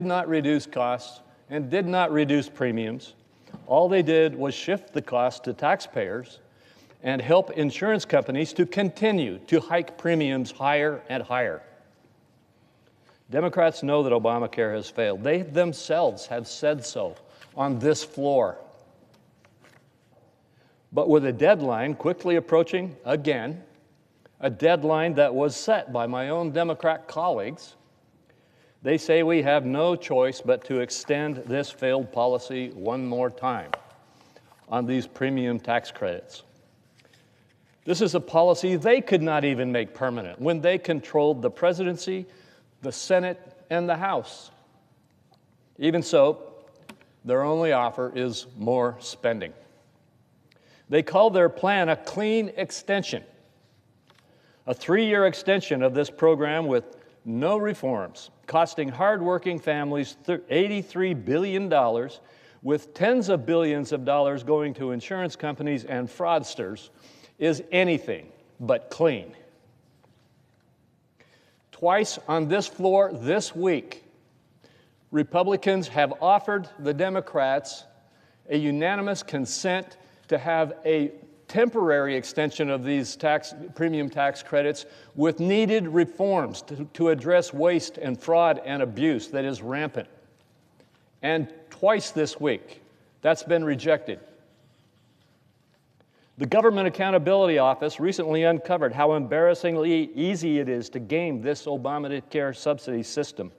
not reduce costs and did not reduce premiums. All they did was shift the cost to taxpayers and help insurance companies to continue to hike premiums higher and higher. Democrats know that Obamacare has failed. They themselves have said so on this floor. But with a deadline quickly approaching again, a deadline that was set by my own Democrat colleagues, they say we have no choice but to extend this failed policy one more time on these premium tax credits. This is a policy they could not even make permanent when they controlled the presidency, the Senate, and the House. Even so, their only offer is more spending. They call their plan a clean extension, a 3-year extension of this program with no reforms, costing hardworking families $83 billion, with tens of billions of dollars going to insurance companies and fraudsters, is anything but clean. Twice on this floor this week, Republicans have offered the Democrats a unanimous consent to have a temporary extension of these premium tax credits with needed reforms to address waste and fraud and abuse that is rampant. And twice this week, that's been rejected. The Government Accountability Office recently uncovered how embarrassingly easy it is to game this ObamaCare subsidy system,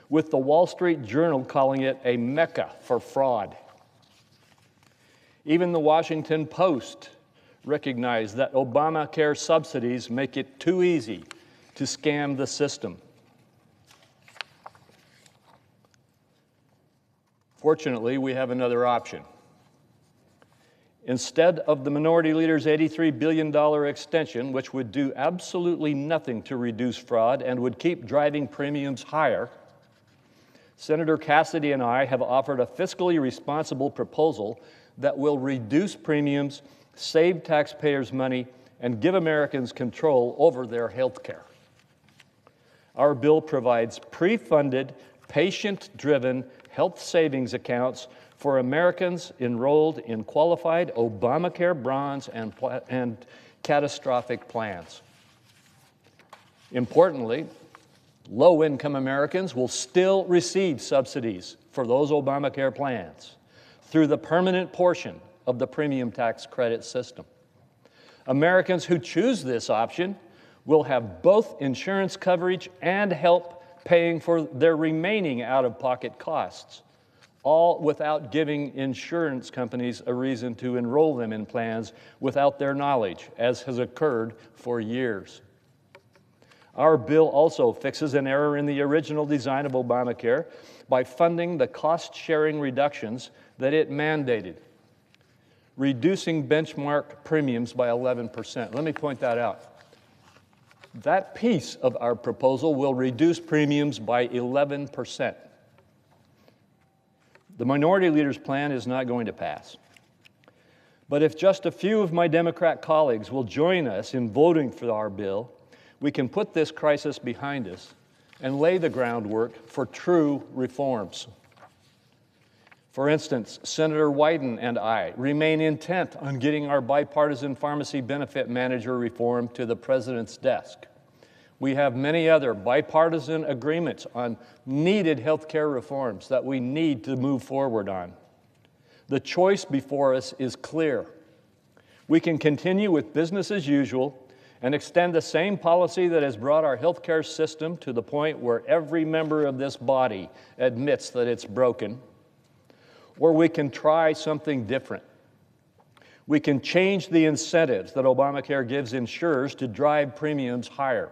with the Wall Street Journal calling it a mecca for fraud. Even the Washington Post recognized that Obamacare subsidies make it too easy to scam the system. Fortunately, we have another option. Instead of the Minority Leader's $83 billion extension, which would do absolutely nothing to reduce fraud and would keep driving premiums higher, Senator Cassidy and I have offered a fiscally responsible proposal that will reduce premiums, save taxpayers money, and give Americans control over their health care. Our bill provides pre-funded, patient-driven health savings accounts for Americans enrolled in qualified Obamacare bronze and catastrophic plans. Importantly, low-income Americans will still receive subsidies for those Obamacare plans through the permanent portion of the premium tax credit system. Americans who choose this option will have both insurance coverage and help paying for their remaining out-of-pocket costs, all without giving insurance companies a reason to enroll them in plans without their knowledge, as has occurred for years. Our bill also fixes an error in the original design of Obamacare by funding the cost-sharing reductions that it mandated, reducing benchmark premiums by 11%. Let me point that out. That piece of our proposal will reduce premiums by 11%. The Minority Leader's plan is not going to pass. But if just a few of my Democrat colleagues will join us in voting for our bill, we can put this crisis behind us and lay the groundwork for true reforms. For instance, Senator Wyden and I remain intent on getting our bipartisan pharmacy benefit manager reform to the President's desk. We have many other bipartisan agreements on needed health care reforms that we need to move forward on. The choice before us is clear. We can continue with business as usual and extend the same policy that has brought our health care system to the point where every member of this body admits that it's broken. Or we can try something different. We can change the incentives that Obamacare gives insurers to drive premiums higher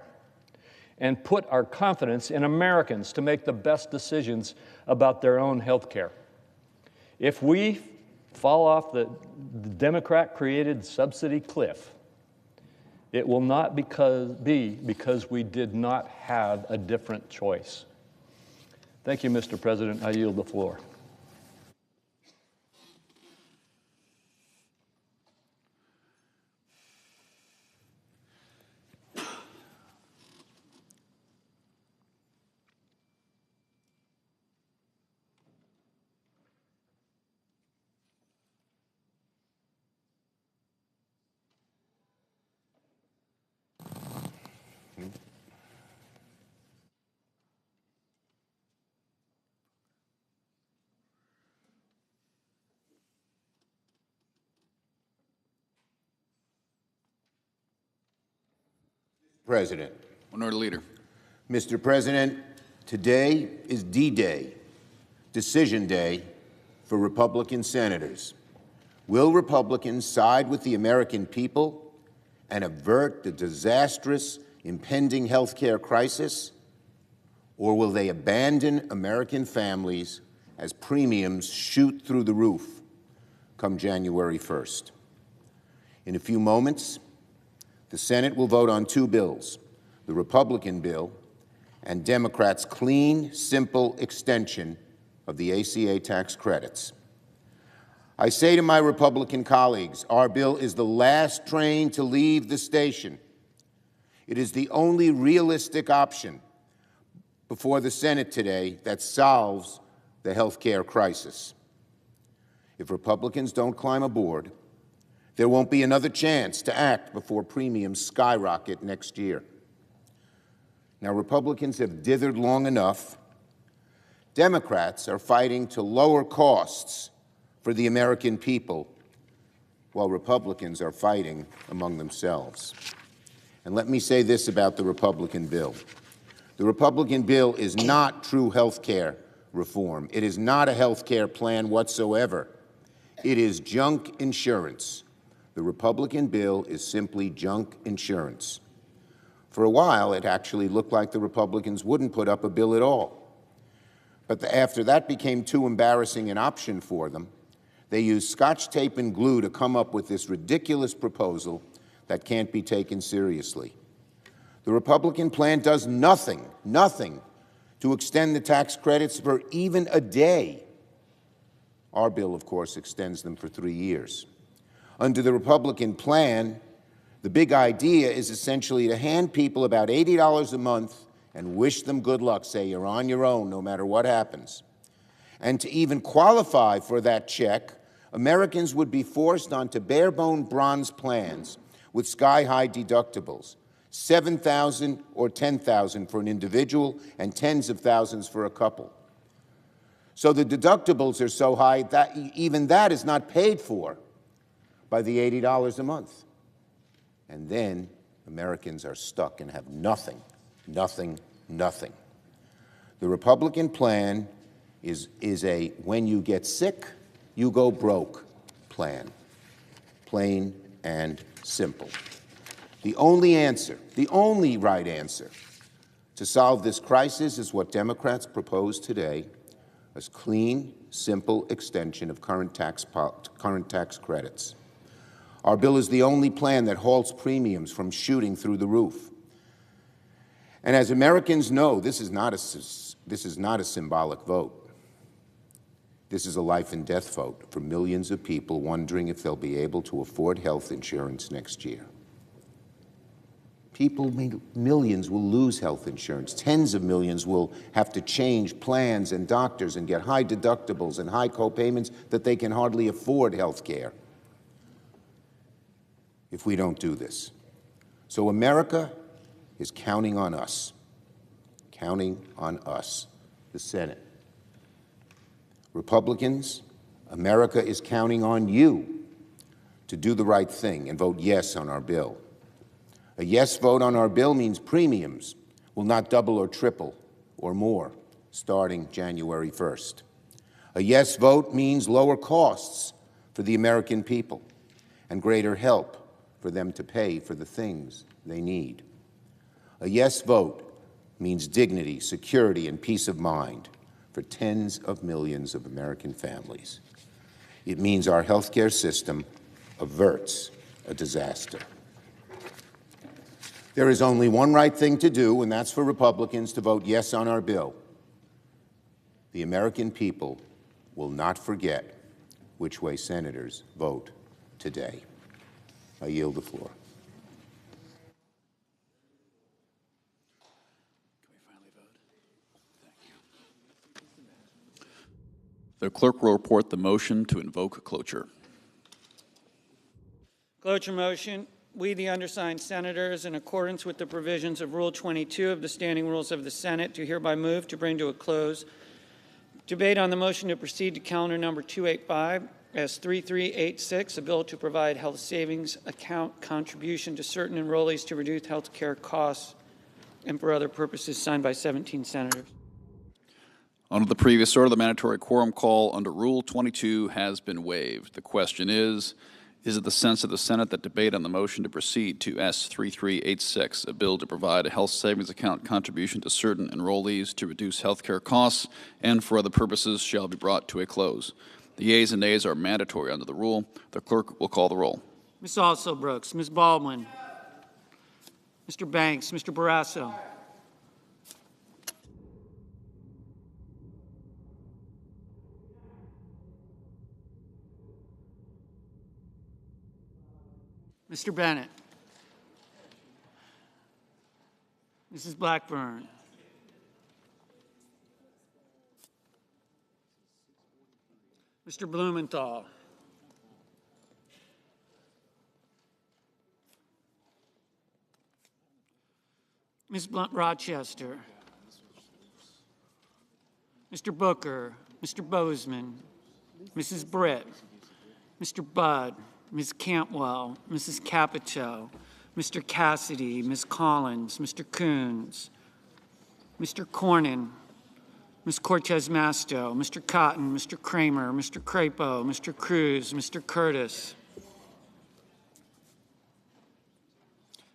and put our confidence in Americans to make the best decisions about their own health care. If we fall off the Democrat-created subsidy cliff, it will not be because we did not have a different choice. Thank you, Mr. President. I yield the floor. President. Minority Leader. Mr. President, today is D-Day, decision day for Republican senators. Will Republicans side with the American people and avert the disastrous impending health care crisis? Or will they abandon American families as premiums shoot through the roof come January 1st? In a few moments, the Senate will vote on two bills, the Republican bill and Democrats' clean, simple extension of the ACA tax credits. I say to my Republican colleagues, our bill is the last train to leave the station. It is the only realistic option before the Senate today that solves the health care crisis. If Republicans don't climb aboard, there won't be another chance to act before premiums skyrocket next year. Now, Republicans have dithered long enough. Democrats are fighting to lower costs for the American people, while Republicans are fighting among themselves. And let me say this about the Republican bill. The Republican bill is not true health care reform. It is not a health care plan whatsoever. It is junk insurance. The Republican bill is simply junk insurance. For a while, it actually looked like the Republicans wouldn't put up a bill at all. But after that became too embarrassing an option for them, they used Scotch tape and glue to come up with this ridiculous proposal that can't be taken seriously. The Republican plan does nothing to extend the tax credits for even a day. Our bill, of course, extends them for 3 years. Under the Republican plan, the big idea is essentially to hand people about $80 a month and wish them good luck, say you're on your own no matter what happens. And to even qualify for that check, Americans would be forced onto bare-bone bronze plans with sky-high deductibles, $7,000 or $10,000 for an individual and tens of thousands for a couple. So the deductibles are so high that even that is not paid for by the $80 a month. And then Americans are stuck and have nothing. The Republican plan is a when you get sick, you go broke plan. Plain and simple. The only answer, the only right answer to solve this crisis is what Democrats propose today, a clean, simple extension of current tax credits. Our bill is the only plan that halts premiums from shooting through the roof. And as Americans know, this is not a symbolic vote. This is a life and death vote for millions of people wondering if they'll be able to afford health insurance next year. Millions will lose health insurance. Tens of millions will have to change plans and doctors and get high deductibles and high co-payments that they can hardly afford health care if we don't do this. So America is counting on us, the Senate. Republicans, America is counting on you to do the right thing and vote yes on our bill. A yes vote on our bill means premiums will not double or triple or more starting January 1st. A yes vote means lower costs for the American people and greater help for them to pay for the things they need. A yes vote means dignity, security, and peace of mind for tens of millions of American families. It means our health care system averts a disaster. There is only one right thing to do, and that's for Republicans to vote yes on our bill. The American people will not forget which way senators vote today. I yield the floor. The clerk will report the motion to invoke cloture. Cloture motion. We, the undersigned senators, in accordance with the provisions of Rule 22 of the Standing Rules of the Senate, do hereby move to bring to a close debate on the motion to proceed to calendar number 285, S3386, a bill to provide health savings account contribution to certain enrollees to reduce health care costs and for other purposes, signed by 17 senators. Under the previous order, the mandatory quorum call under Rule 22 has been waived. The question is it the sense of the Senate that debate on the motion to proceed to S3386, a bill to provide a health savings account contribution to certain enrollees to reduce health care costs and for other purposes, shall be brought to a close? The yeas and nays are mandatory under the rule. The clerk will call the roll. Ms. Also-Brooks, Ms. Baldwin, Mr. Banks, Mr. Barrasso. Mr. Bennett. Mrs. Blackburn. Mr. Blumenthal. Ms. Rochester. Mr. Booker. Mr. Bozeman. Mrs. Britt. Mr. Budd. Ms. Cantwell. Mrs. Capito. Mr. Cassidy. Ms. Collins. Mr. Coons. Mr. Cornyn. Ms. Cortez Masto. Mr. Cotton. Mr. Kramer. Mr. Crapo. Mr. Cruz. Mr. Curtis.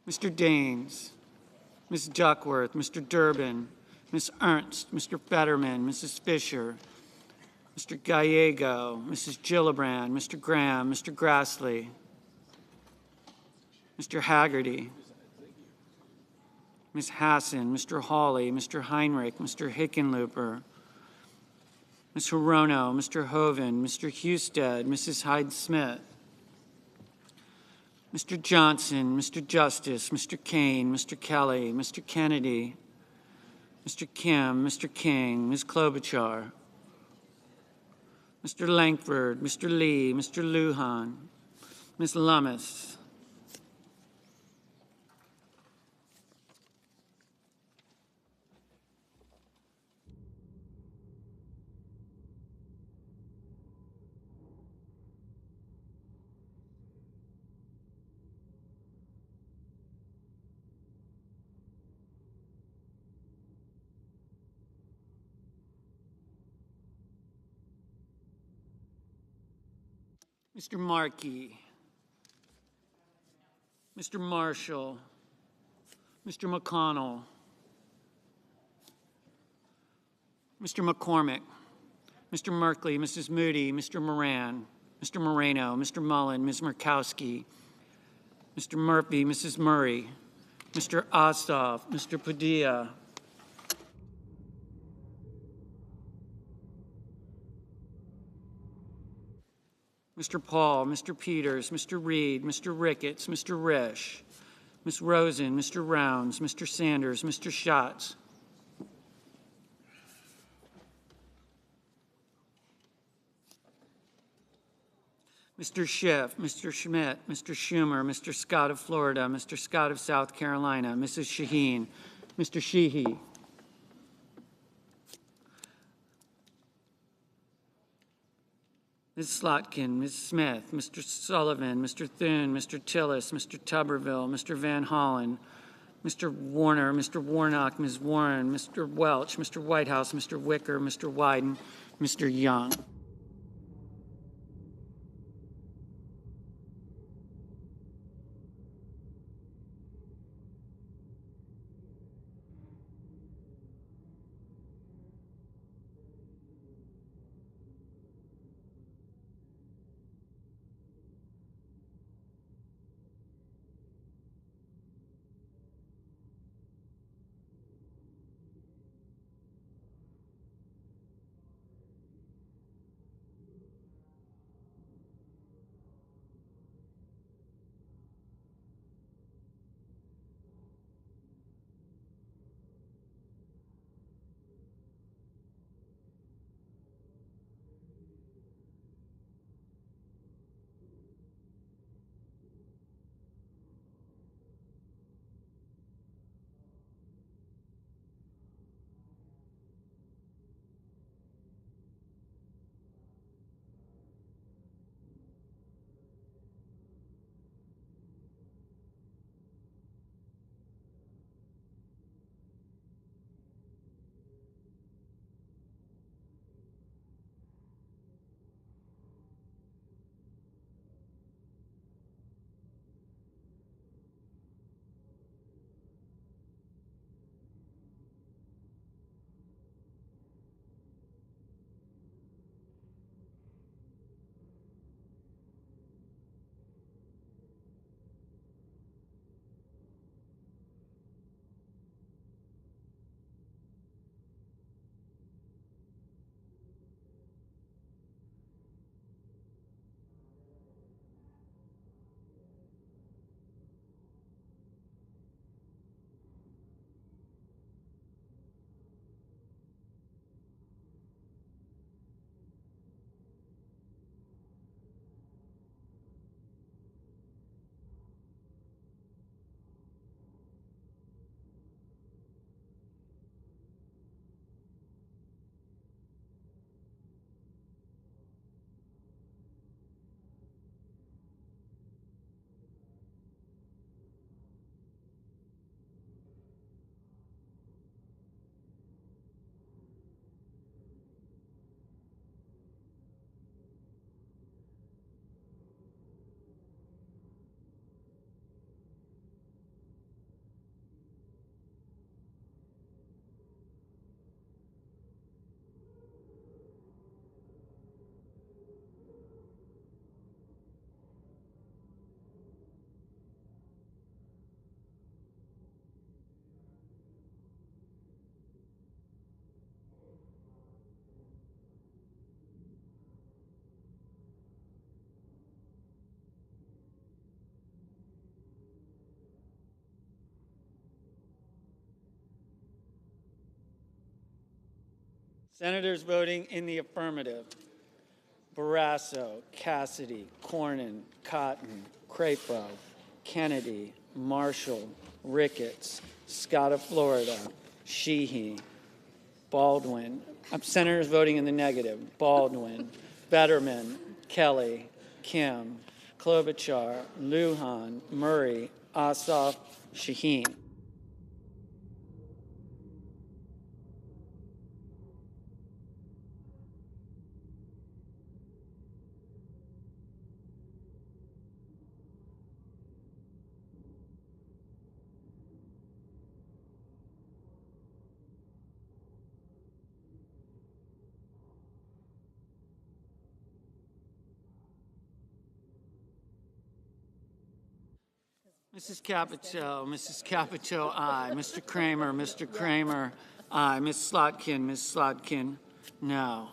Mr. Daines. Ms. Duckworth. Mr. Durbin. Ms. Ernst. Mr. Fetterman. Mrs. Fisher. Mr. Gallego. Mrs. Gillibrand. Mr. Graham. Mr. Grassley. Mr. Haggerty. Ms. Hassan, Mr. Hawley, Mr. Heinrich, Mr. Hickenlooper, Ms. Hirono, Mr. Hoven, Mr. Husted, Mrs. Hyde-Smith, Mr. Johnson, Mr. Justice, Mr. Kane, Mr. Kelly, Mr. Kennedy, Mr. Kim, Mr. King, Ms. Klobuchar, Mr. Langford, Mr. Lee, Mr. Lujan, Ms. Lummis, Mr. Markey, Mr. Marshall, Mr. McConnell, Mr. McCormick, Mr. Merkley, Mrs. Moody, Mr. Moran, Mr. Moreno, Mr. Mullen, Ms. Murkowski, Mr. Murphy, Mrs. Murray, Mr. Ossoff, Mr. Padilla, Mr. Paul, Mr. Peters, Mr. Reed, Mr. Ricketts, Mr. Risch, Ms. Rosen, Mr. Rounds, Mr. Sanders, Mr. Schatz, Mr. Schiff, Mr. Schmidt, Mr. Schumer, Mr. Scott of Florida, Mr. Scott of South Carolina, Mrs. Shaheen, Mr. Sheehy, Ms. Slotkin, Ms. Smith, Mr. Sullivan, Mr. Thune, Mr. Tillis, Mr. Tuberville, Mr. Van Hollen, Mr. Warner, Mr. Warnock, Ms. Warren, Mr. Welch, Mr. Whitehouse, Mr. Wicker, Mr. Wyden, Mr. Young. Senators voting in the affirmative: Barrasso, Cassidy, Cornyn, Cotton, Crapo, Kennedy, Marshall, Ricketts, Scott of Florida, Sheehy, Baldwin. Senators voting in the negative: Baldwin, Fetterman, Kelly, Kim, Klobuchar, Lujan, Murray, Ossoff, Shaheen. Mrs. Capito, aye. Mr. Kramer, aye. Ms. Slotkin, no.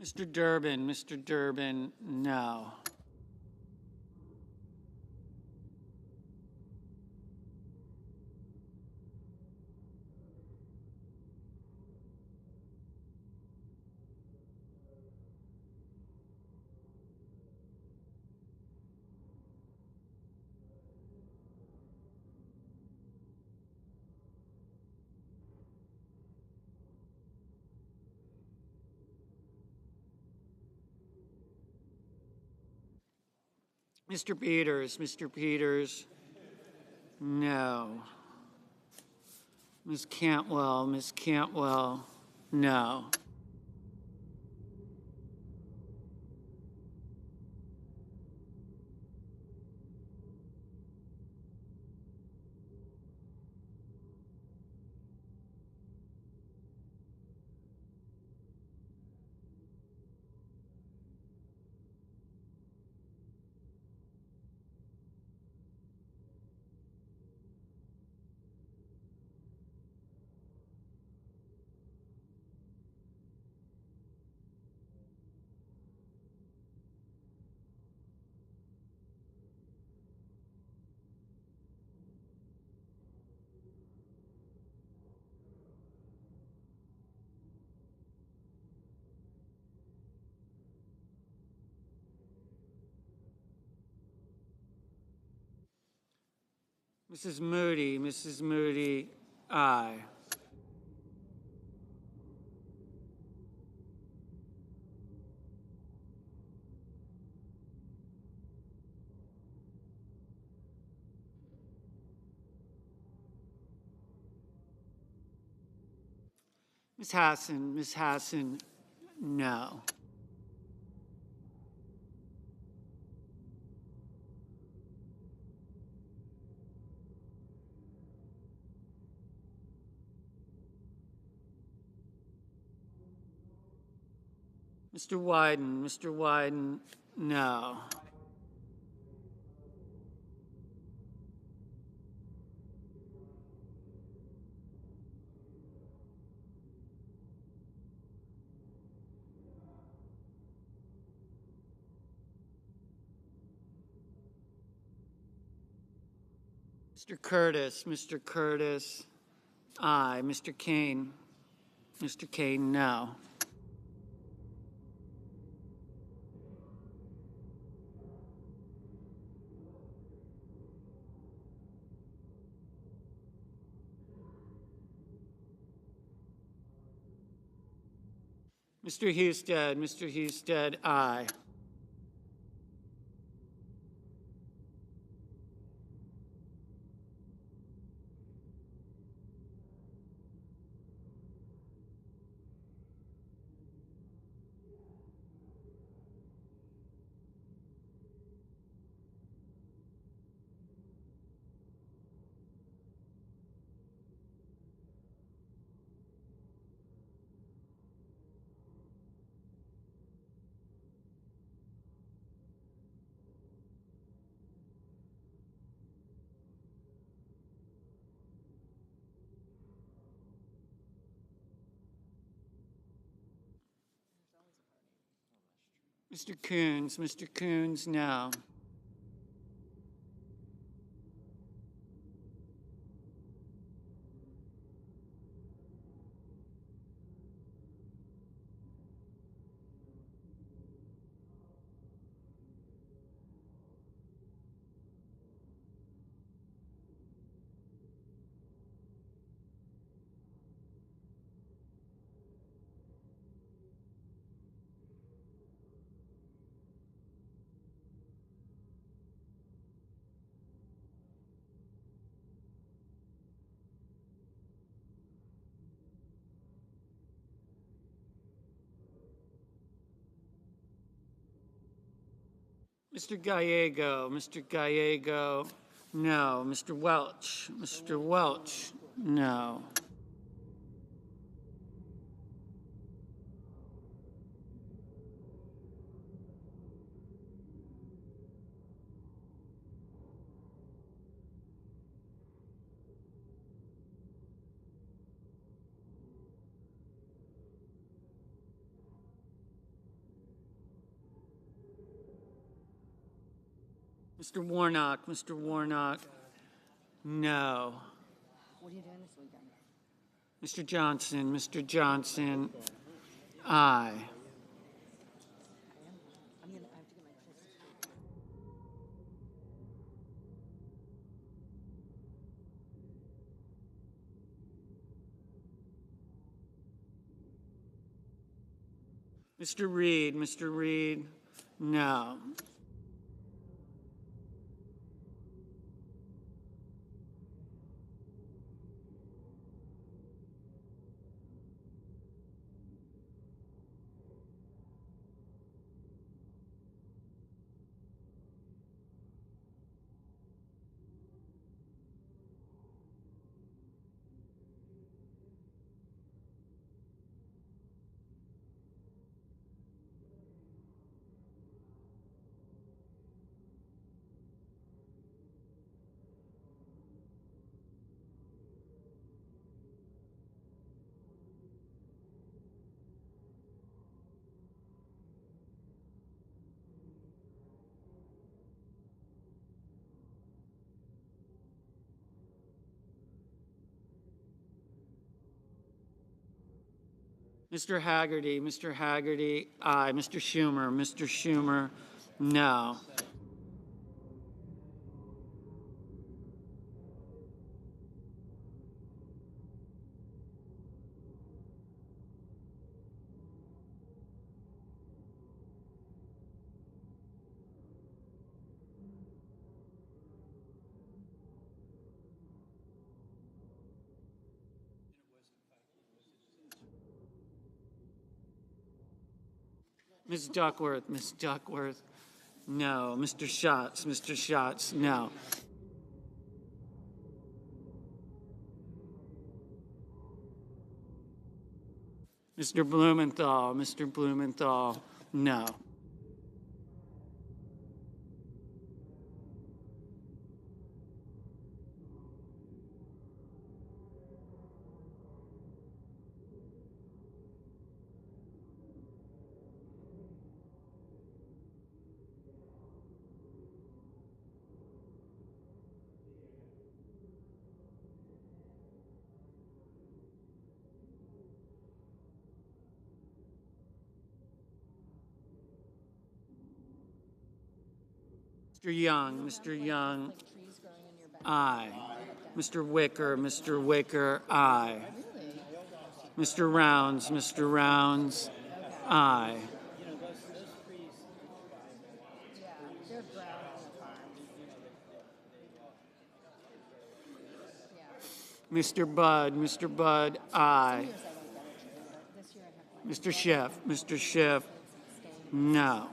Mr. Durbin, no. Mr. Peters, no. Ms. Cantwell, no. Mrs. Moody, aye. Ms. Hassan, no. Mr. Wyden, no. Mr. Curtis, aye. Mr. Kane, no. Mr. Husted, aye. Mr. Coons, no. Mr. Gallego, no. Mr. Welch, no. Mr. Warnock, no. What are you doing this weekend? Mr. Johnson, aye. I have to get my kids. Mr. Reed, no. Mr. Haggerty, aye. Mr. Schumer, no. Ms. Duckworth, no. Mr. Schatz, no. Mr. Blumenthal, no. Mr. Young, Like trees growing in your back. aye. Mr. Wicker, aye. Really? Mr. Rounds, aye. Yeah, they're brown on the farm. Yeah. Mr. Budd, aye. Some years I don't get it, but this year I have one. Mr. Schiff, no.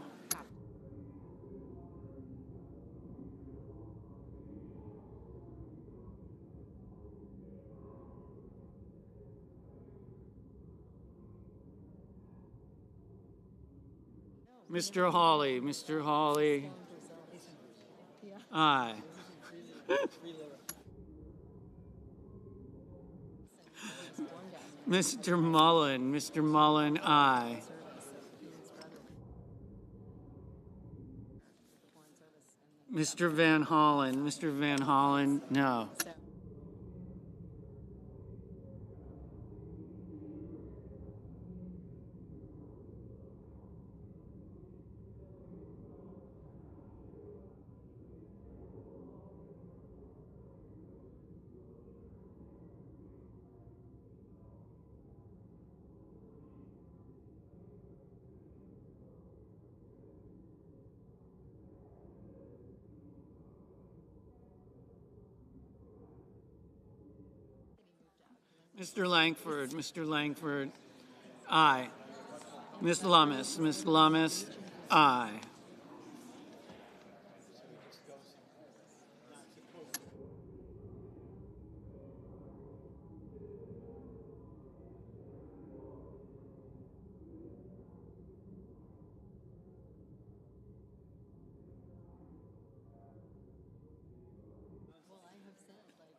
Mr. Hawley, aye. Mr. Mullen, aye. Mr. Van Hollen, Mr. Van Hollen, no. Mr. Langford, aye. Ms. Lummis, aye.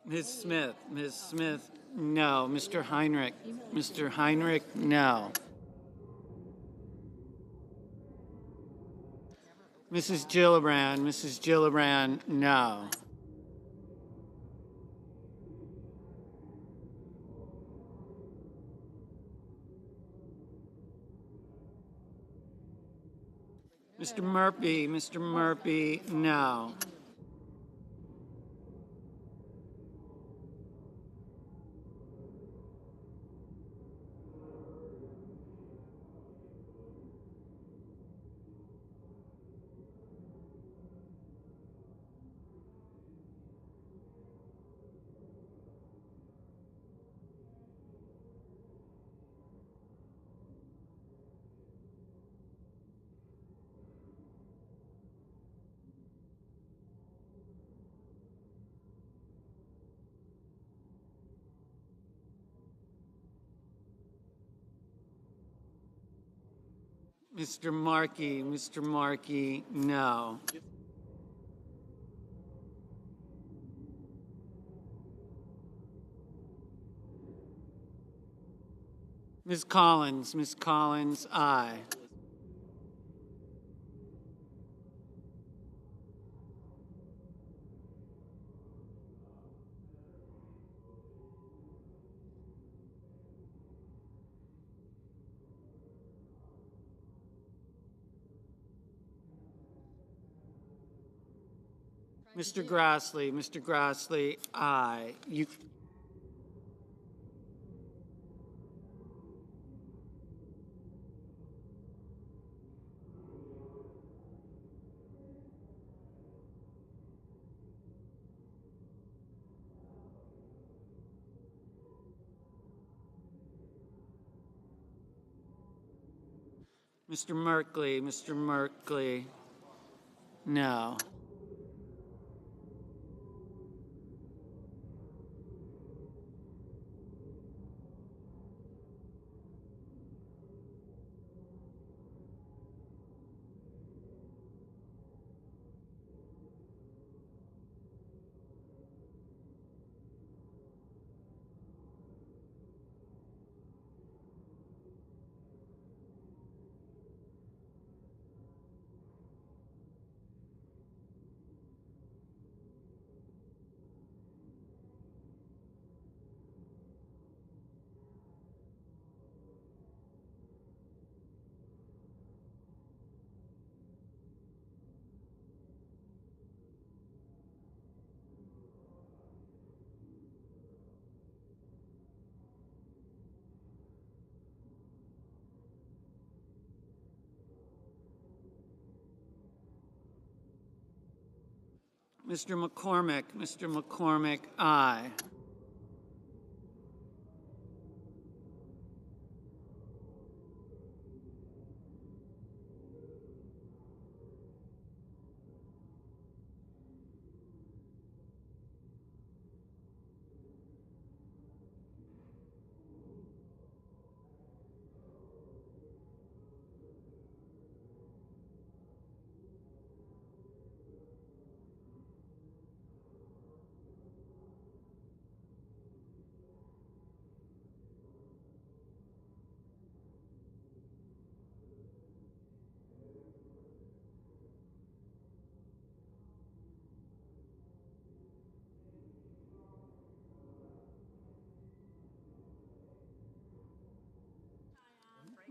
Ms. Smith, no. Mr. Heinrich, no. Mrs. Gillibrand, no. Mr. Murphy, no. Mr. Markey, no. Ms. Collins, aye. Mr. Grassley, aye. Mr. Merkley, no. Mr. McCormick, aye.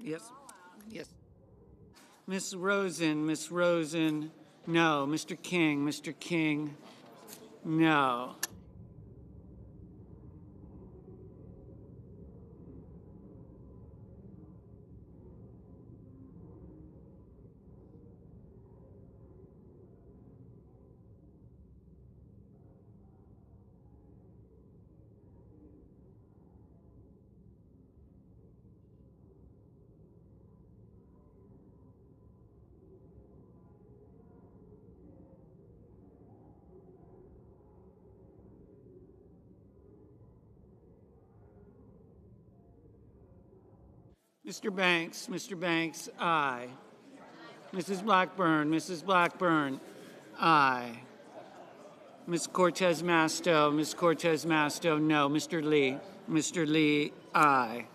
Yes. Yes. Ms. Rosen, no. Mr. King, no. Mr. Banks, aye. Mrs. Blackburn, aye. Ms. Cortez Masto, no. Mr. Lee, aye.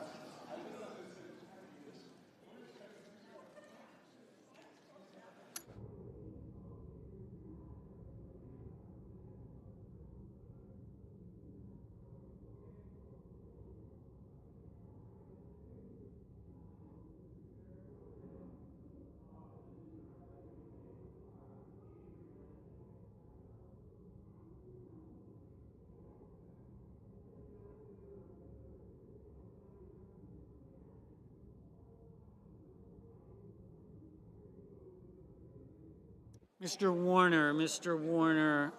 Mr. Warner,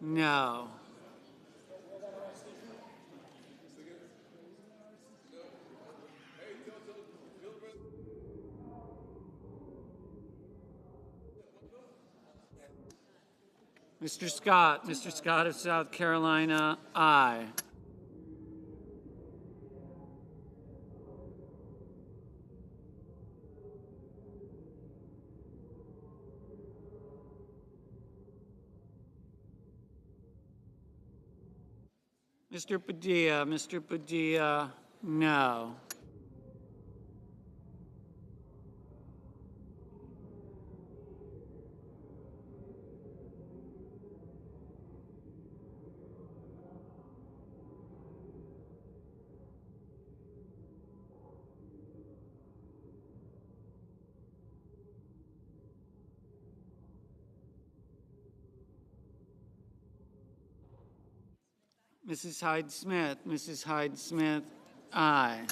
no. Mr. Scott of South Carolina, aye. Mr. Padilla, no. Mrs. Hyde Smith, aye.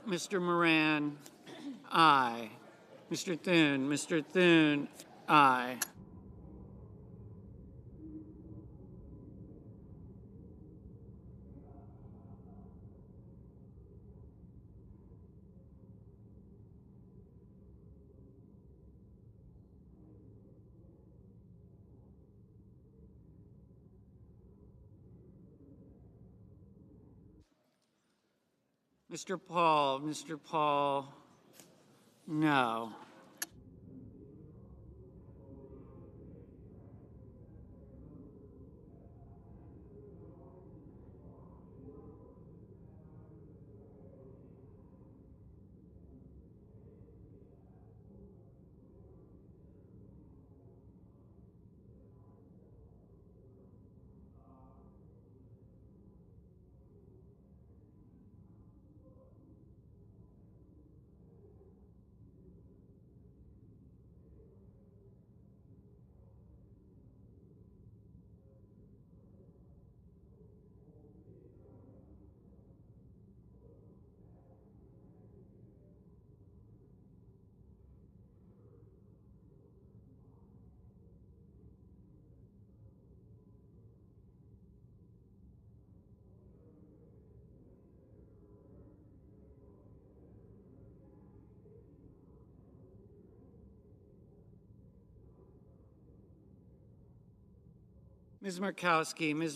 Mr. Moran, aye. Mr. Thune, aye. Mr. Paul, no. Ms.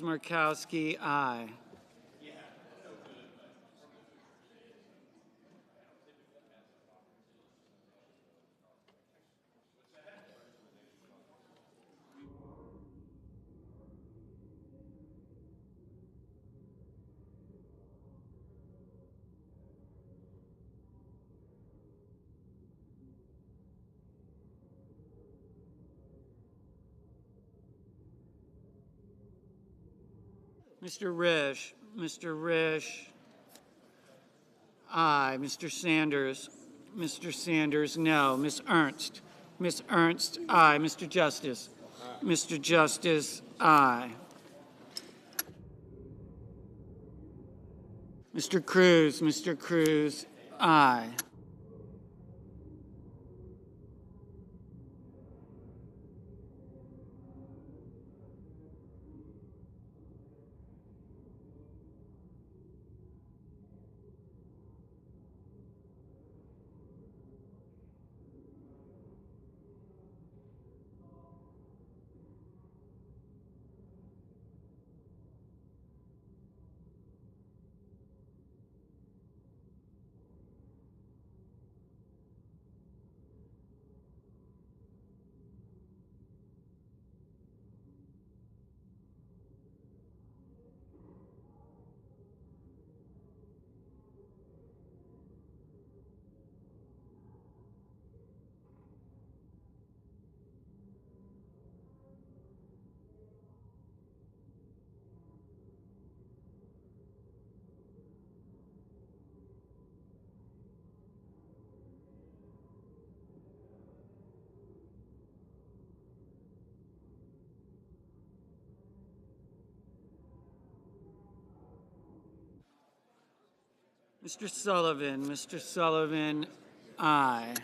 Markowski, aye. Mr. Risch. Mr. Risch. Aye. Mr. Sanders. Mr. Sanders, no. Ms. Ernst. Ms. Ernst, aye. Mr. Justice. Mr. Justice, aye. Mr. Cruz. Mr. Cruz, aye. Mr. Sullivan. Mr. Sullivan, aye.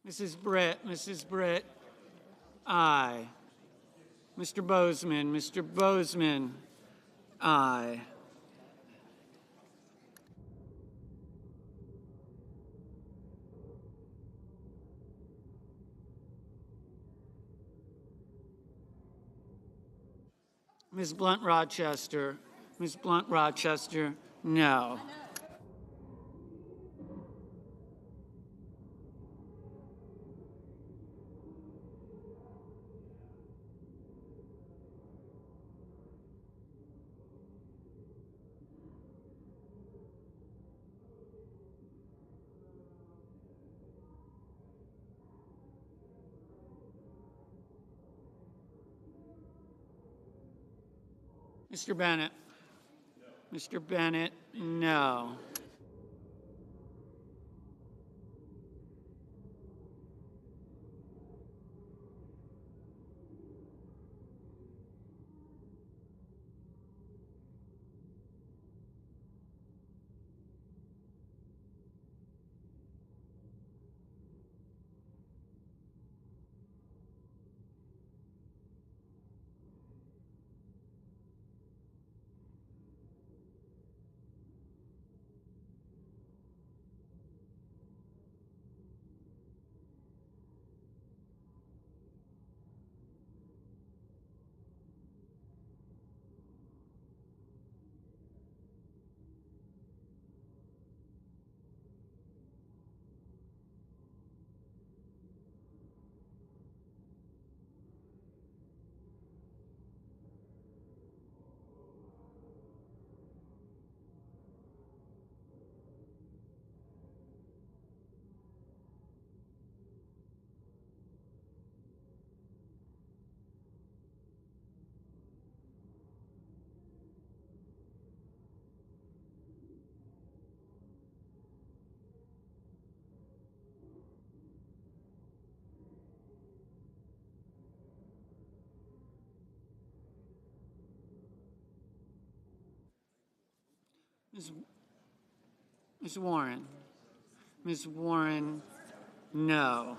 Mrs. Britt. Mrs. Britt, aye. Mr. Bozeman. Mr. Bozeman, aye. Ms. Blunt Rochester. Ms. Blunt Rochester, no. Mr. Bennett. Mr. Bennett, no. Ms. Warren. Ms. Warren, no.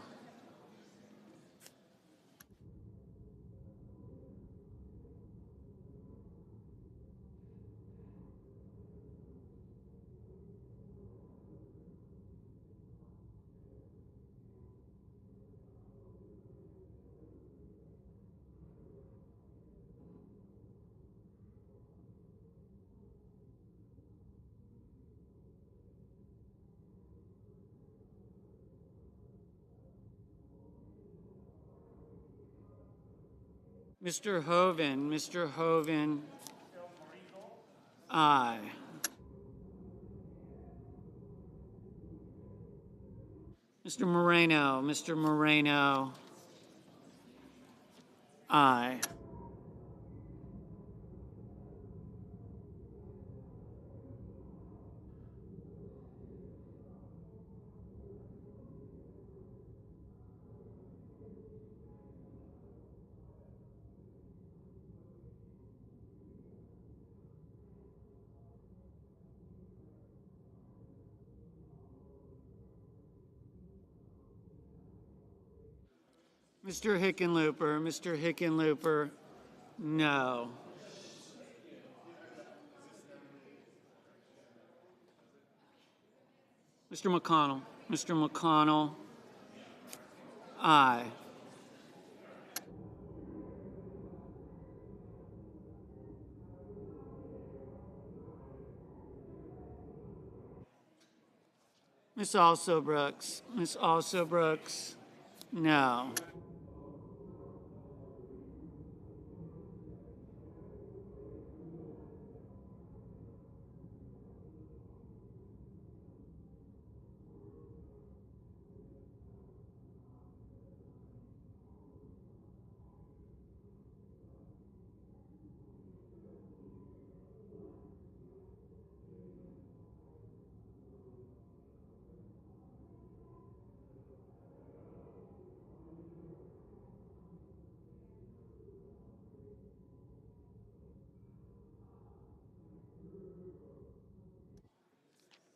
Mr. Hoven, aye. Mr. Moreno, aye. Mr. Hickenlooper, no. Mr. McConnell, aye. Ms. Alsobrooks, no.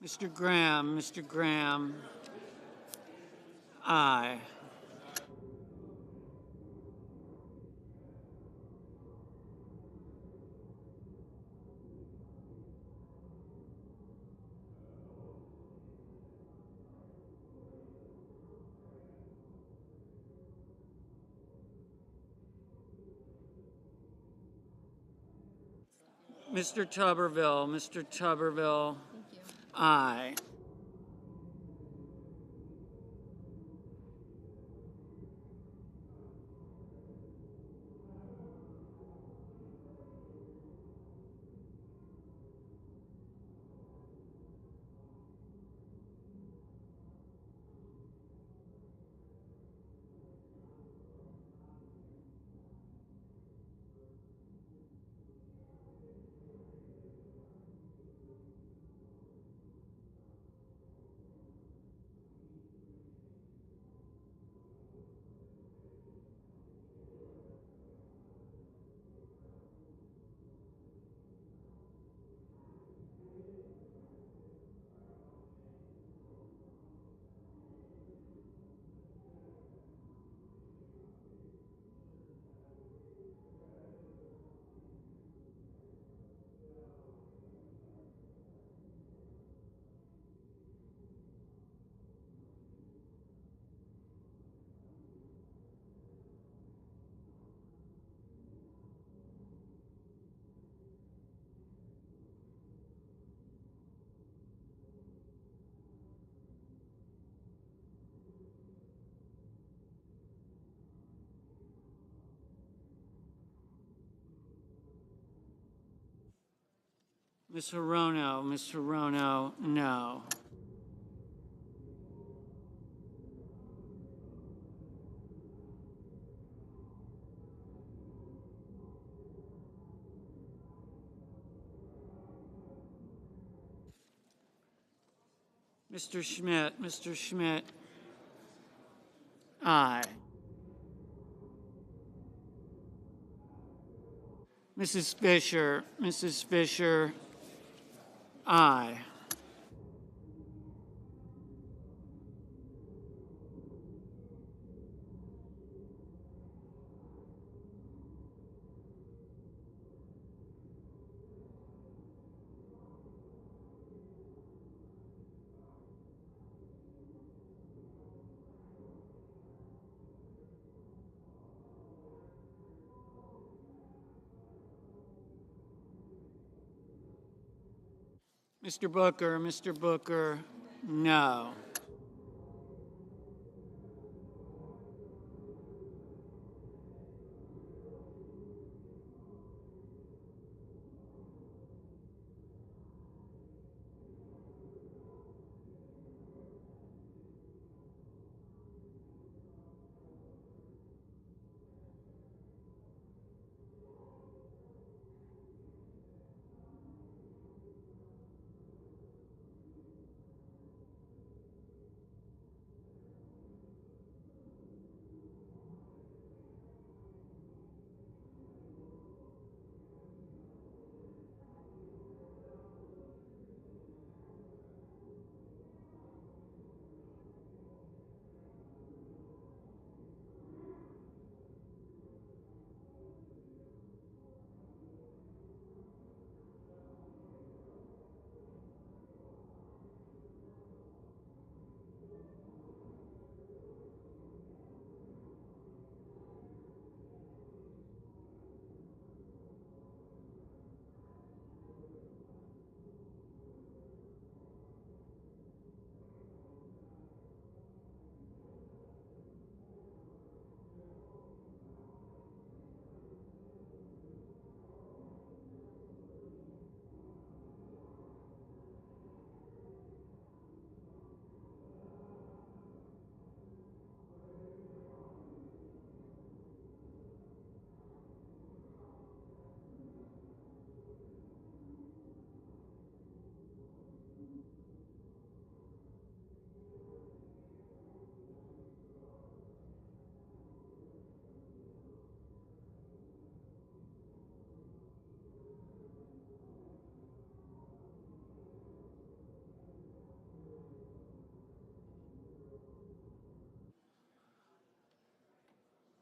Mr. Graham, aye. Mr. Tuberville, aye. Ms. Hirono, no. Mr. Schmidt, aye. Mrs. Fisher, aye. Mr. Booker, no.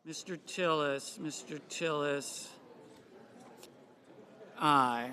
Mr. Tillis, aye.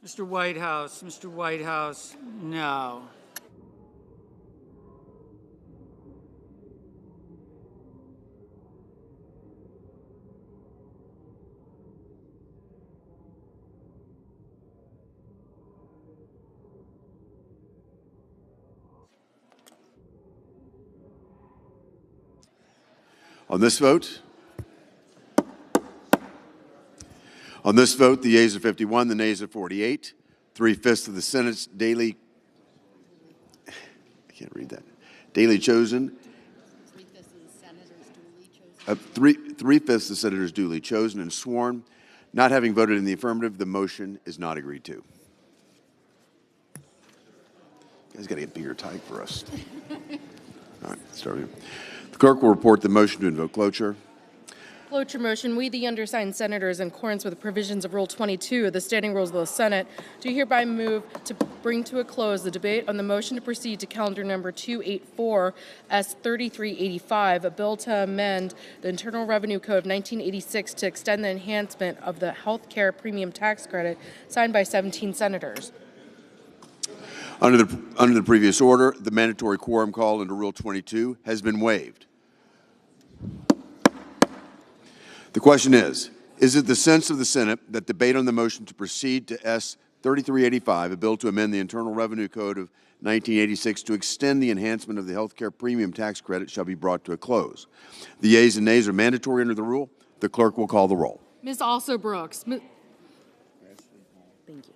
Mr. Whitehouse, no. On this vote, the yeas are 51, the nays are 48. 3/5 of the Senate's daily chosen. 3/5 of the senators duly chosen and sworn. Not having voted in the affirmative, the motion is not agreed to. You guys got to get bigger type for us. All right, start here. The clerk will report the motion to invoke cloture. Cloture motion. We, the undersigned senators, in accordance with the provisions of Rule 22 of the Standing Rules of the Senate, do hereby move to bring to a close the debate on the motion to proceed to calendar number 284 S3385, a bill to amend the Internal Revenue Code of 1986 to extend the enhancement of the health care premium tax credit, signed by 17 senators. Under the previous order, the mandatory quorum call under Rule 22 has been waived. The question is it the sense of the Senate that debate on the motion to proceed to S. 3385, a bill to amend the Internal Revenue Code of 1986 to extend the enhancement of the health care premium tax credit, shall be brought to a close? The yeas and nays are mandatory under the rule. The clerk will call the roll. Ms. Also Brooks. Thank you.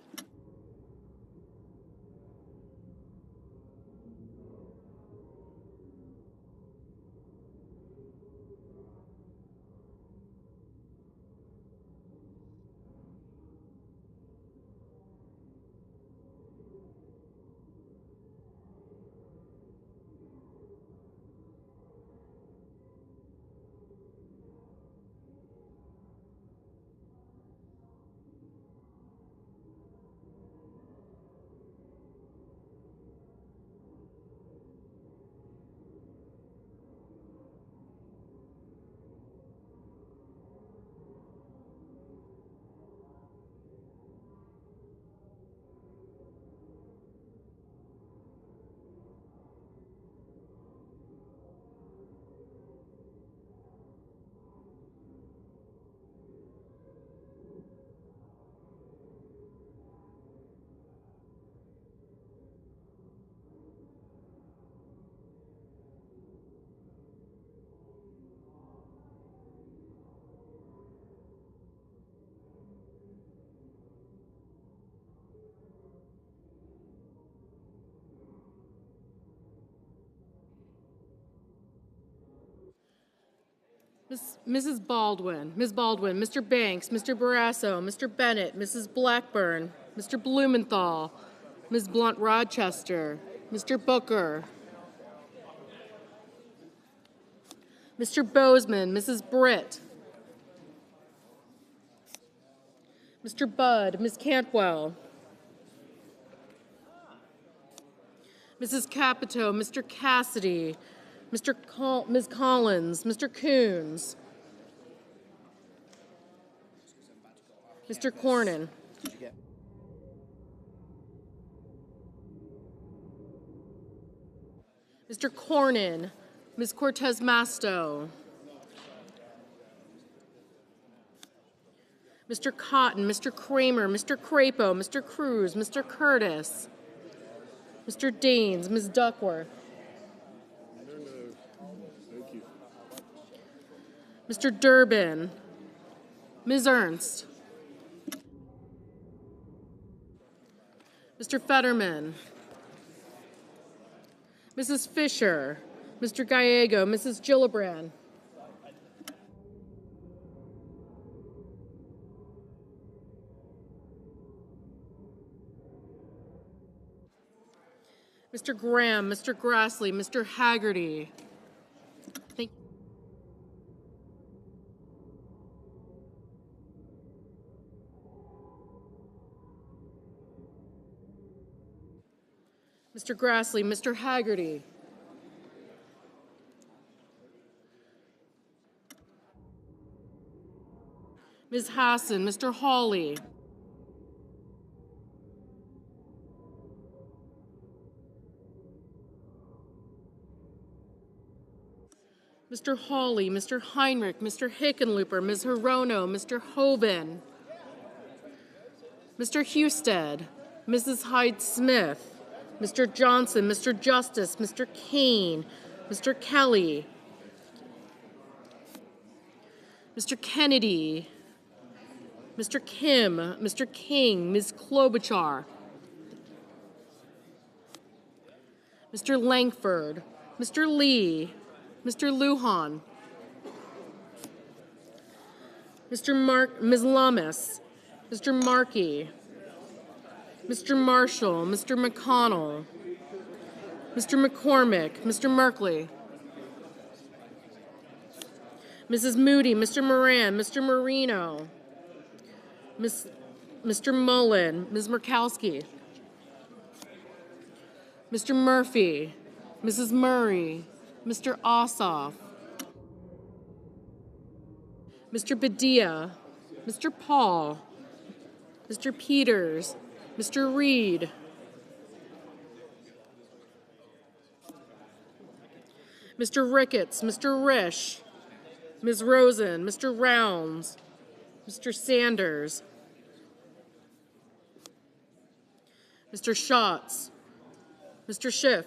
Mrs. Baldwin, Ms. Baldwin, Mr. Banks, Mr. Barrasso, Mr. Bennett, Mrs. Blackburn, Mr. Blumenthal, Ms. Blunt-Rochester, Mr. Booker, Mr. Bozeman, Mrs. Britt, Mr. Budd, Ms. Cantwell, Mrs. Capito, Mr. Cassidy, Ms. Collins, Mr. Coons, Mr. Cornyn, Mr. Cornyn, Ms. Cortez Masto, Mr. Cotton, Mr. Kramer, Mr. Crapo, Mr. Cruz, Mr. Curtis, Mr. Daines, Ms. Duckworth, Mr. Durbin, Ms. Ernst, Mr. Fetterman, Mrs. Fisher, Mr. Gallego, Mrs. Gillibrand, Mr. Graham, Mr. Grassley, Mr. Haggerty. Thank you. Mr. Grassley, Mr. Haggerty. Ms. Hassan, Mr. Hawley. Mr. Hawley, Mr. Heinrich, Mr. Hickenlooper, Ms. Hirono, Mr. Hoban, Mr. Husted, Mrs. Hyde-Smith, Mr. Johnson, Mr. Justice, Mr. Kane, Mr. Kelly, Mr. Kennedy, Mr. Kim, Mr. King, Ms. Klobuchar, Mr. Langford, Mr. Lee, Mr. Lujan, Ms. Lummis, Mr. Markey, Mr. Marshall, Mr. McConnell, Mr. McCormick, Mr. Merkley, Mrs. Moody, Mr. Moran, Mr. Marino, Mr. Mullen, Ms. Murkowski, Mr. Murphy, Mrs. Murray, Mr. Ossoff, Mr. Padilla, Mr. Paul, Mr. Peters, Mr. Reed, Mr. Ricketts, Mr. Risch, Ms. Rosen, Mr. Rounds, Mr. Sanders, Mr. Schatz, Mr. Schiff,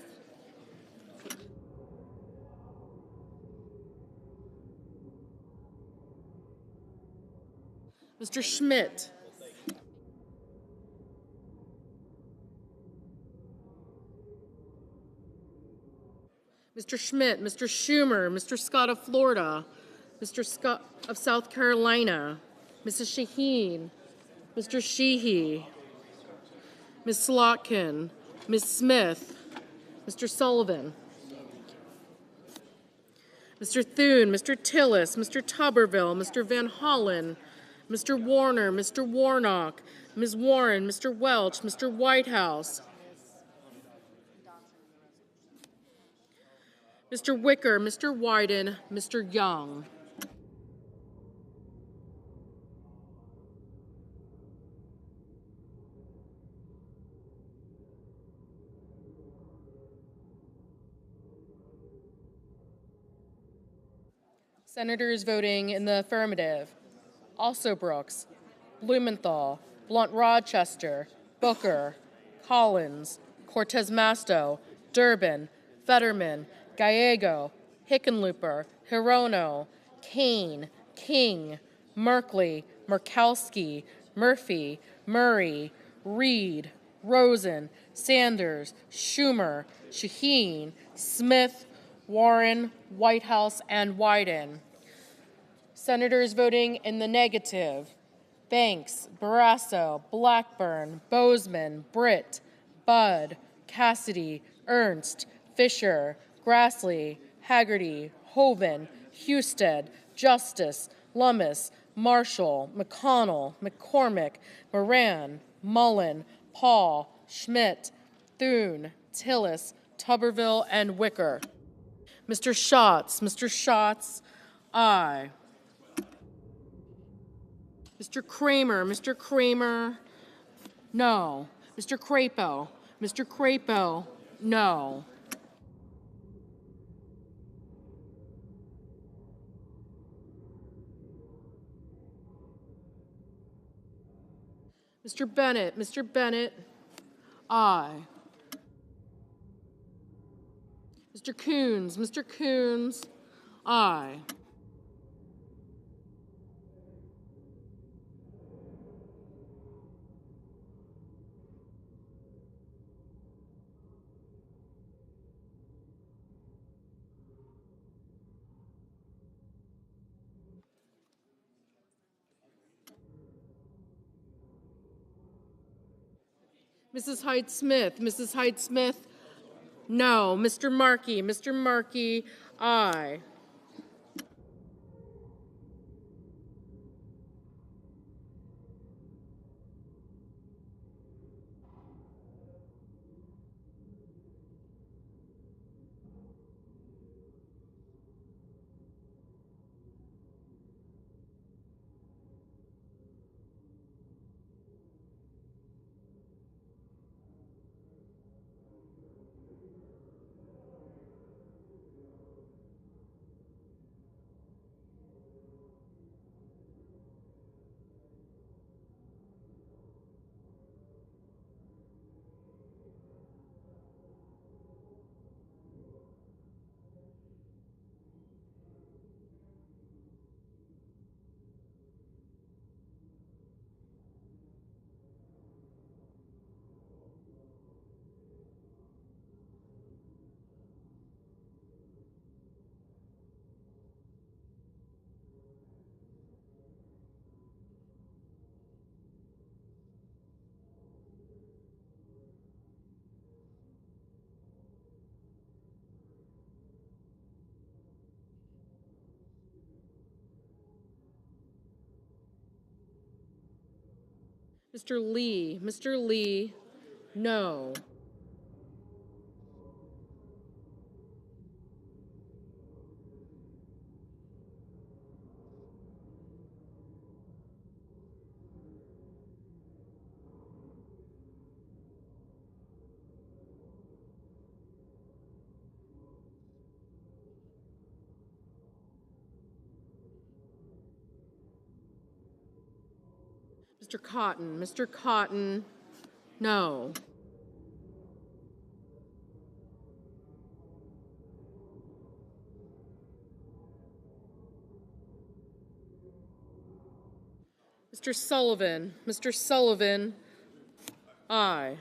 Mr. Schmidt, Mr. Schmidt, Mr. Schumer, Mr. Scott of Florida, Mr. Scott of South Carolina, Mrs. Shaheen, Mr. Sheehy, Ms. Slotkin, Ms. Smith, Mr. Sullivan, Mr. Thune, Mr. Tillis, Mr. Tuberville, Mr. Van Hollen, Mr. Warner, Mr. Warnock, Ms. Warren, Mr. Welch, Mr. Whitehouse, Mr. Wicker, Mr. Wyden, Mr. Young. Senators voting in the affirmative: Also Brooks, Blumenthal, Blunt-Rochester, Booker, Collins, Cortez Masto, Durbin, Fetterman, Gallego, Hickenlooper, Hirono, Kane, King, Merkley, Murkowski, Murphy, Murray, Reed, Rosen, Sanders, Schumer, Shaheen, Smith, Warren, Whitehouse, and Wyden. Senators voting in the negative: Banks, Barrasso, Blackburn, Bozeman, Britt, Budd, Cassidy, Ernst, Fisher, Grassley, Haggerty, Hoven, Husted, Justice, Lummis, Marshall, McConnell, McCormick, Moran, Mullen, Paul, Schmidt, Thune, Tillis, Tuberville, and Wicker. Mr. Schatz, aye. Mr. Kramer, no. Mr. Crapo, no. Mr. Bennett, aye. Mr. Coons, aye. Mrs. Hyde-Smith, no. Mr. Markey, aye. Mr. Lee, no. Mr. Cotton, no. Mr. Sullivan, aye.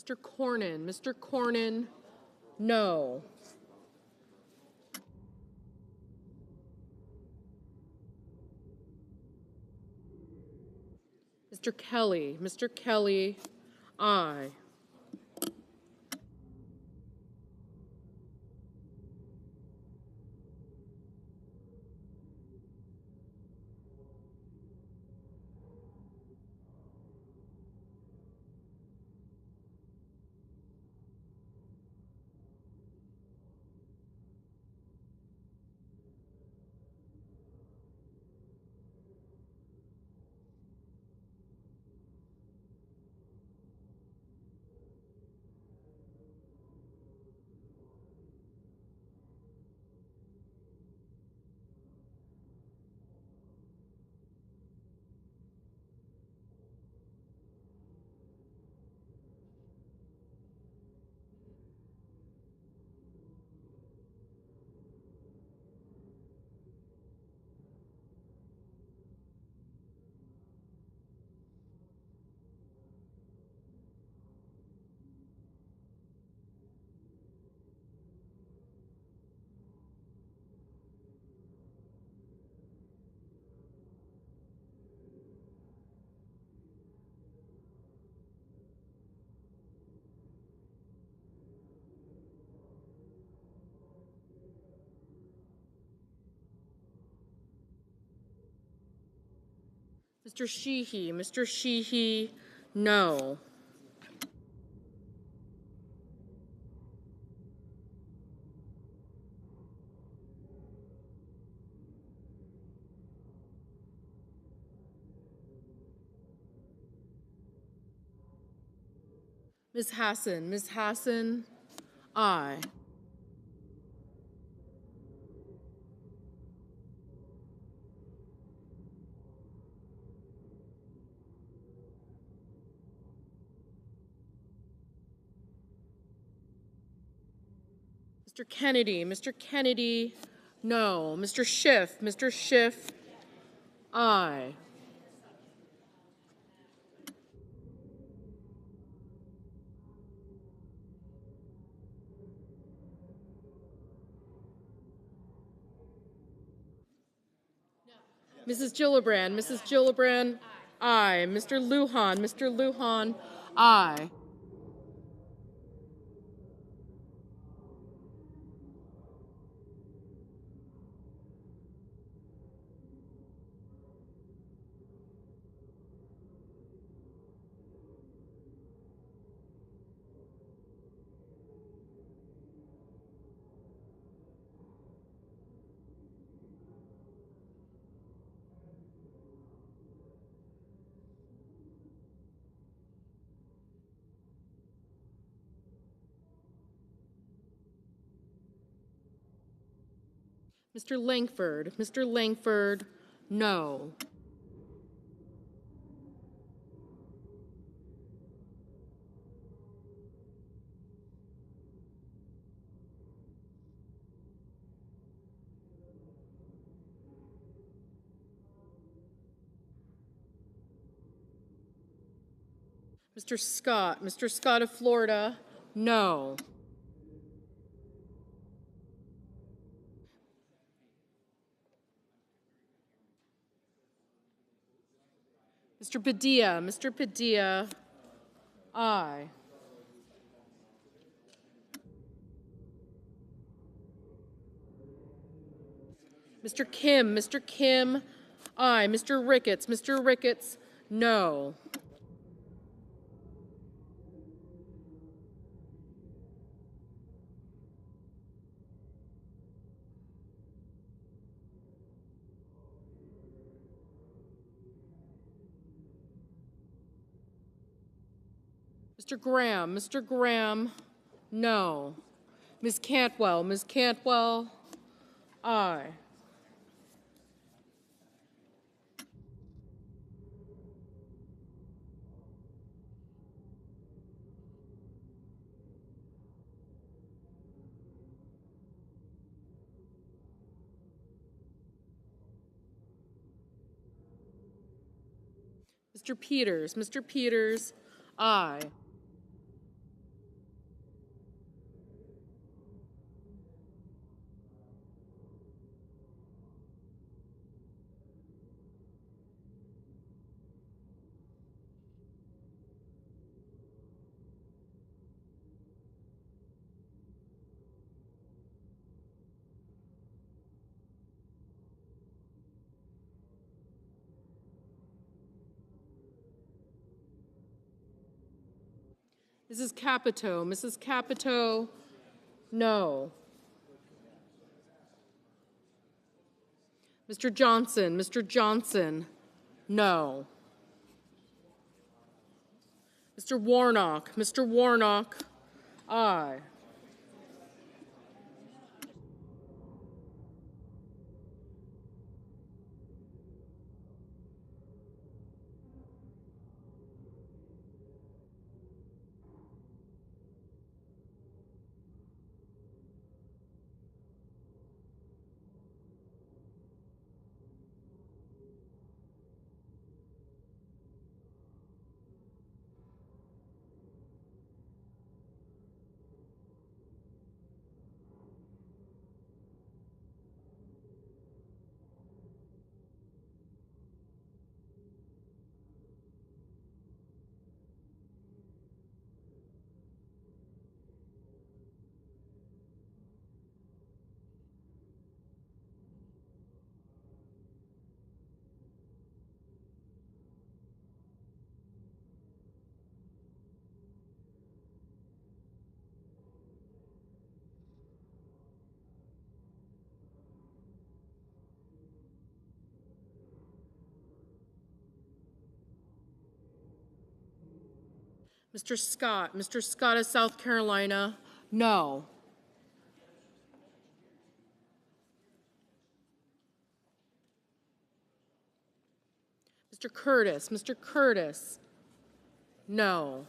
Mr. Cornyn, no. Mr. Kelly, aye. Mr. Sheehy, no. Ms. Hassan, aye. Mr. Kennedy, no. Mr. Schiff, aye. Mrs. Gillibrand, aye. Mr. Lujan, aye. Mr. Langford, no. Mr. Scott of Florida, no. Mr. Padilla, aye. Mr. Kim, aye. Mr. Ricketts, no. Mr. Graham, no. Ms. Cantwell, aye. Mr. Peters, aye. Mrs. Capito, no. Mr. Johnson, no. Mr. Warnock, aye. Mr. Scott. Mr. Scott of South Carolina, no. Mr. Curtis. Mr. Curtis, no.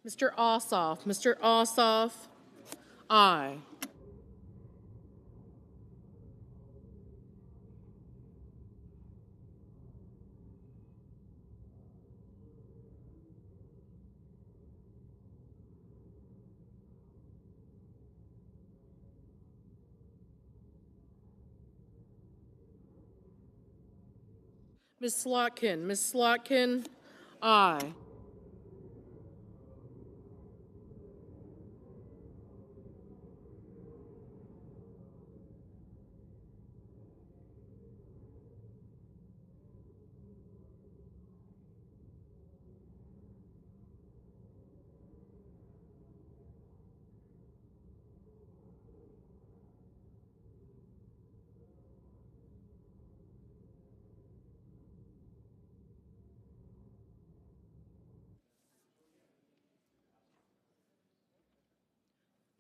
Mr. Ossoff. Mr. Ossoff, aye. Ms. Slotkin. Ms. Slotkin, aye.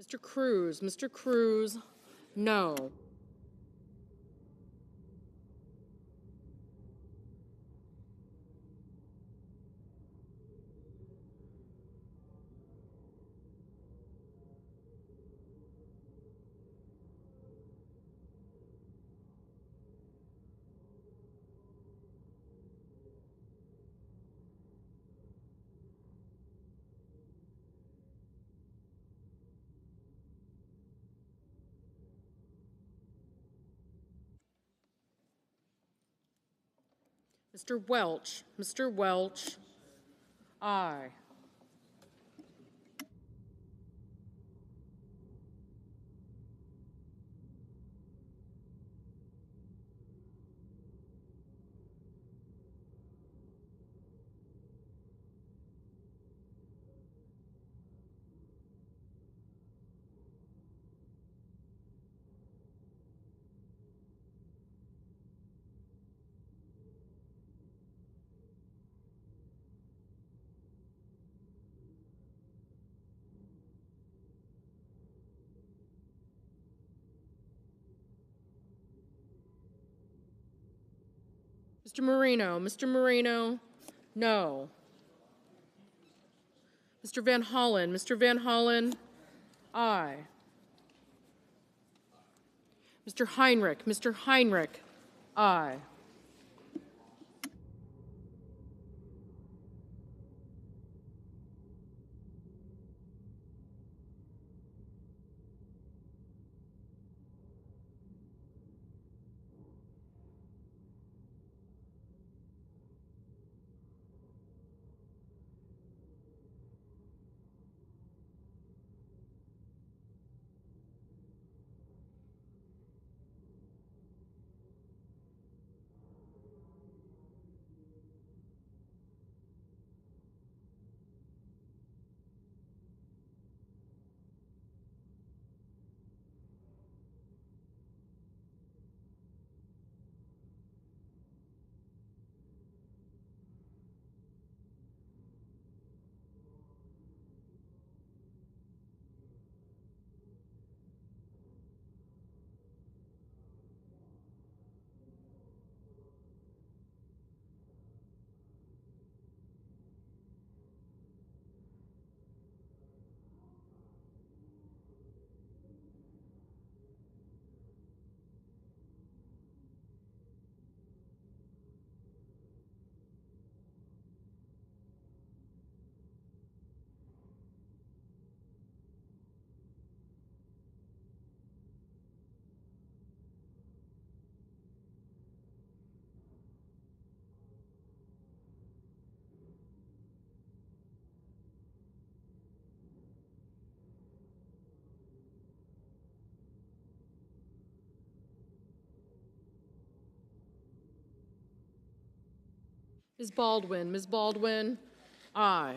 Mr. Cruz. Mr. Cruz, no. Mr. Welch. Mr. Welch, aye. Mr. Moreno. Mr. Moreno, no. Mr. Van Hollen. Mr. Van Hollen, aye. Mr. Heinrich. Mr. Heinrich, aye. Ms. Baldwin. Ms. Baldwin, aye.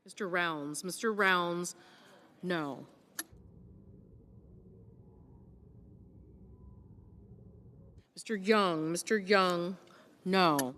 Mr. Rounds. Mr. Rounds, no. Mr. Young. Mr. Young, no.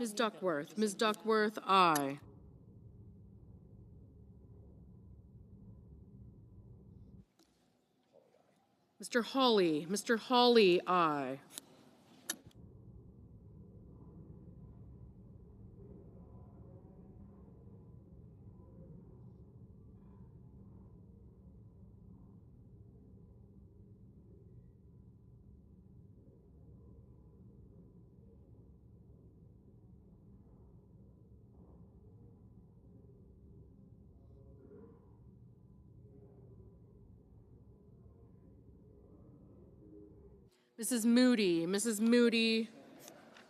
Ms. Duckworth. Ms. Duckworth, aye. Mr. Hawley. Mr. Hawley, aye. Mrs. Moody. Mrs. Moody,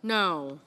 no.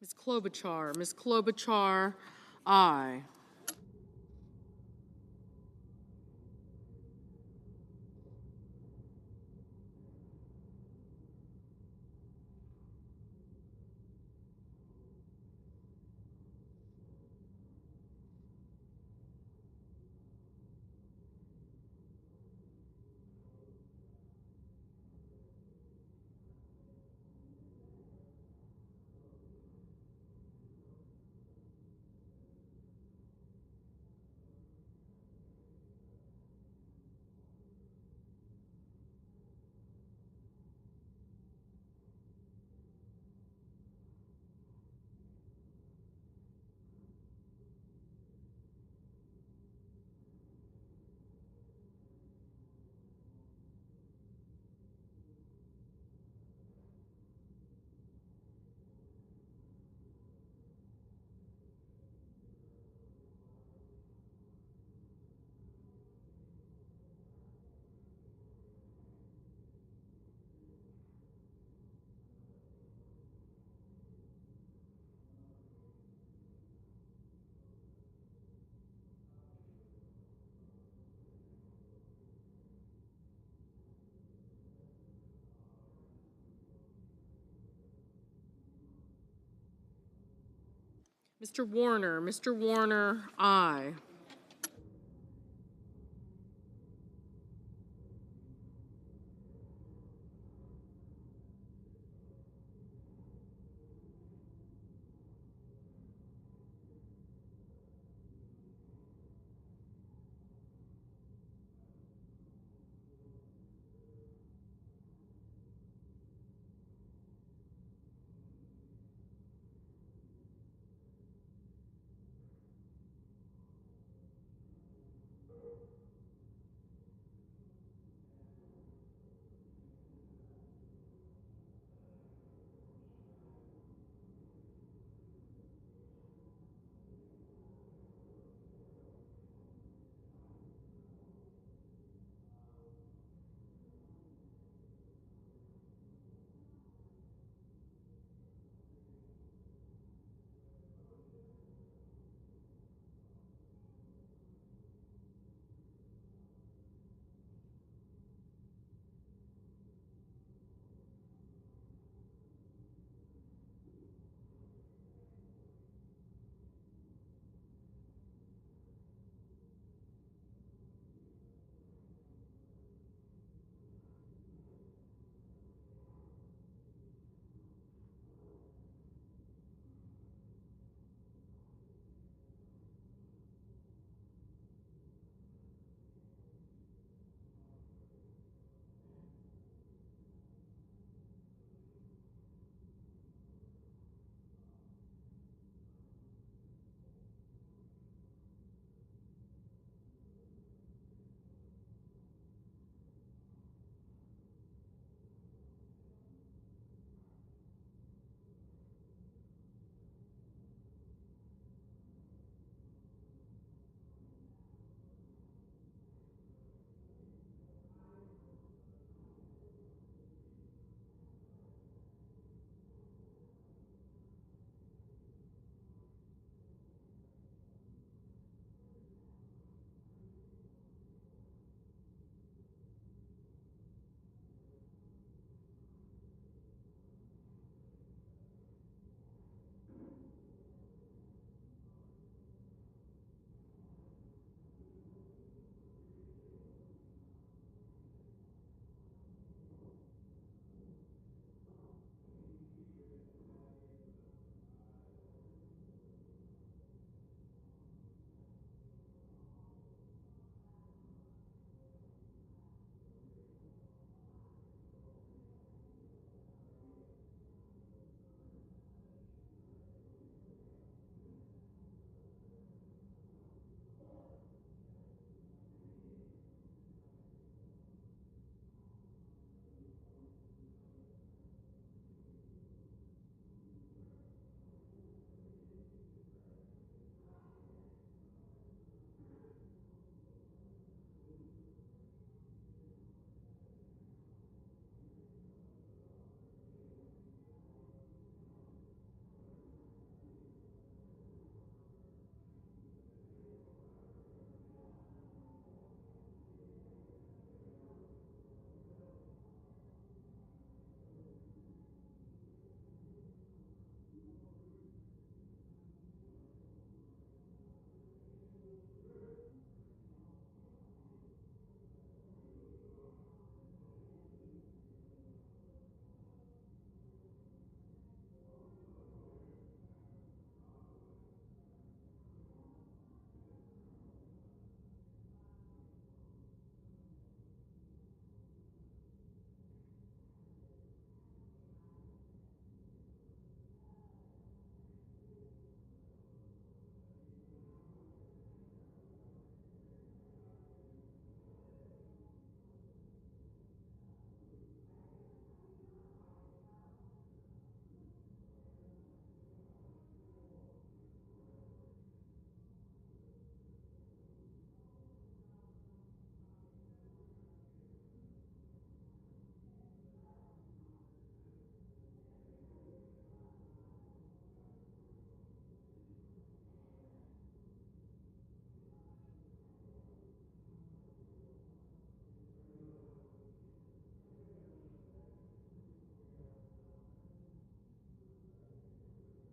Ms. Klobuchar. Ms. Klobuchar, aye. Mr. Warner. Mr. Warner, aye.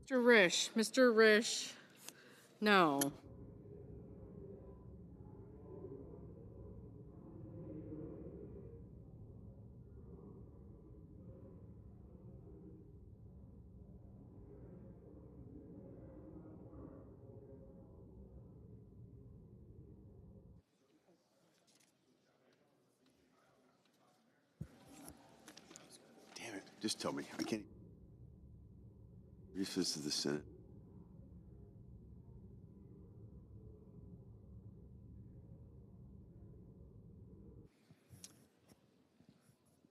Mr. Risch, no. Damn it. Just tell me. I can't. Recess of the Senate.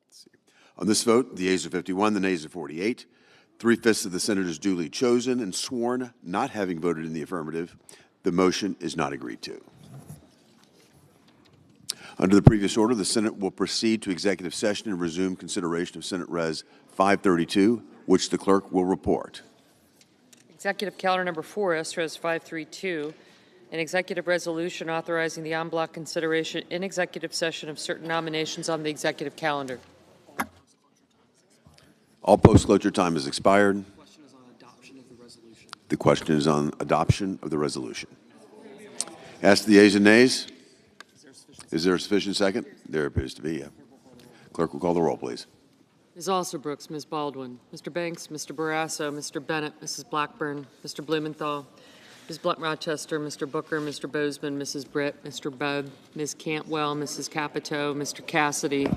Let's see. On this vote, the ayes are 51, the nays are 48. 3/5 of the senators duly chosen and sworn, not having voted in the affirmative. The motion is not agreed to. Under the previous order, the Senate will proceed to executive session and resume consideration of Senate Res 532, which the clerk will report. Executive Calendar Number 4, S-Res 532, an executive resolution authorizing the en bloc consideration in executive session of certain nominations on the executive calendar. All post-cloture time has expired. The question is on adoption of the resolution. Ask the ayes and nays. Is there a sufficient second? There appears to be, yeah. Clerk will call the roll, please. Ms. Alsobrooks, Ms. Baldwin, Mr. Banks, Mr. Barrasso, Mr. Bennett, Mrs. Blackburn, Mr. Blumenthal, Ms. Blunt-Rochester, Mr. Booker, Mr. Bozeman, Mrs. Britt, Mr. Budd, Ms. Cantwell, Mrs. Capito, Mr. Cassidy,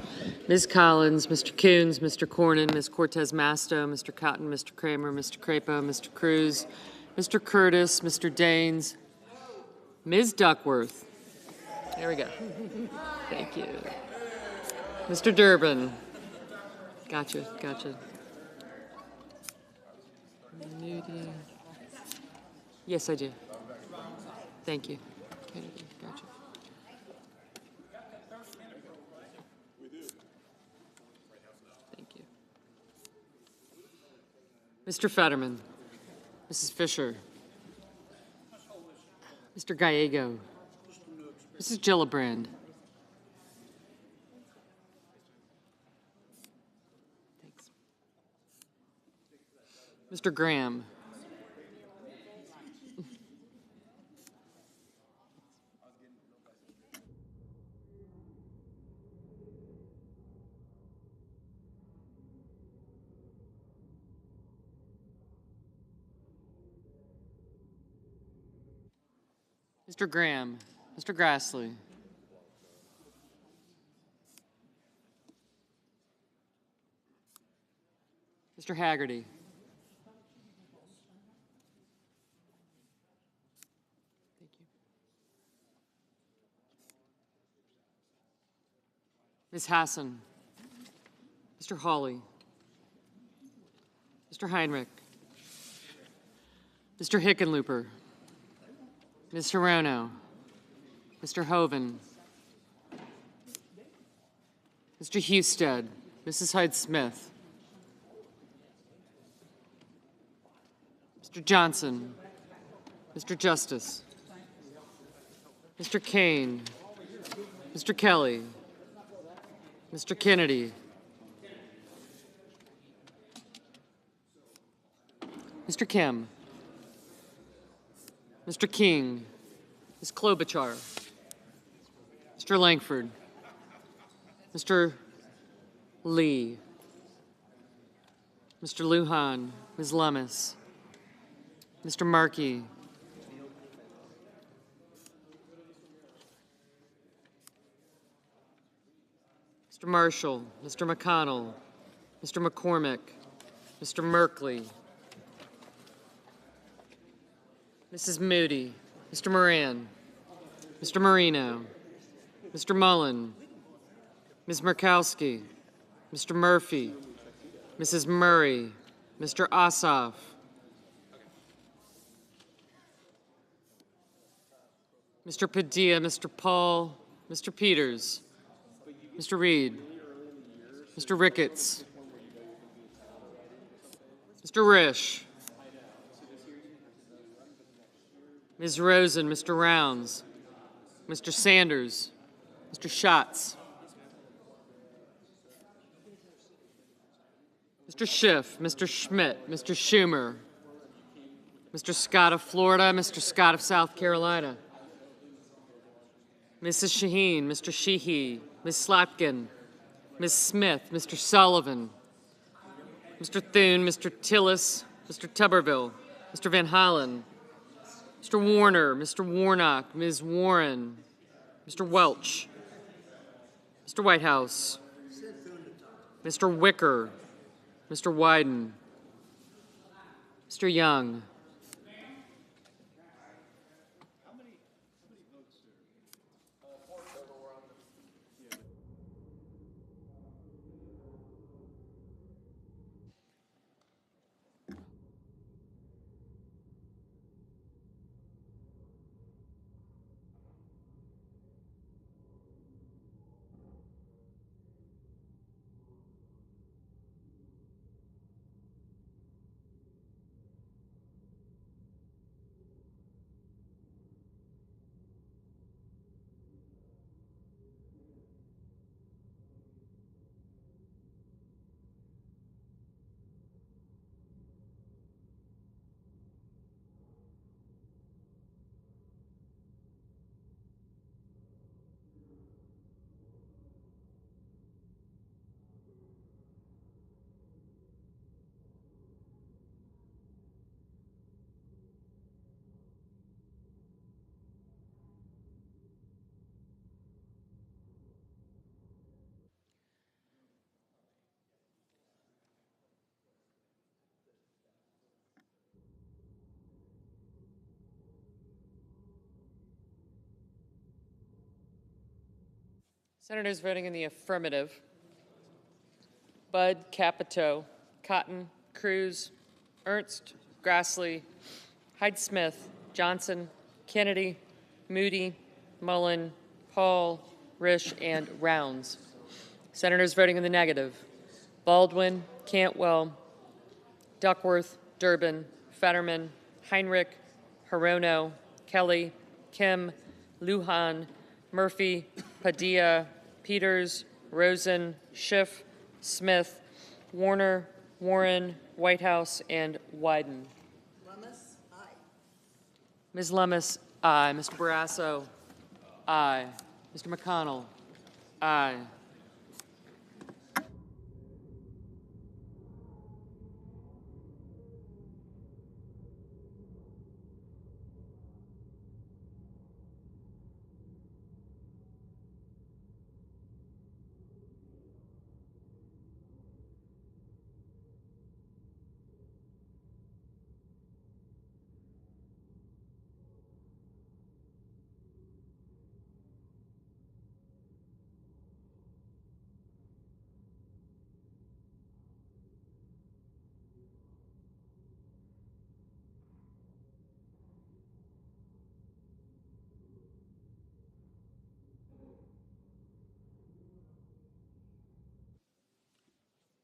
Ms. Collins, Mr. Coons, Mr. Cornyn, Ms. Cortez Masto, Mr. Cotton, Mr. Kramer, Mr. Crapo, Mr. Cruz, Mr. Curtis, Mr. Daines, Ms. Duckworth. There we go. Thank you. Mr. Durbin. Gotcha. Yes, I do. Thank you. Kennedy, gotcha. Thank you. Mr. Fetterman. Mrs. Fisher. Mr. Gallego. Mrs. Gillibrand. Thanks. Mr. Graham. Mr. Graham. Mr. Grassley. Mr. Haggerty. Thank you. Ms. Hassan. Mr. Hawley. Mr. Heinrich. Mr. Hickenlooper. Ms. Hirono. Mr. Hoven. Mr. Husted. Mrs. Hyde-Smith. Mr. Johnson. Mr. Justice. Mr. Kane. Mr. Kelly. Mr. Kennedy. Mr. Kim. Mr. King. Ms. Klobuchar. Mr. Langford. Mr. Lee. Mr. Lujan. Ms. Lummis. Mr. Markey. Mr. Marshall. Mr. McConnell. Mr. McCormick. Mr. Merkley. Mrs. Moody. Mr. Moran. Mr. Marino. Mr. Mullen. Ms. Murkowski. Mr. Murphy. Mrs. Murray. Mr. Ossoff. Mr. Padilla, Mr. Paul, Mr. Peters, Mr. Reed, Mr. Ricketts, Mr. Risch, Ms. Rosen, Mr. Rounds, Mr. Sanders, Mr. Schatz, Mr. Schiff, Mr. Schmidt, Mr. Schumer, Mr. Scott of Florida, Mr. Scott of South Carolina, Mrs. Shaheen, Mr. Sheehy, Ms. Slatkin, Ms. Smith, Mr. Sullivan, Mr. Thune, Mr. Tillis, Mr. Tuberville, Mr. Van Hollen, Mr. Warner, Mr. Warnock, Ms. Warren, Mr. Welch, Mr. Whitehouse, Mr. Wicker, Mr. Wyden, Mr. Young. Senators voting in the affirmative: Budd, Capito, Cotton, Cruz, Ernst, Grassley, Hyde-Smith, Johnson, Kennedy, Moody, Mullen, Paul, Risch, and Rounds. Senators voting in the negative: Baldwin, Cantwell, Duckworth, Durbin, Fetterman, Heinrich, Hirono, Kelly, Kim, Lujan, Murphy, Padilla, Peters, Rosen, Schiff, Smith, Warner, Warren, Whitehouse, and Wyden. Lummis, aye. Ms. Lummis, aye. Mr. Barrasso, aye. Mr. McConnell, aye.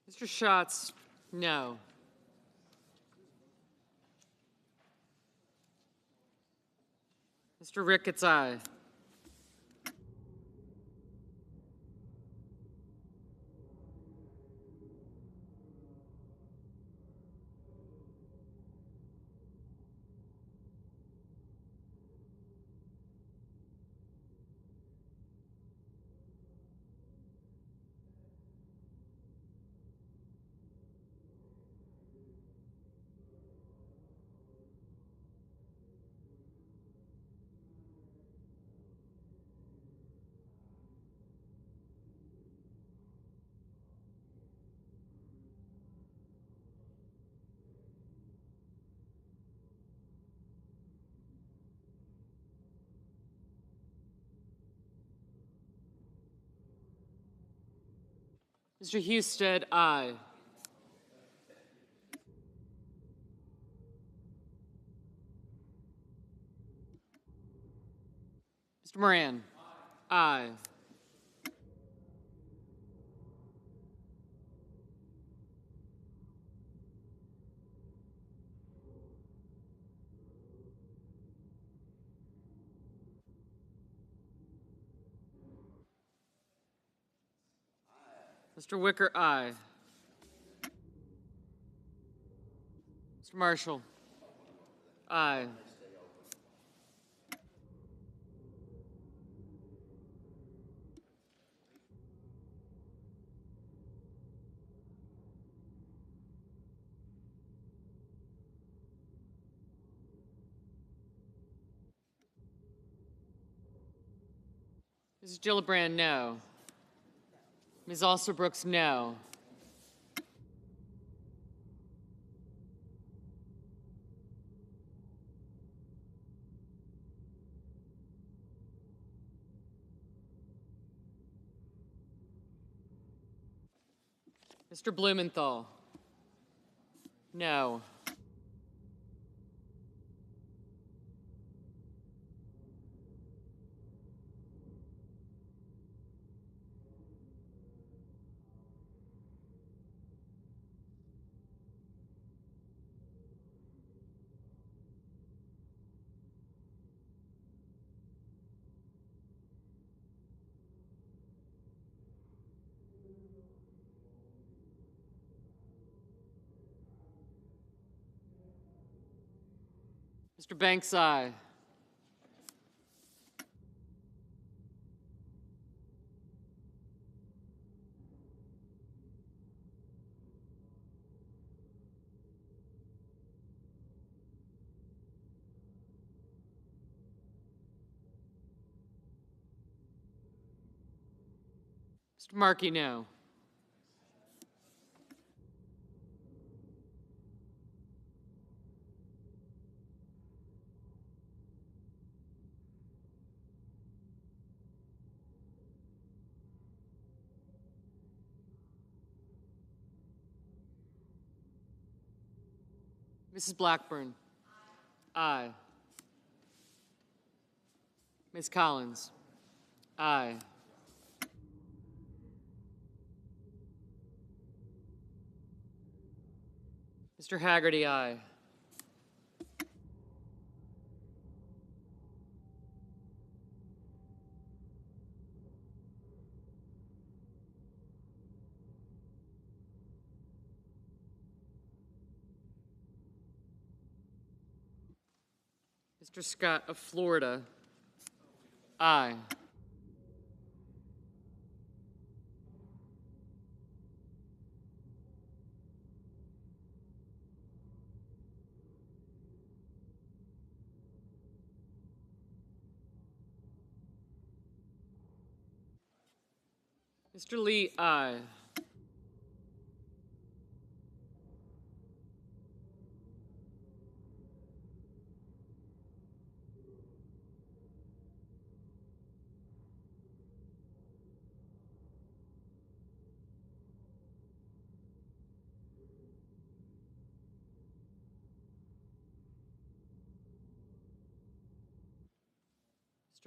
Mr. Schatz, no. Mr. Ricketts, aye. Mr. Husted, aye. Mr. Moran, aye. Mr. Wicker, aye. Mr. Marshall, Aye. Mrs. Gillibrand, no. Ms. Alsobrooks, no. Mr. Blumenthal, no. Mr. Banks, aye. Mr. Markey, no. Mrs. Blackburn, aye. Ms. Collins, aye. Mr. Haggerty, aye. Mr. Scott of Florida, aye. Mr. Lee, aye.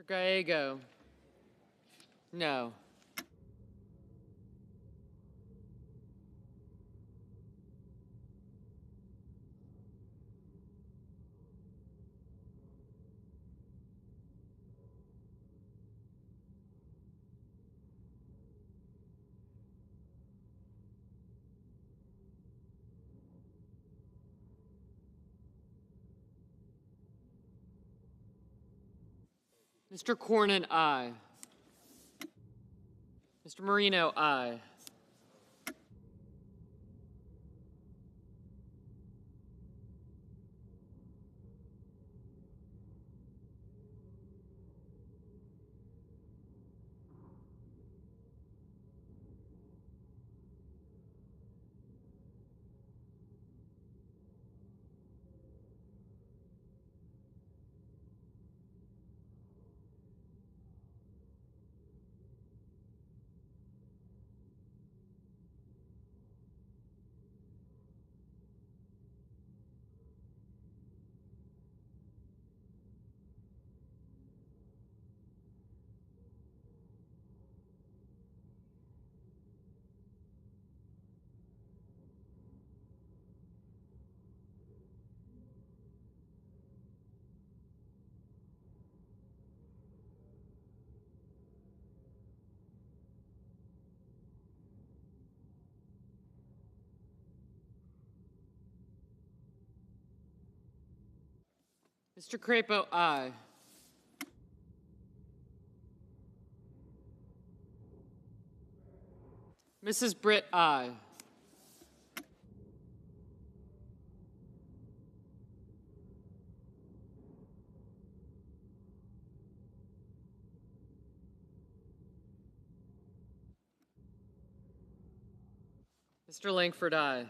Mr. Gallego, no. Mr. Cornyn, aye. Mr. Marino, aye. Mr. Crapo, aye. Mrs. Britt, aye. Mr. Langford, aye.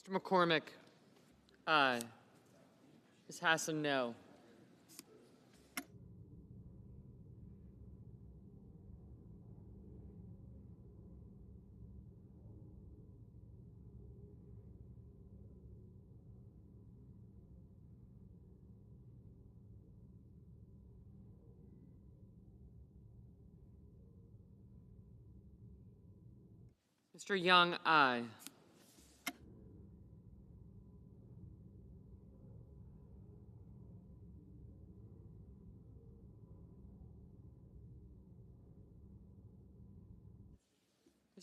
Mr. McCormick, aye. Ms. Hassan, no. Mr. Young, aye.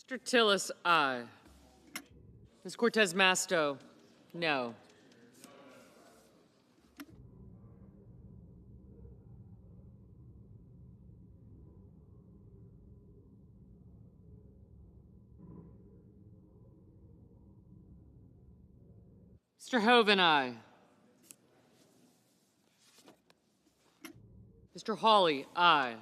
Mr. Tillis, aye. Ms. Cortez Masto, no. Mr. Hoven, aye. Mr. Hawley, aye.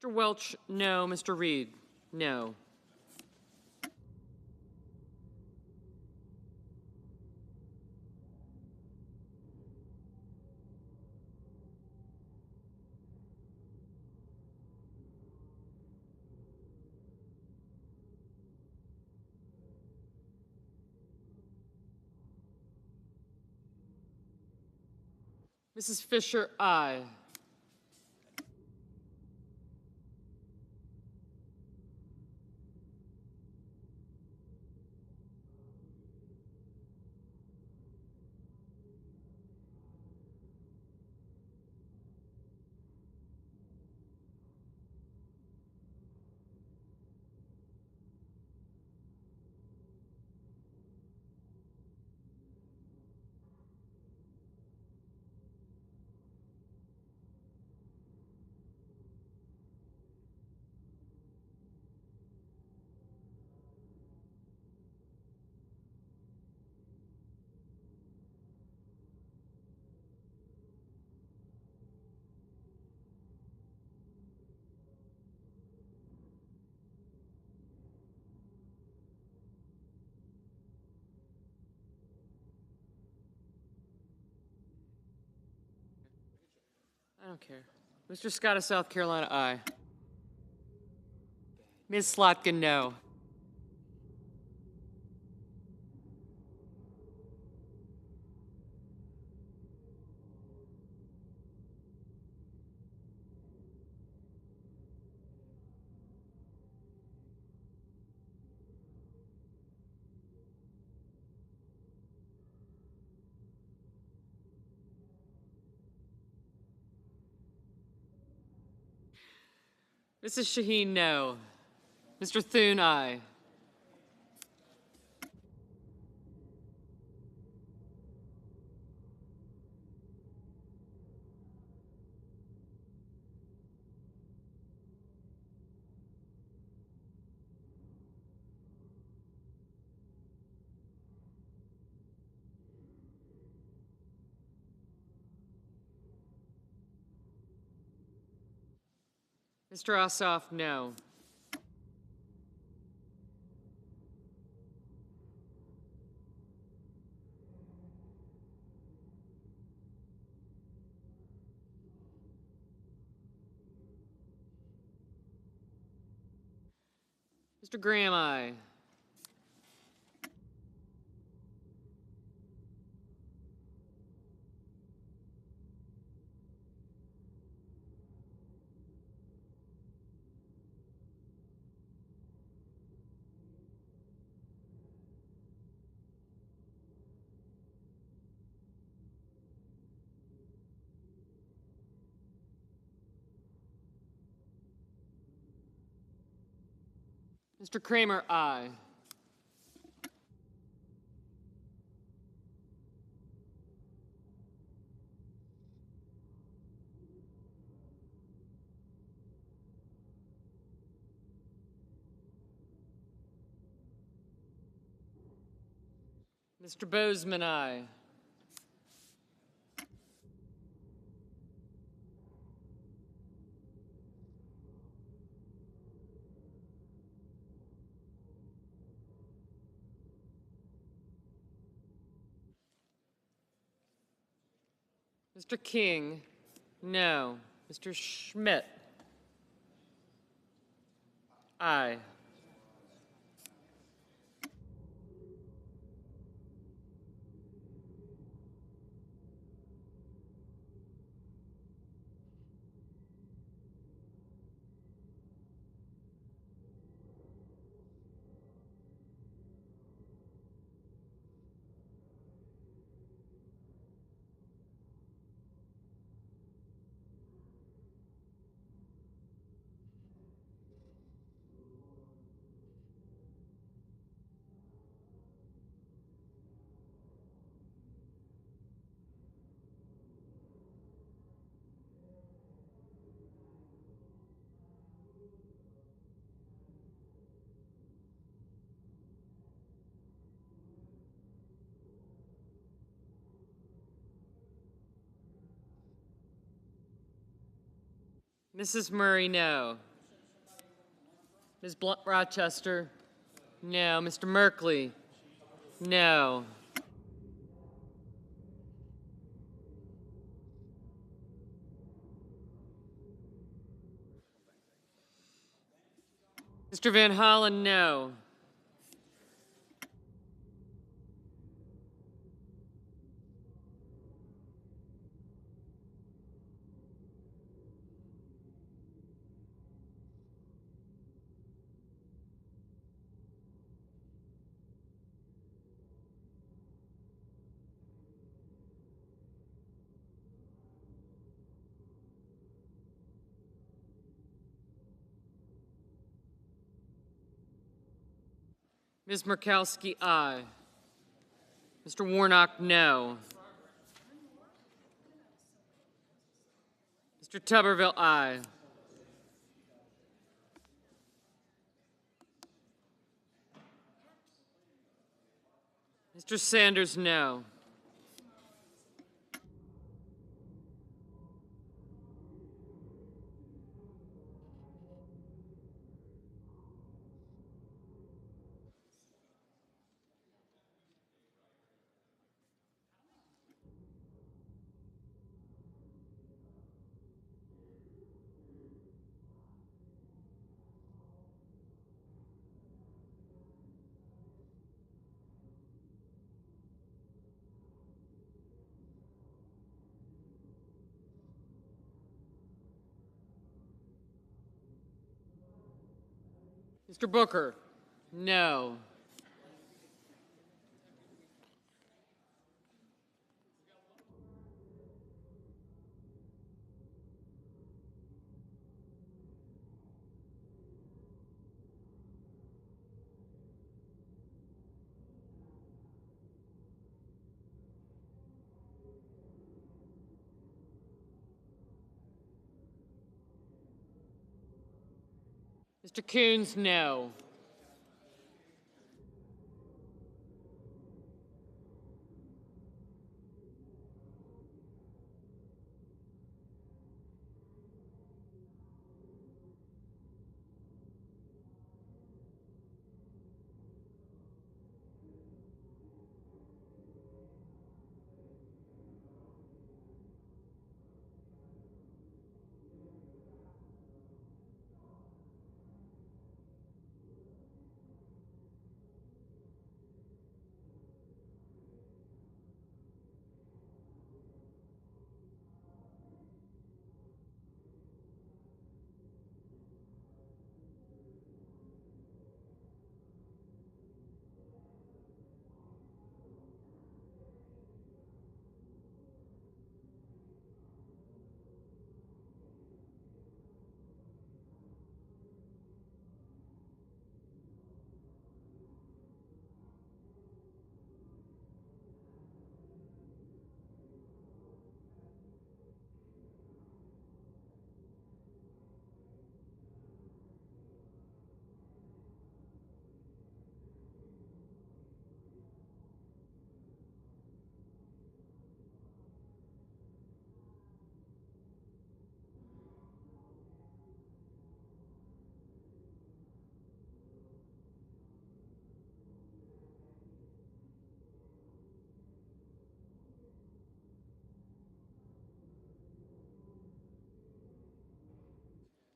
Mr. Welch, no. Mr. Reed, no. Mrs. Fisher, aye. I don't care. Mr. Scott of South Carolina, aye. Ms. Slotkin, no. Mrs. Shaheen, no. Mr. Thune, aye. Mr. Ossoff, no. Mr. Graham, aye. Mr. Kramer, aye. Mr. Bozeman, aye. Mr. King, no. Mr. Schmidt, aye. Mrs. Murray, no. Ms. Blunt Rochester, no. Mr. Merkley, no. Mr. Van Hollen, no. Ms. Murkowski, aye. Mr. Warnock, no. Mr. Tuberville, aye. Mr. Sanders, no. Mr. Booker, no. Mr. Coons, no.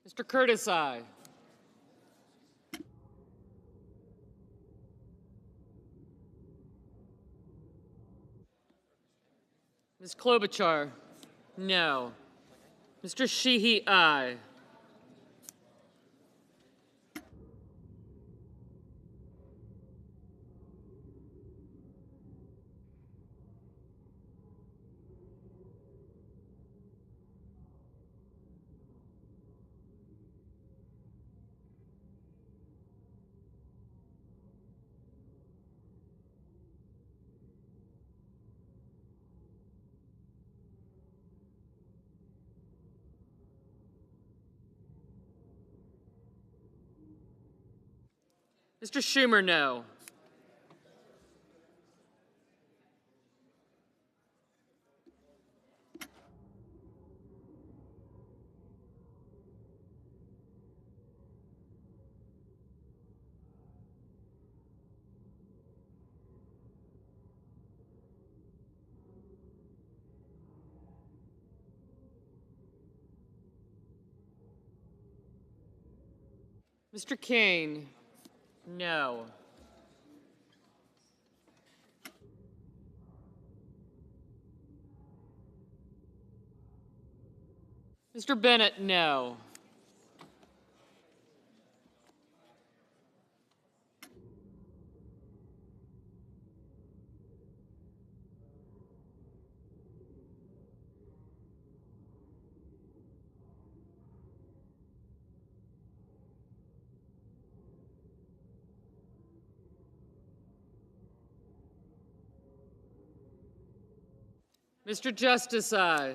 Mr. Curtis, aye. Ms. Klobuchar, no. Mr. Sheehy, aye. Mr. Schumer, no. Mr. Kane, no. Mr. Bennett, no. Mr. Justice, aye.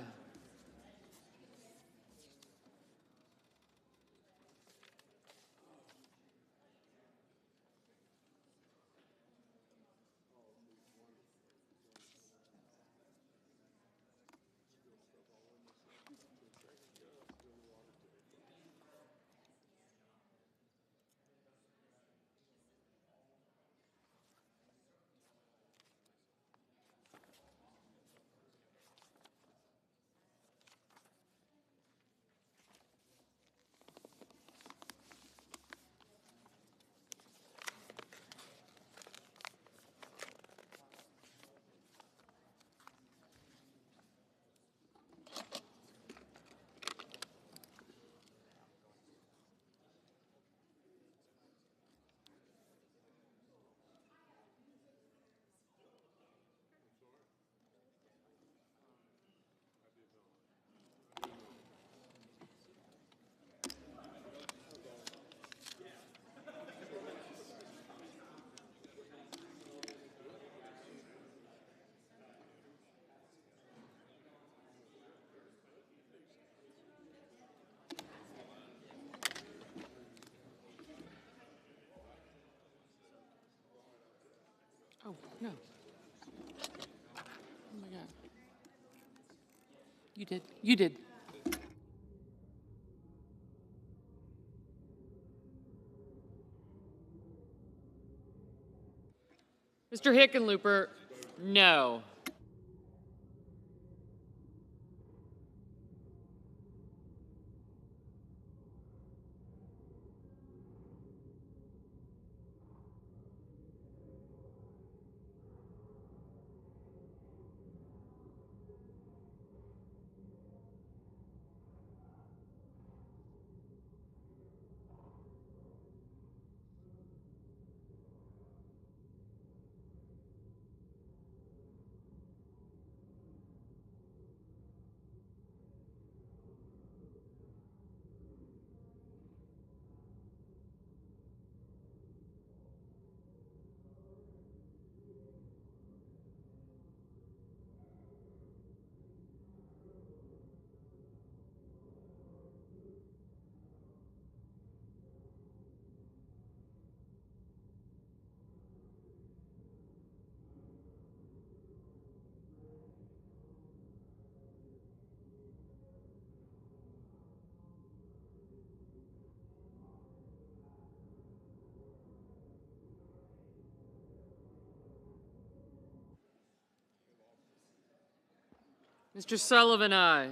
Oh, no. Oh, my God. You did. You did. Mr. Hickenlooper, no. Mr. Sullivan, aye.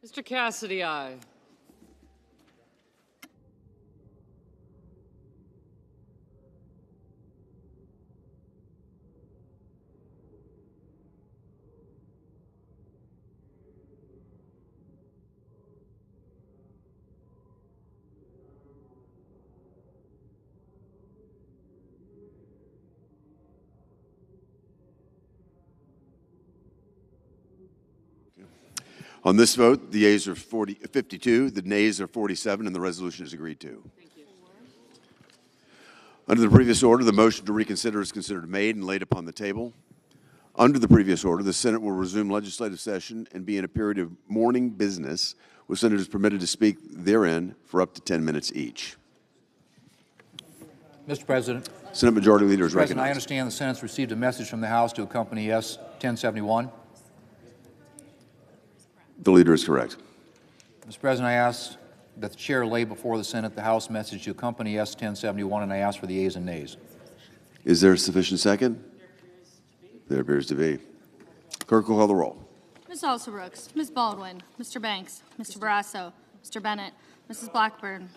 Mr. Cassidy, aye. On this vote, the yeas are 52, the nays are 47, and the resolution is agreed to. Thank you. Under the previous order, the motion to reconsider is considered made and laid upon the table. Under the previous order, the Senate will resume legislative session and be in a period of morning business, with senators permitted to speak therein for up to 10 minutes each. Mr. President. Senate Majority Leader is President, I recognized. understand the Senate's received a message from the House to accompany S. 1071. The Leader is correct. Mr. President, I ask that the Chair lay before the Senate the House message to accompany S. 1071, and I ask for the ayes and nays. Is there a sufficient second? There appears to be. Clerk will call the roll. Ms. Alsobrooks, Ms. Baldwin, Mr. Banks, Mr. Barrasso, Mr. Bennett, Mrs. Blackburn.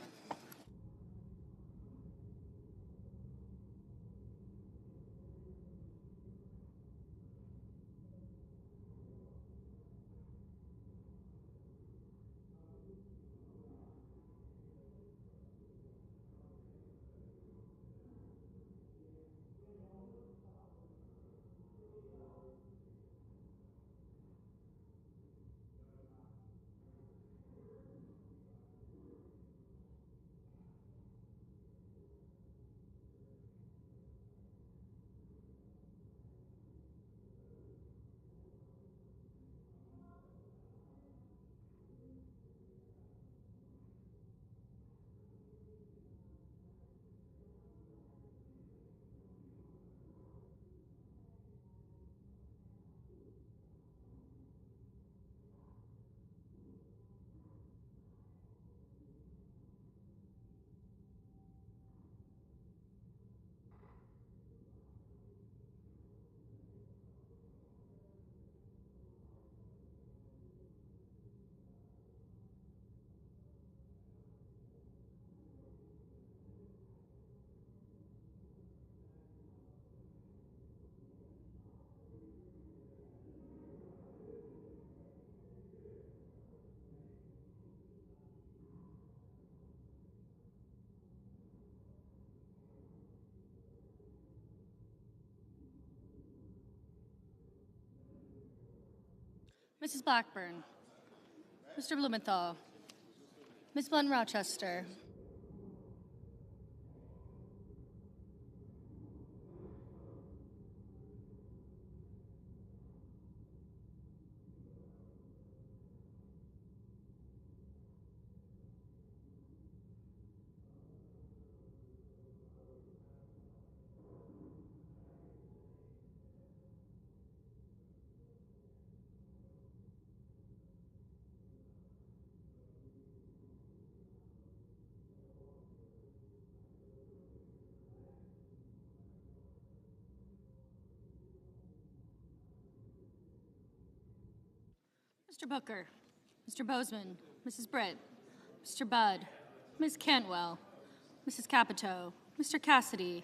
Mrs. Blackburn, Mr. Blumenthal, Ms. Blunt Rochester, Mr. Booker, Mr. Bozeman, Mrs. Britt, Mr. Budd, Ms. Cantwell, Mrs. Capito, Mr. Cassidy,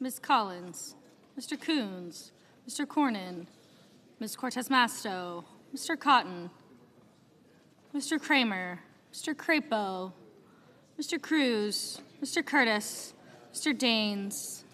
Ms. Collins, Mr. Coons, Mr. Cornyn, Ms. Cortez Masto, Mr. Cotton, Mr. Kramer, Mr. Crapo, Mr. Cruz, Mr. Curtis, Mr. Daines,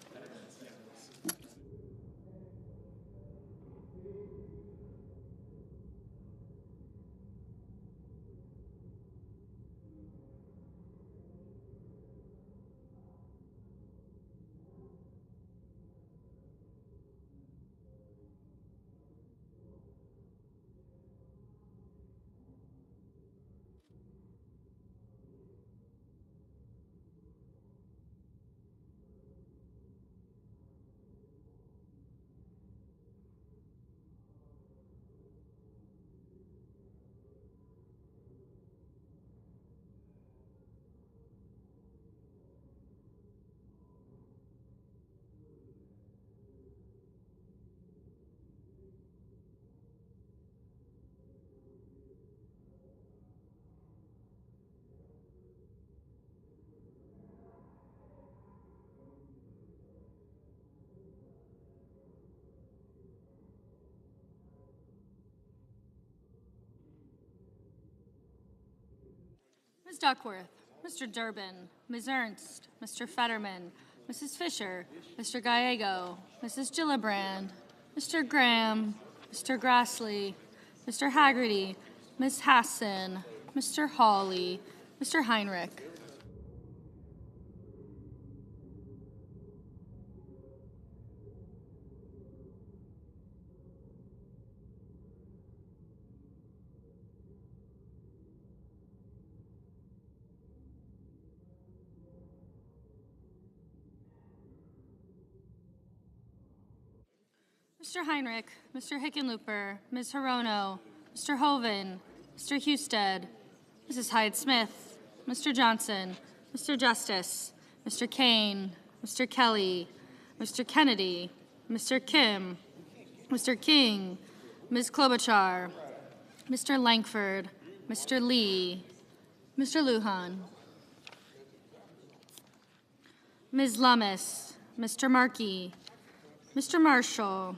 Ms. Duckworth, Mr. Durbin, Ms. Ernst, Mr. Fetterman, Mrs. Fisher, Mr. Gallego, Mrs. Gillibrand, Mr. Graham, Mr. Grassley, Mr. Haggerty, Ms. Hassan, Mr. Hawley, Mr. Heinrich. Mr. Heinrich, Mr. Hickenlooper, Ms. Hirono, Mr. Hoven, Mr. Husted, Mrs. Hyde-Smith, Mr. Johnson, Mr. Justice, Mr. Kane, Mr. Kelly, Mr. Kennedy, Mr. Kim, Mr. King, Ms. Klobuchar, Mr. Langford, Mr. Lee, Mr. Lujan, Ms. Lummis, Mr. Markey, Mr. Marshall,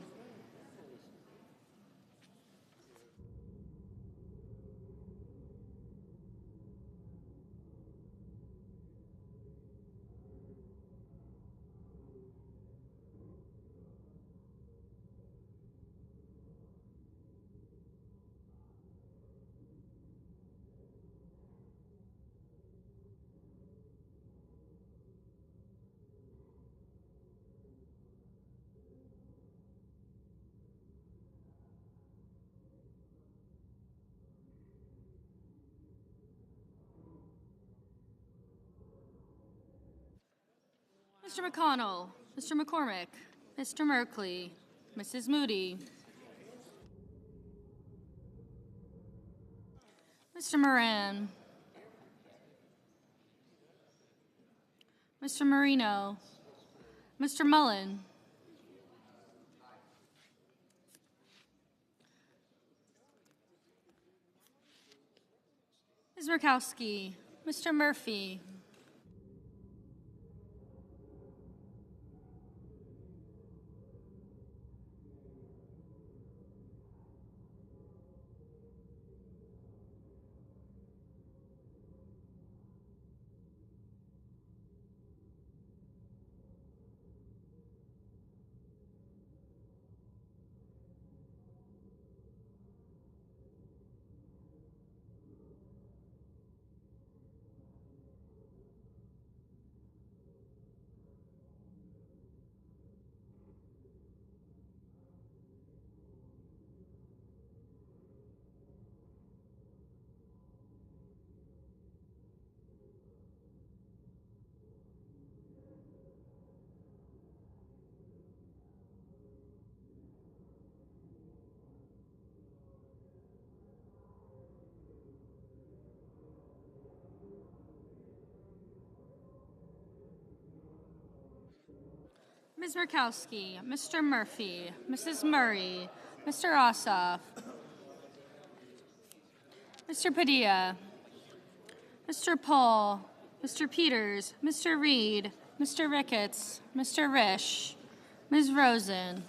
Mr. McConnell, Mr. McCormick, Mr. Merkley, Mrs. Moody, Mr. Moran, Mr. Marino, Mr. Mullen, Ms. Murkowski, Mr. Murphy, Ms. Murkowski, Mr. Murphy, Mrs. Murray, Mr. Ossoff, Mr. Padilla, Mr. Paul, Mr. Peters, Mr. Reed, Mr. Ricketts, Mr. Risch, Ms. Rosen,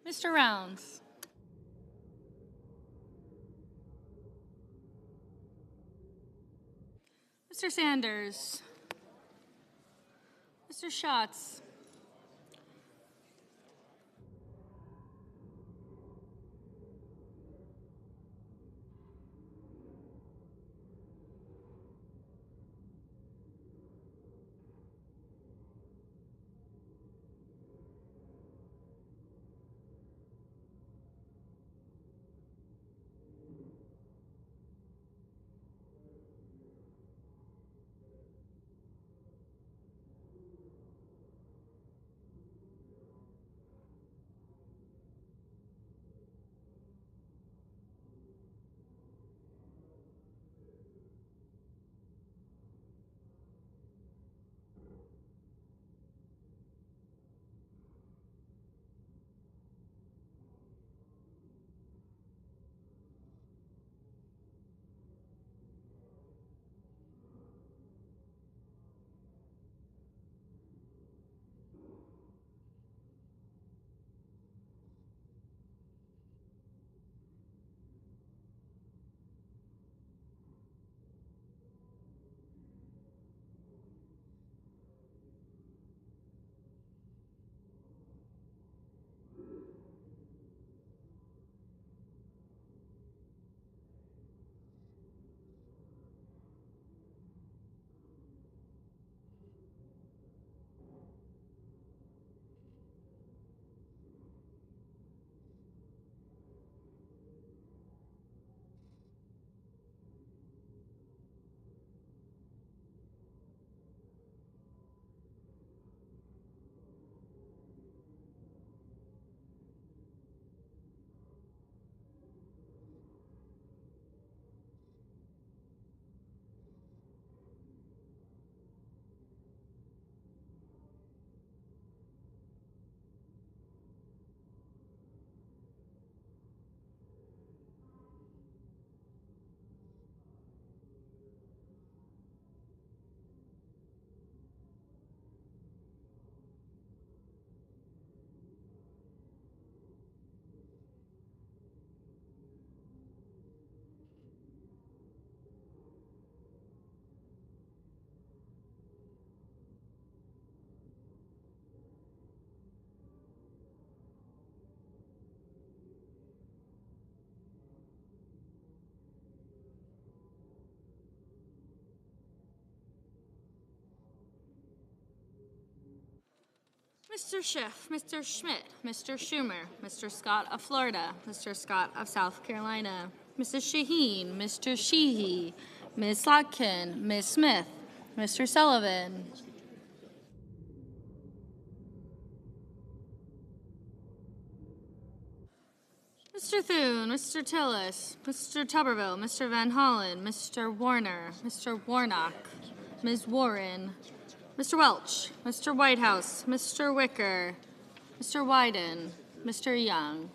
Mr. Rounds, Mr. Sanders, Mr. Schatz, Mr. Schiff, Mr. Schmidt, Mr. Schumer, Mr. Scott of Florida, Mr. Scott of South Carolina, Mrs. Shaheen, Mr. Sheehy, Ms. Slotkin, Ms. Smith, Mr. Sullivan. Mr. Thune, Mr. Tillis, Mr. Tuberville, Mr. Van Hollen, Mr. Warner, Mr. Warnock, Ms. Warren, Mr. Welch, Mr. Whitehouse, Mr. Wicker, Mr. Wyden, Mr. Young.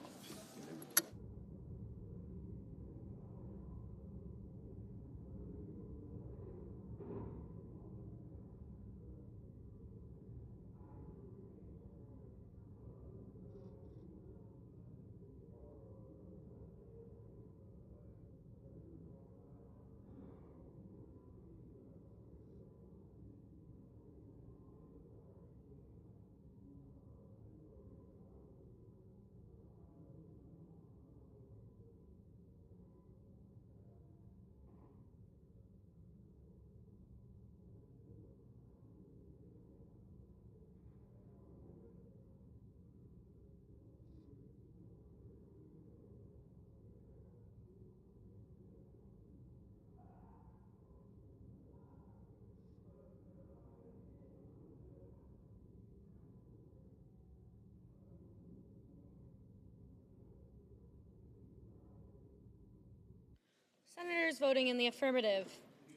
Senators voting in the affirmative: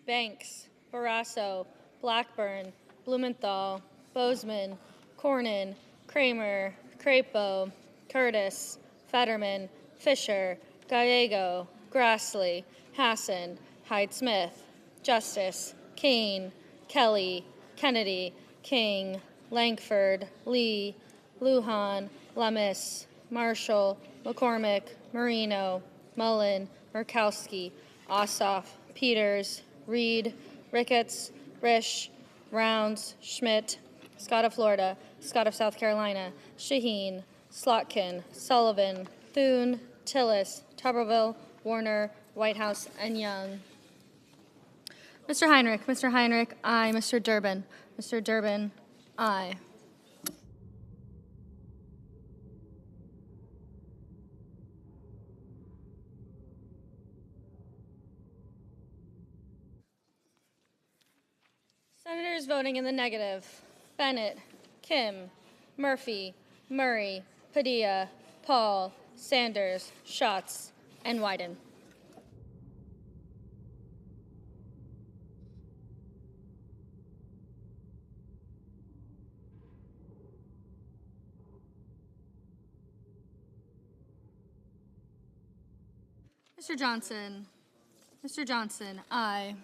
Banks, Barrasso, Blackburn, Blumenthal, Bozeman, Cornyn, Kramer, Crapo, Curtis, Fetterman, Fisher, Gallego, Grassley, Hassan, Hyde-Smith, Justice, Kane, Kelly, Kennedy, King, Lankford, Lee, Lujan, Lummis, Marshall, McCormick, Marino, Mullen, Murkowski, Ossoff, Peters, Reed, Ricketts, Risch, Rounds, Schmidt, Scott of Florida, Scott of South Carolina, Shaheen, Slotkin, Sullivan, Thune, Tillis, Tuberville, Warner, Whitehouse, and Young. Mr. Heinrich, aye. Mr. Durbin, aye. Senators voting in the negative: Bennett, Kim, Murphy, Murray, Padilla, Paul, Sanders, Schatz, and Wyden. Mr. Johnson, aye.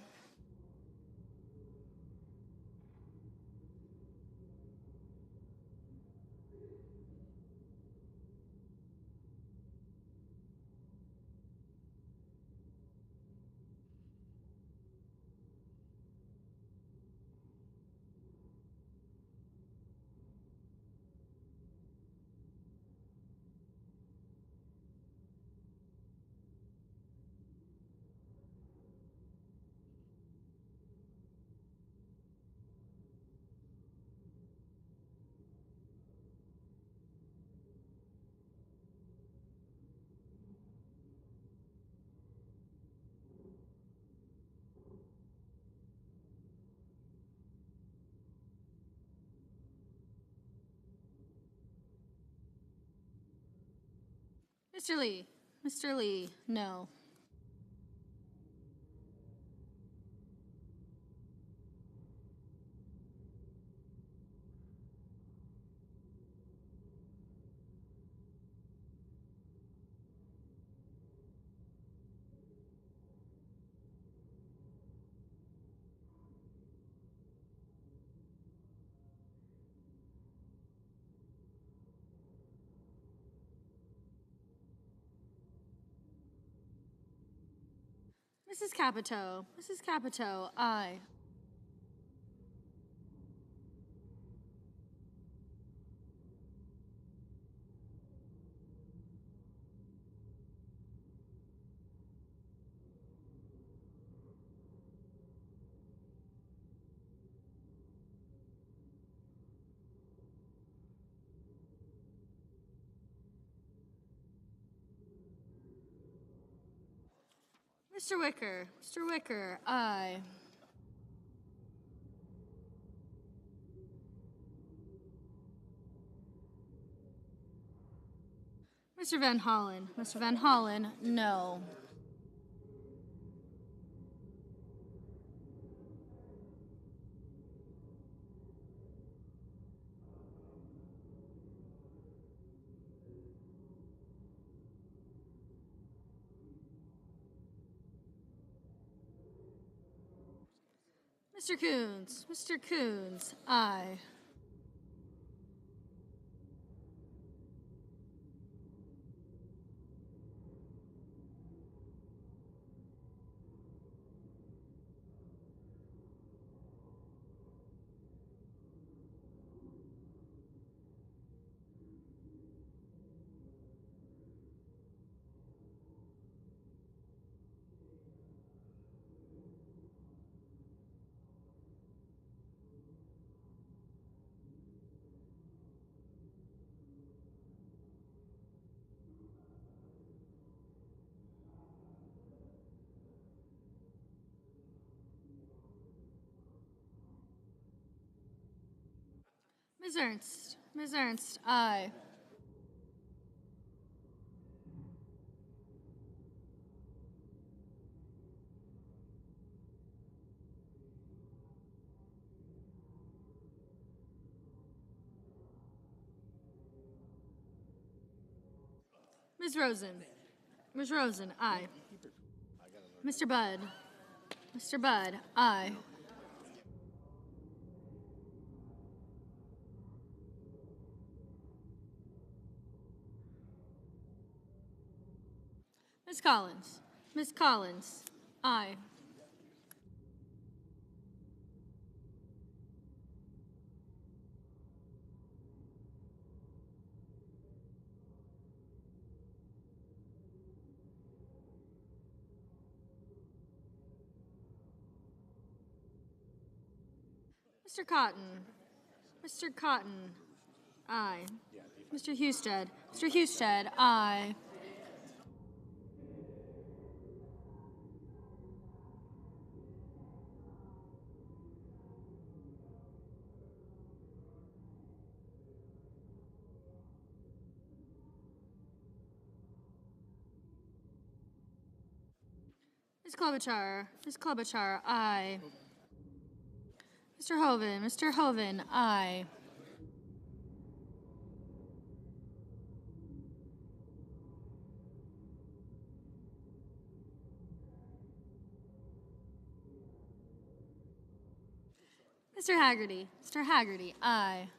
Mr. Lee, no. Mrs. Capito, aye. Mr. Wicker. Mr. Wicker, aye. Mr. Van Hollen. Mr. Van Hollen, no. Mr. Coons. Mr. Coons, aye. Ms. Ernst. Ms. Ernst, aye. Ms. Rosen. Ms. Rosen, aye. Mr. Budd. Mr. Budd, aye. Ms. Collins. Ms. Collins, aye. Mr. Cotton. Mr. Cotton, aye. Mr. Husted. Mr. Husted, aye. Ms. Klobuchar. Ms. Klobuchar, aye. Mr. Hoven. Mr. Hoven, aye. Mr. Haggerty. Mr. Haggerty, aye.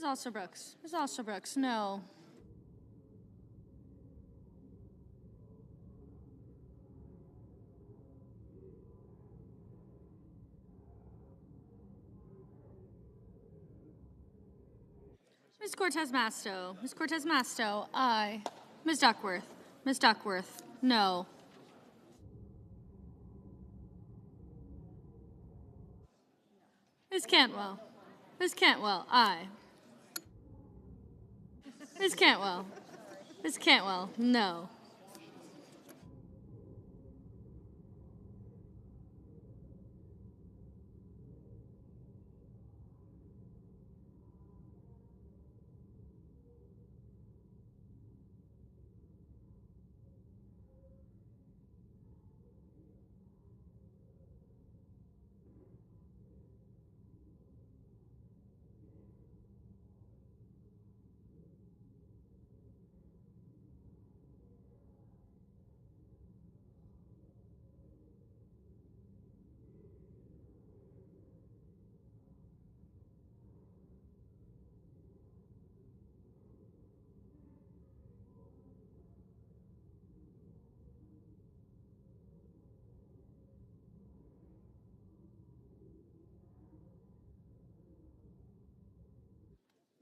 Ms. Alsterbrooks. Ms. Alsterbrooks, no. Ms. Cortez Masto. Ms. Cortez Masto, aye. Ms. Duckworth. Ms. Duckworth, no. Ms. Cantwell. Ms. Cantwell, aye. Ms. Cantwell. Ms. Cantwell, no.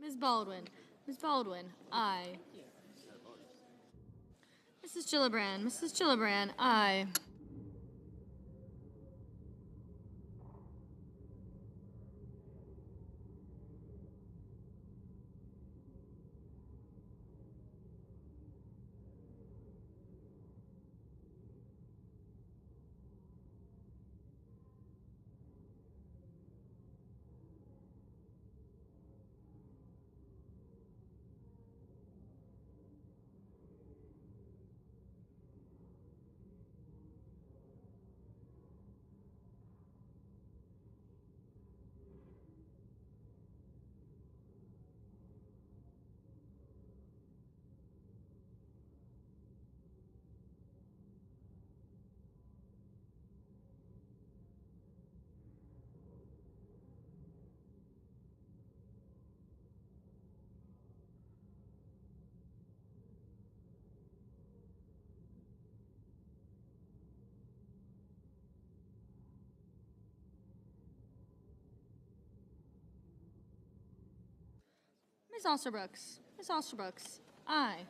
Ms. Baldwin. Ms. Baldwin, aye. Mrs. Gillibrand. Mrs. Gillibrand, aye. Ms. Alsterbrooks. Ms. Alsterbrooks, aye.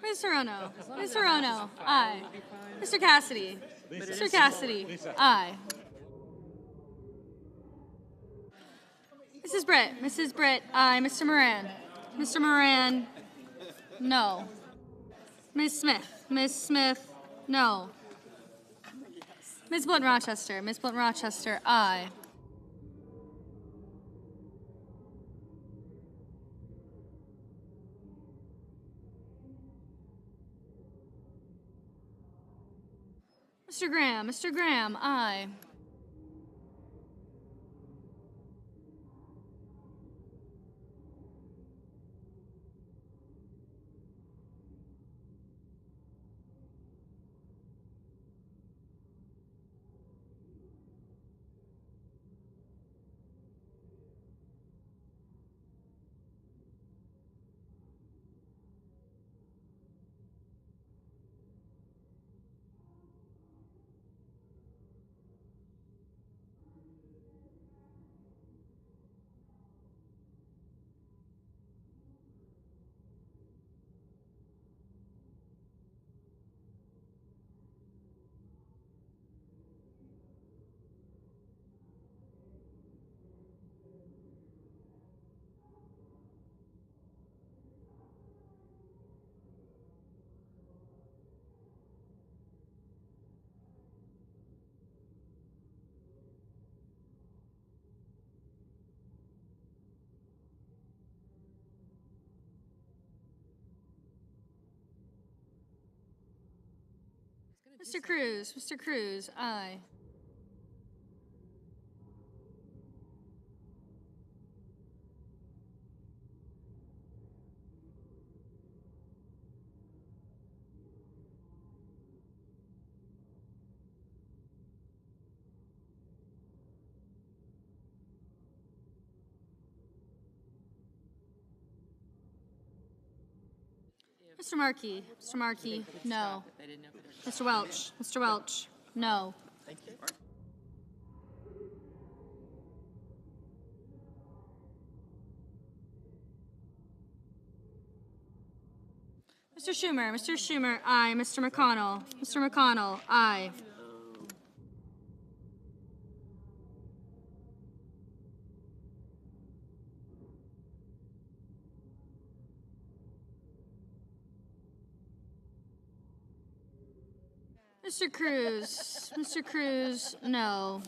Ms. Hirono. Ms. Hirono, aye. Mr. Cassidy. Mr. Cassidy, aye. Mrs. Britt. Mrs. Britt, aye. Mr. Moran. Mr. Moran, no. Ms. Smith. Ms. Smith, no. Ms. Blunt Rochester. Ms. Blunt Rochester, aye. Mr. Graham. Mr. Graham, aye. Mr. Cruz. Mr. Cruz, aye. Mr. Markey. Mr. Markey, no. Mr. Welch. Mr. Welch, no. Mr. Schumer. Mr. Schumer, aye. Mr. McConnell. Mr. McConnell, aye. Mr. Cruz. Mr. Cruz, no.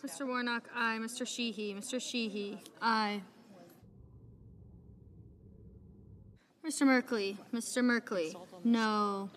Mr. Warnock, aye. Mr. Sheehy, aye. Mr. Merkley, no.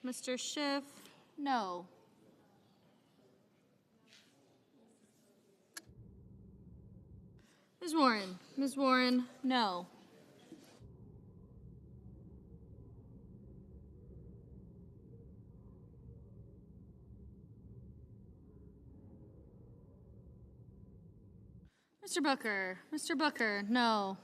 Mr. Schiff, no. Ms. Warren, no. Mr. Booker, no.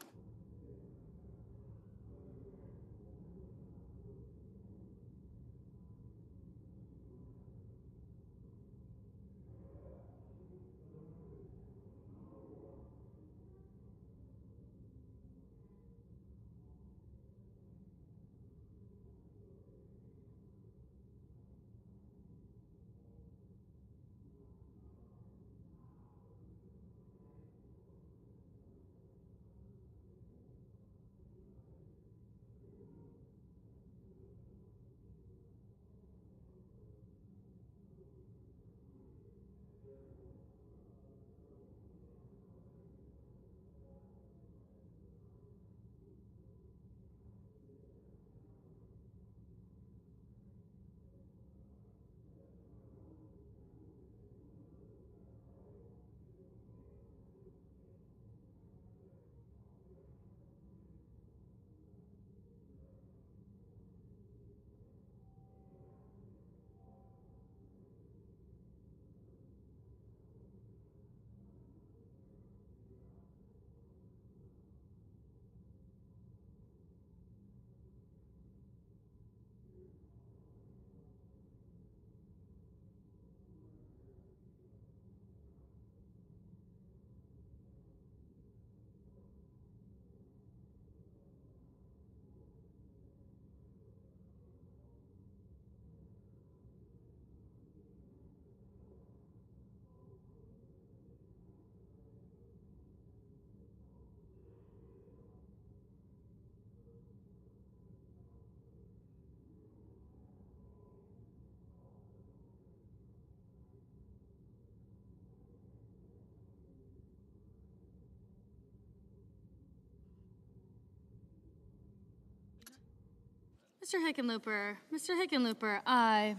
Mr. Hickenlooper. Mr. Hickenlooper, aye.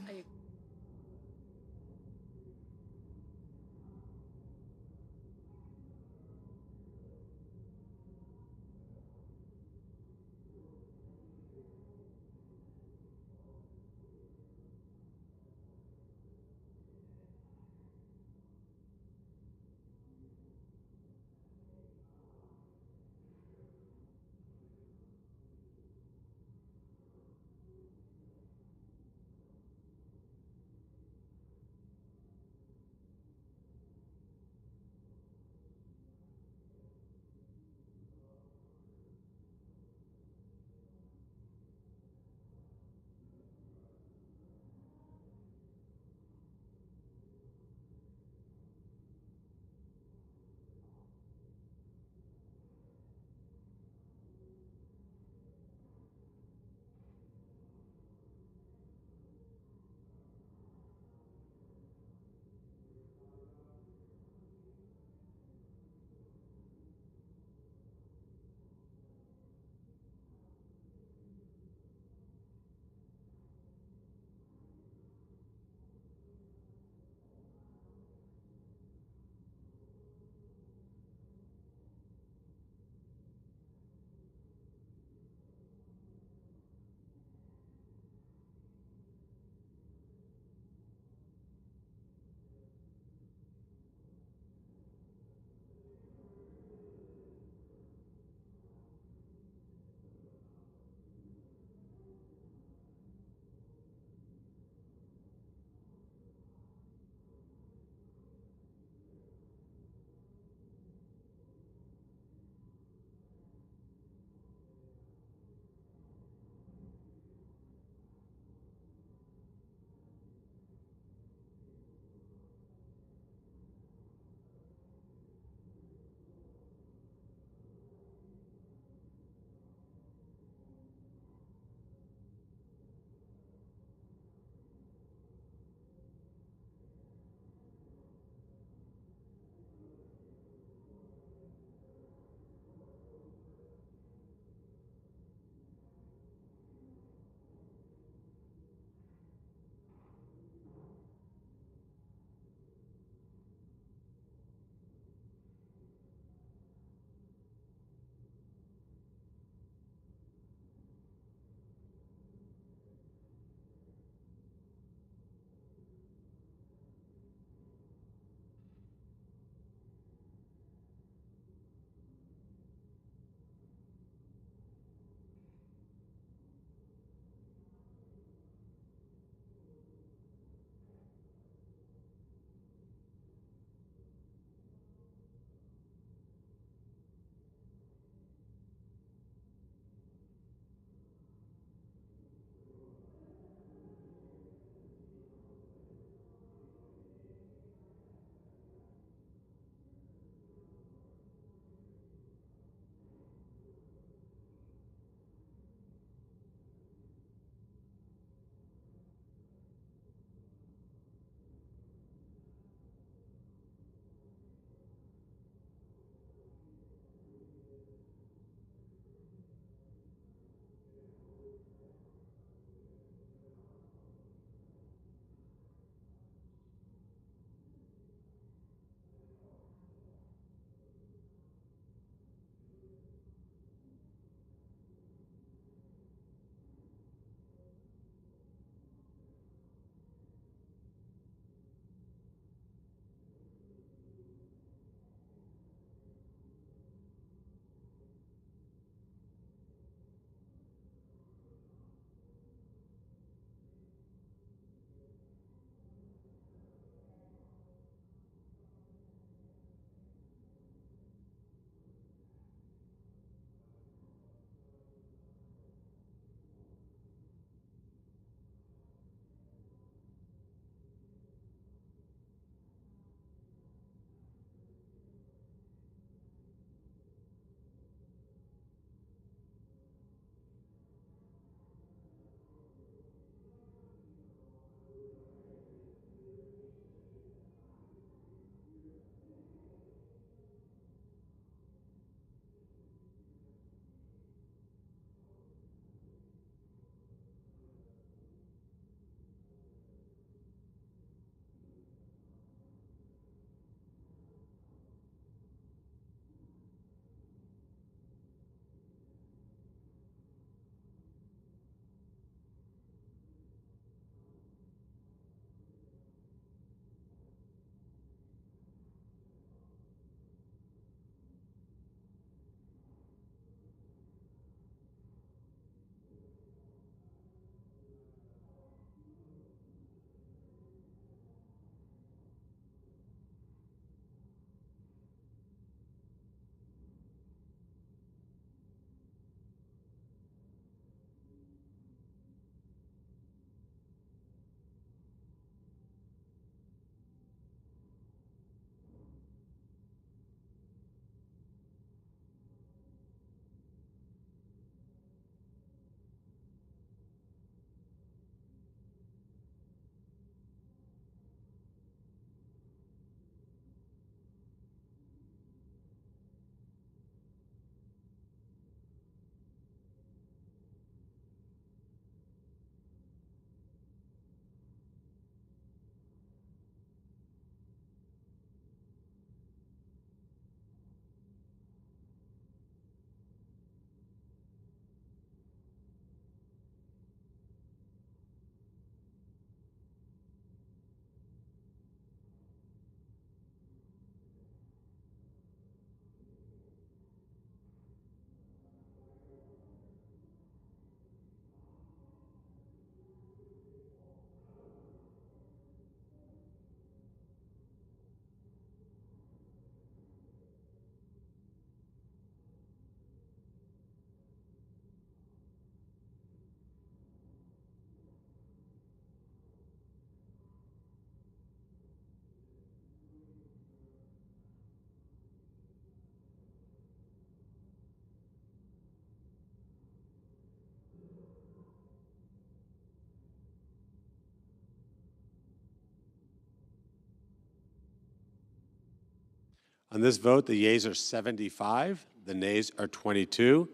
On this vote, the yeas are 75, the nays are 22.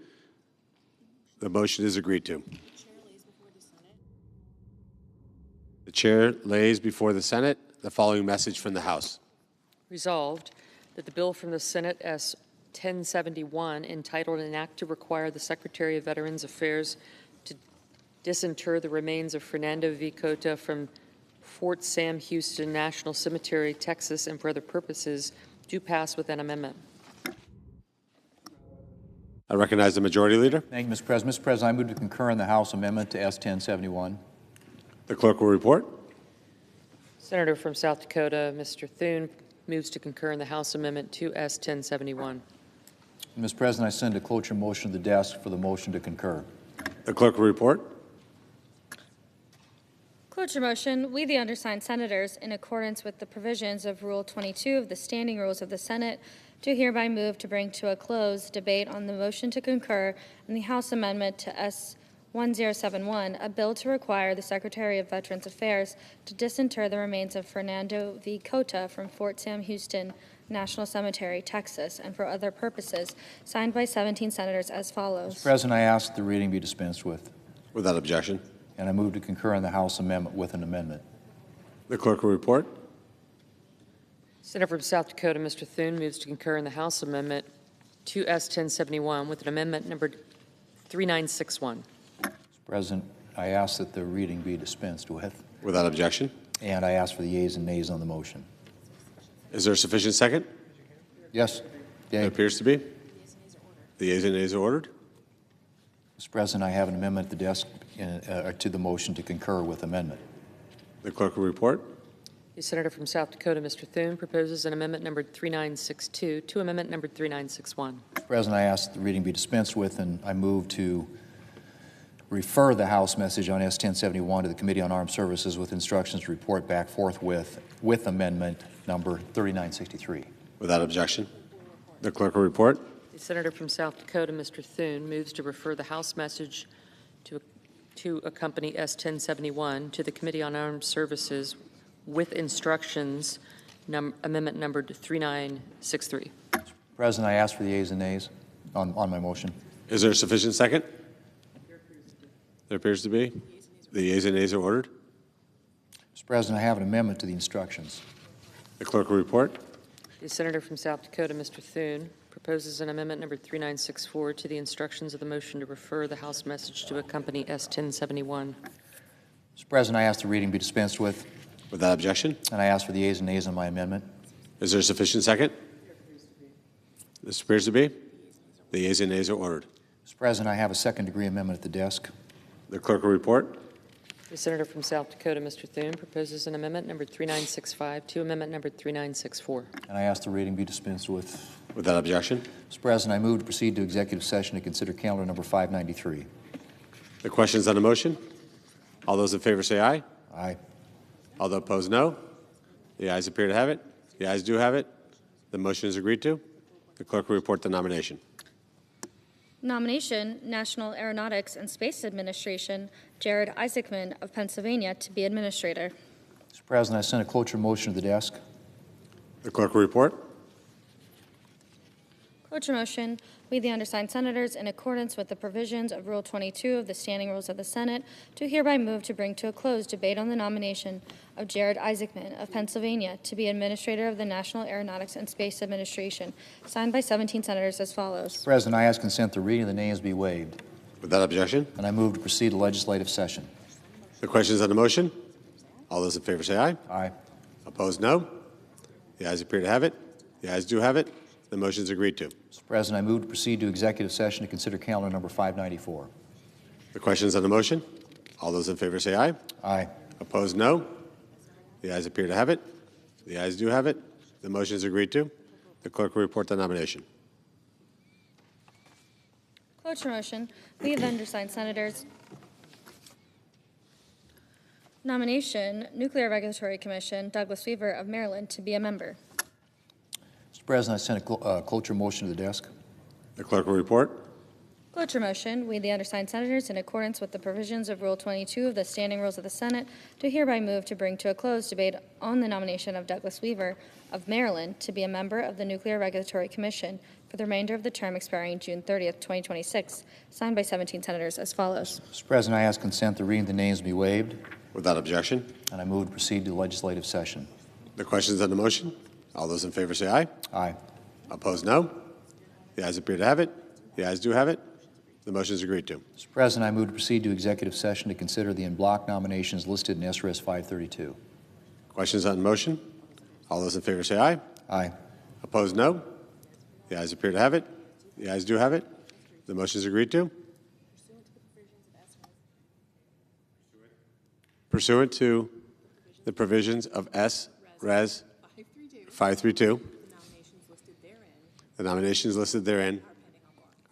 The motion is agreed to. The chair lays before the Senate the following message from the House. Resolved that the bill from the Senate S. 1071, entitled An Act to Require the Secretary of Veterans Affairs to disinter the remains of Fernando V. Cota from Fort Sam Houston National Cemetery, Texas, and for other purposes, do pass with an amendment. I recognize the Majority Leader. Thank you, Mr. President. Mr. President, I move to concur in the House amendment to S. 1071. The clerk will report. Senator from South Dakota, Mr. Thune, moves to concur in the House amendment to S. 1071. Mr. President, I send a cloture motion to the desk for the motion to concur. The clerk will report. Cloture motion, we the undersigned senators, in accordance with the provisions of Rule 22 of the Standing Rules of the Senate, do hereby move to bring to a close debate on the motion to concur in the House amendment to S. 1071, a bill to require the Secretary of Veterans Affairs to disinter the remains of Fernando V. Cota from Fort Sam Houston National Cemetery, Texas, and for other purposes, signed by 17 senators as follows. Mr. President, I ask that the reading be dispensed with, Without objection. and I move to concur in the House amendment with an amendment. The clerk will report. Senator from South Dakota, Mr. Thune, moves to concur in the House amendment to S. 1071 with an amendment numbered 3961. Mr. President, I ask that the reading be dispensed with, Without objection. and I ask for the yeas and nays on the motion. Is there a sufficient second? Yes? There Yea. appears to be. The yeas and nays are ordered. Mr. President, I have an amendment at the desk to the motion to concur with amendment. The clerk will report. The Senator from South Dakota, Mr. Thune, proposes an amendment numbered 3962 to amendment numbered 3961. Mr. President, I ask that the reading be dispensed with, and I move to refer the House message on S. 1071 to the Committee on Armed Services with instructions to report back forthwith with amendment number 3963. Without objection. The clerk will report. The Senator from South Dakota, Mr. Thune, moves to refer the House message to accompany S. 1071 to the Committee on Armed Services with instructions, amendment numbered 3963. President, I ask for the yeas and nays on my motion. Is there a sufficient second? There appears to be. The yeas and nays are ordered. Mr. President, I have an amendment to the instructions. The clerk will report. The Senator from South Dakota, Mr. Thune, proposes an amendment number 3964 to the instructions of the motion to refer the House message to accompany S. 1071. Mr. President, I ask the reading be dispensed with, Without objection. and I ask for the yeas and nays on my amendment. Is there a sufficient second? This appears to be. The yeas and nays are ordered. Mr. President, I have a second-degree amendment at the desk. The clerk will report. The Senator from South Dakota, Mr. Thune, proposes an amendment number 3965 to amendment number 3964. And I ask the reading be dispensed with. Without objection. Mr. President, I move to proceed to executive session to consider calendar number 593. The questions on the motion? All those in favor say aye. Aye. All those opposed, no. The ayes appear to have it. The ayes do have it. The motion is agreed to. The clerk will report the nomination. Nomination, National Aeronautics and Space Administration, Jared Isaacman of Pennsylvania to be Administrator. Mr. President, I send a cloture motion to the desk. The clerk will report. Cloture motion, we the undersigned senators, in accordance with the provisions of Rule 22 of the Standing Rules of the Senate, do hereby move to bring to a close debate on the nomination of Jared Isaacman of Pennsylvania to be Administrator of the National Aeronautics and Space Administration, signed by 17 senators as follows. Mr. President, I ask consent the reading of the names be waived, Without objection. and I move to proceed to legislative session. The questions on the motion? All those in favor say aye. Aye. Opposed, no. The ayes appear to have it. The ayes do have it. The motion is agreed to. Mr. President, I move to proceed to executive session to consider calendar number 594. The questions on the motion? All those in favor say aye. Aye. Opposed, no. The ayes appear to have it. The ayes do have it. The motion is agreed to. The clerk will report the nomination. Cloture motion, we the undersigned senators. Nomination, Nuclear Regulatory Commission, Douglas Weaver of Maryland to be a member. Mr. President, I send a cloture motion to the desk. The clerk will report. Cloture motion, we, the undersigned senators, in accordance with the provisions of Rule 22 of the Standing Rules of the Senate, do hereby move to bring to a close debate on the nomination of Douglas Weaver of Maryland to be a member of the Nuclear Regulatory Commission for the remainder of the term expiring June 30th, 2026, signed by 17 senators as follows. Mr. President, I ask consent the reading of the names be waived, Without objection. and I move to proceed to legislative session. The questions on the motion? All those in favor say aye. Aye. Opposed, no. The ayes appear to have it. The ayes do have it. The motion is agreed to. Mr. President, I move to proceed to executive session to consider the en-bloc nominations listed in SRS 532. Questions on the motion? All those in favor say aye. Aye. Opposed, no. The ayes appear to have it. The ayes do have it. The motion is agreed to. Pursuant to the provisions of S.Res. 532, the nominations listed therein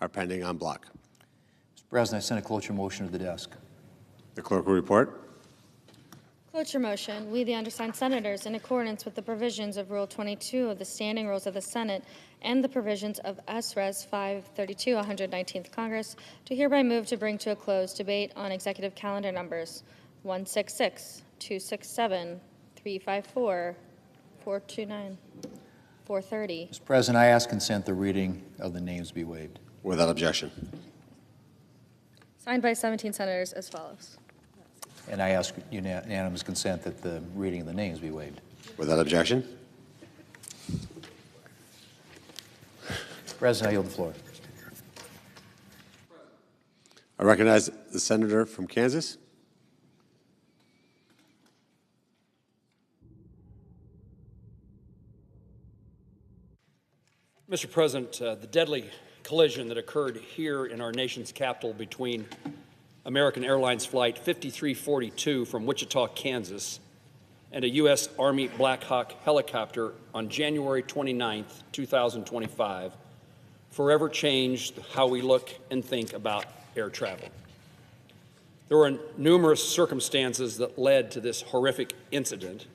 are pending en bloc. Mr. President, I send a cloture motion to the desk. The clerk will report. Cloture motion, we, the undersigned senators, in accordance with the provisions of Rule 22 of the Standing Rules of the Senate and the provisions of S.Res. 532, 119th Congress, do hereby move to bring to a close debate on executive calendar numbers 166, 267, 354, 429, 430. Mr. President, I ask consent the reading of the names be waived. Without objection. Signed by 17 senators as follows. And I ask unanimous consent that the reading of the names be waived. Without objection. Mr. President, I yield the floor. I recognize the senator from Kansas. Mr. President, the deadly collision that occurred here in our nation's capital between American Airlines Flight 5342 from Wichita, Kansas, and a U.S. Army Black Hawk helicopter on January 29, 2025, forever changed how we look and think about air travel. There were numerous circumstances that led to this horrific incident,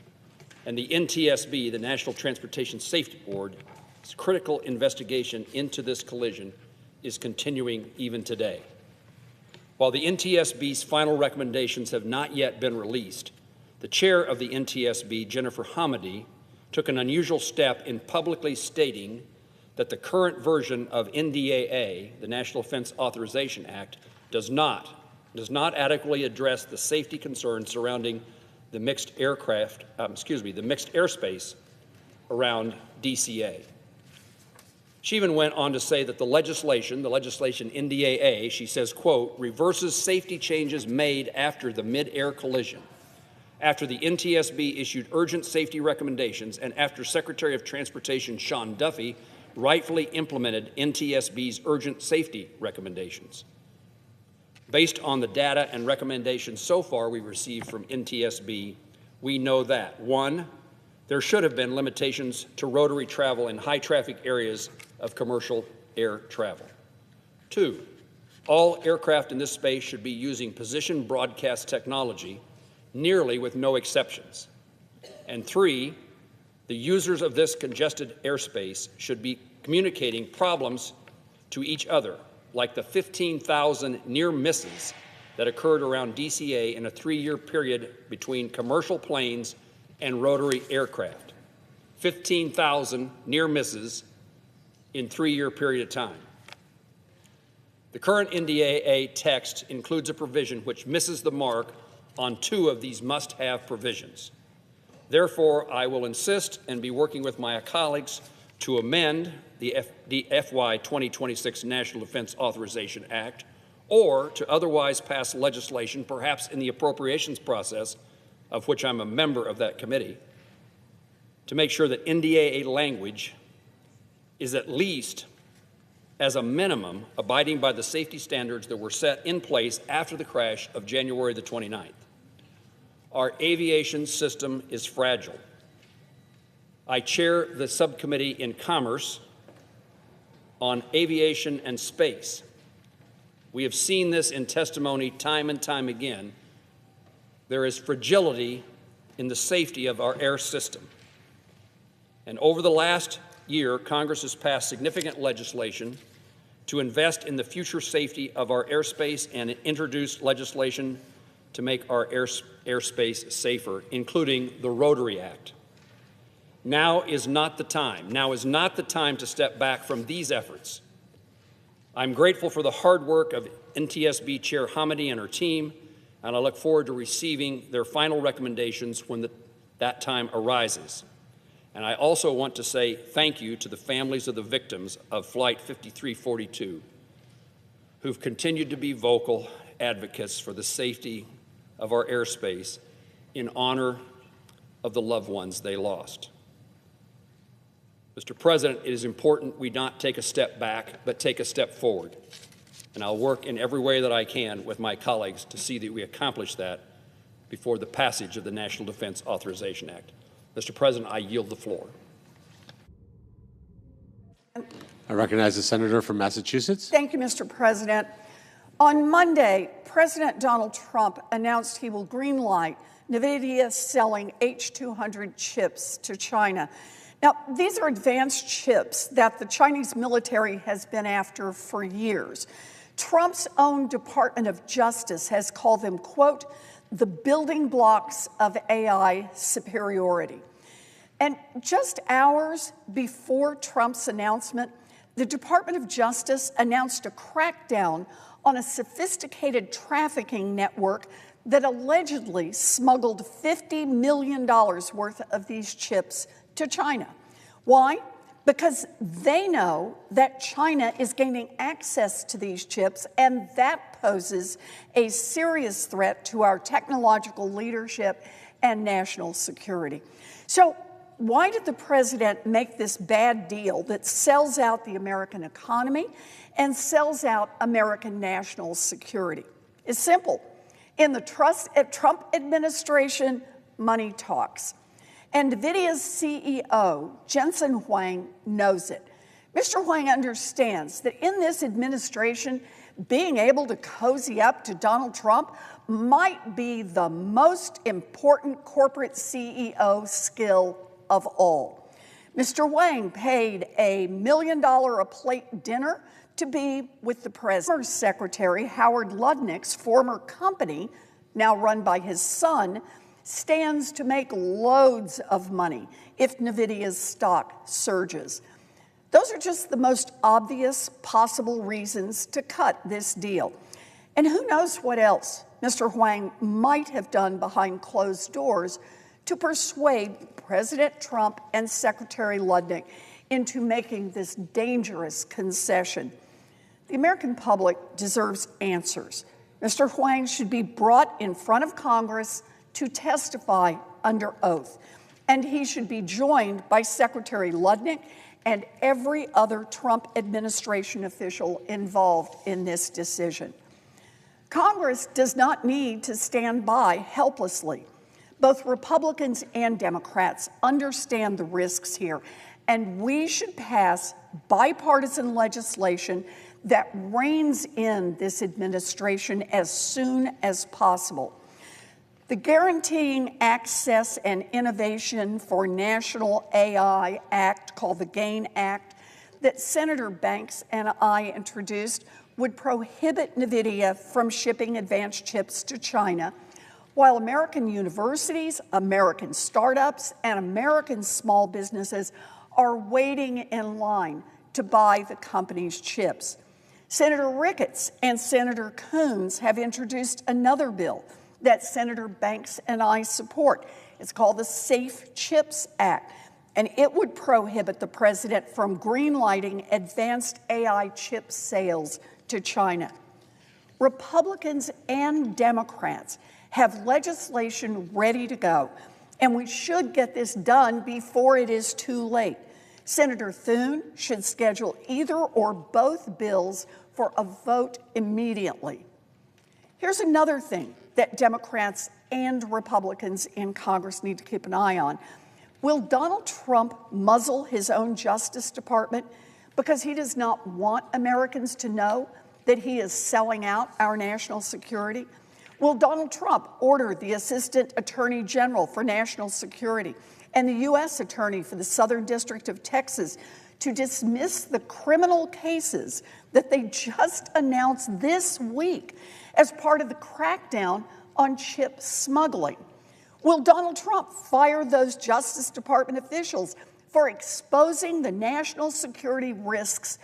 and the NTSB, the National Transportation Safety Board, critical investigation into this collision is continuing even today. While the NTSB's final recommendations have not yet been released, the chair of the NTSB, Jennifer Hamady, took an unusual step in publicly stating that the current version of NDAA, the National Defense Authorization Act, does not adequately address the safety concerns surrounding the mixed airspace around DCA. She even went on to say that the legislation NDAA, she says, quote, reverses safety changes made after the mid-air collision, after the NTSB issued urgent safety recommendations, and after Secretary of Transportation Sean Duffy rightfully implemented NTSB's urgent safety recommendations. Based on the data and recommendations so far we received from NTSB, we know that, 1, there should have been limitations to rotary travel in high-traffic areas of commercial air travel. 2, all aircraft in this space should be using position broadcast technology, nearly with no exceptions. And 3, the users of this congested airspace should be communicating problems to each other, like the 15,000 near misses that occurred around DCA in a 3-year period between commercial planes and rotary aircraft. 15,000 near misses in 3-year period of time. The current NDAA text includes a provision which misses the mark on 2 of these must-have provisions. Therefore, I will insist and be working with my colleagues to amend the FY 2026 National Defense Authorization Act, or to otherwise pass legislation, perhaps in the appropriations process, of which I'm a member of that committee, to make sure that NDAA language is at least, as a minimum, abiding by the safety standards that were set in place after the crash of January the 29th. Our aviation system is fragile. I chair the subcommittee in Commerce on aviation and space. We have seen this in testimony time and time again. There is fragility in the safety of our air system. And over the last year, Congress has passed significant legislation to invest in the future safety of our airspace and introduce legislation to make our airspace safer, including the Rotary Act. Now is not the time. Now is not the time to step back from these efforts. I'm grateful for the hard work of NTSB Chair Hamady and her team, and I look forward to receiving their final recommendations when that time arises. And I also want to say thank you to the families of the victims of Flight 5342, who've continued to be vocal advocates for the safety of our airspace in honor of the loved ones they lost. Mr. President, it is important we not take a step back, but take a step forward. And I'll work in every way that I can with my colleagues to see that we accomplish that before the passage of the National Defense Authorization Act. Mr. President, I yield the floor. I recognize the senator from Massachusetts. Thank you, Mr. President. On Monday, President Donald Trump announced he will greenlight NVIDIA selling H200 chips to China. Now, these are advanced chips that the Chinese military has been after for years. Trump's own Department of Justice has called them, quote, the building blocks of AI superiority. And just hours before Trump's announcement, the Department of Justice announced a crackdown on a sophisticated trafficking network that allegedly smuggled $50 million worth of these chips to China. Why? Because they know that China is gaining access to these chips, and that poses a serious threat to our technological leadership and national security. So why did the president make this bad deal that sells out the American economy and sells out American national security? It's simple. In the Trump administration, money talks. And NVIDIA's CEO, Jensen Huang, knows it. Mr. Huang understands that in this administration, being able to cozy up to Donald Trump might be the most important corporate CEO skill of all. Mr. Huang paid a $1 million a plate dinner to be with the president. Former Secretary Howard Lutnick's former company, now run by his son, stands to make loads of money if NVIDIA's stock surges. Those are just the most obvious possible reasons to cut this deal. And who knows what else Mr. Huang might have done behind closed doors to persuade President Trump and Secretary Lutnick into making this dangerous concession. The American public deserves answers. Mr. Huang should be brought in front of Congress to testify under oath, and he should be joined by Secretary Lutnick and every other Trump administration official involved in this decision. Congress does not need to stand by helplessly. Both Republicans and Democrats understand the risks here, and we should pass bipartisan legislation that reins in this administration as soon as possible. The Guaranteeing Access and Innovation for National AI Act, called the GAIN Act, that Senator Banks and I introduced would prohibit NVIDIA from shipping advanced chips to China, while American universities, American startups, and American small businesses are waiting in line to buy the company's chips. Senator Ricketts and Senator Coons have introduced another bill that Senator Banks and I support. It's called the Safe Chips Act, and it would prohibit the president from greenlighting advanced AI chip sales to China. Republicans and Democrats have legislation ready to go, and we should get this done before it is too late. Senator Thune should schedule either or both bills for a vote immediately. Here's another thing that Democrats and Republicans in Congress need to keep an eye on. Will Donald Trump muzzle his own Justice Department because he does not want Americans to know that he is selling out our national security? Will Donald Trump order the Assistant Attorney General for National Security and the U.S. Attorney for the Southern District of Texas to dismiss the criminal cases that they just announced this week as part of the crackdown on chip smuggling? Will Donald Trump fire those Justice Department officials for exposing the national security risks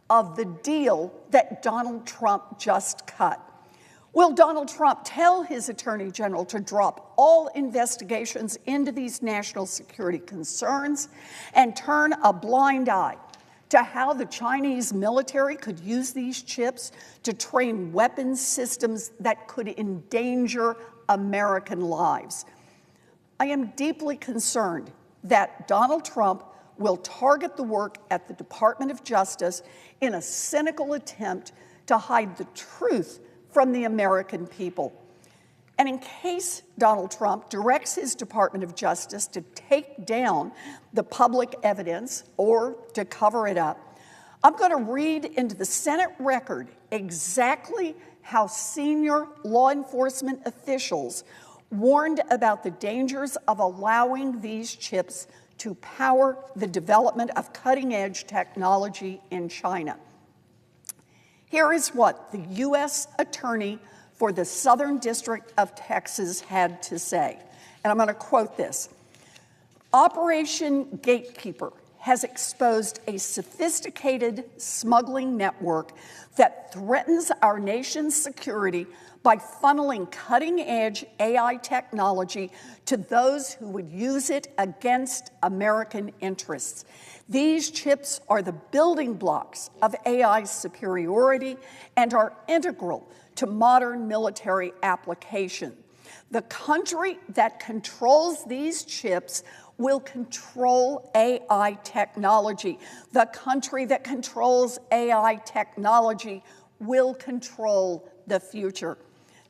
of the deal that Donald Trump just cut? Will Donald Trump tell his Attorney General to drop all investigations into these national security concerns and turn a blind eye to how the Chinese military could use these chips to train weapons systems that could endanger American lives? I am deeply concerned that Donald Trump will target the work at the Department of Justice in a cynical attempt to hide the truth from the American people. And in case Donald Trump directs his Department of Justice to take down the public evidence or to cover it up, I'm going to read into the Senate record exactly how senior law enforcement officials warned about the dangers of allowing these chips to power the development of cutting-edge technology in China. Here is what the U.S. Attorney for the Southern District of Texas had to say, and I'm going to quote this. Operation Gatekeeper has exposed a sophisticated smuggling network that threatens our nation's security by funneling cutting-edge AI technology to those who would use it against American interests. These chips are the building blocks of AI superiority and are integral to modern military application. The country that controls these chips will control AI technology. The country that controls AI technology will control the future.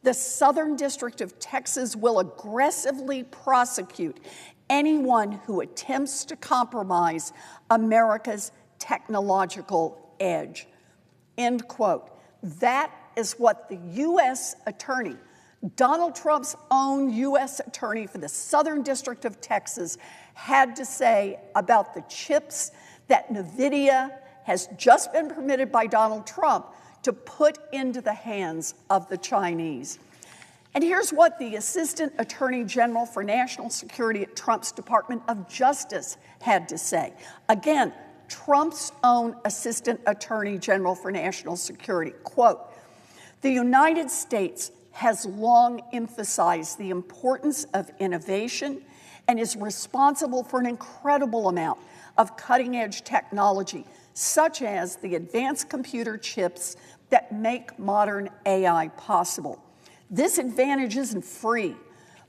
The Southern District of Texas will aggressively prosecute anyone who attempts to compromise America's technological edge. End quote. That is what the U.S. Attorney, Donald Trump's own U.S. Attorney for the Southern District of Texas, had to say about the chips that NVIDIA has just been permitted by Donald Trump to put into the hands of the Chinese. And here's what the Assistant Attorney General for National Security at Trump's Department of Justice had to say. Again, Trump's own Assistant Attorney General for National Security, quote, "The United States has long emphasized the importance of innovation and is responsible for an incredible amount of cutting-edge technology, such as the advanced computer chips that make modern AI possible. This advantage isn't free,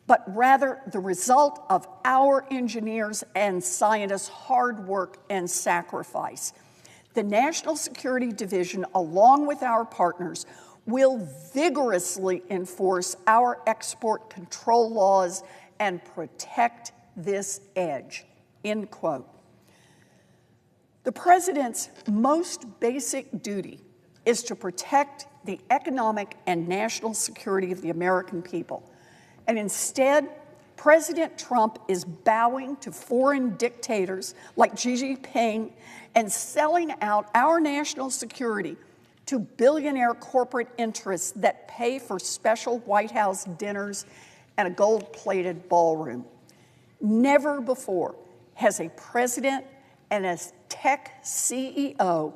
but rather the result of our engineers and scientists' hard work and sacrifice. The National Security Division, along with our partners, will vigorously enforce our export control laws and protect this edge." End quote. The president's most basic duty is to protect the economic and national security of the American people. And instead, President Trump is bowing to foreign dictators like Xi Jinping and selling out our national security to billionaire corporate interests that pay for special White House dinners and a gold-plated ballroom. Never before has a president and a tech CEO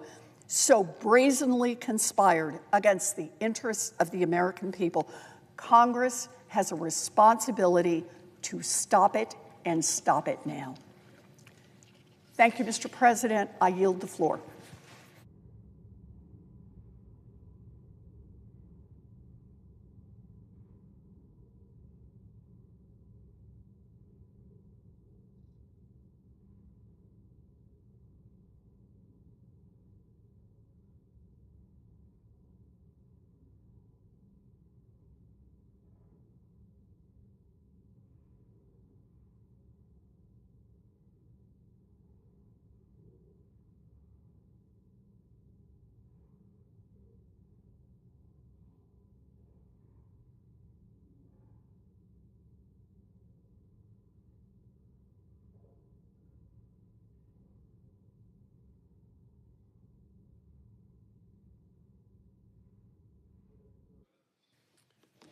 so brazenly conspired against the interests of the American people. Congress has a responsibility to stop it, and stop it now. Thank you, Mr. President. I yield the floor.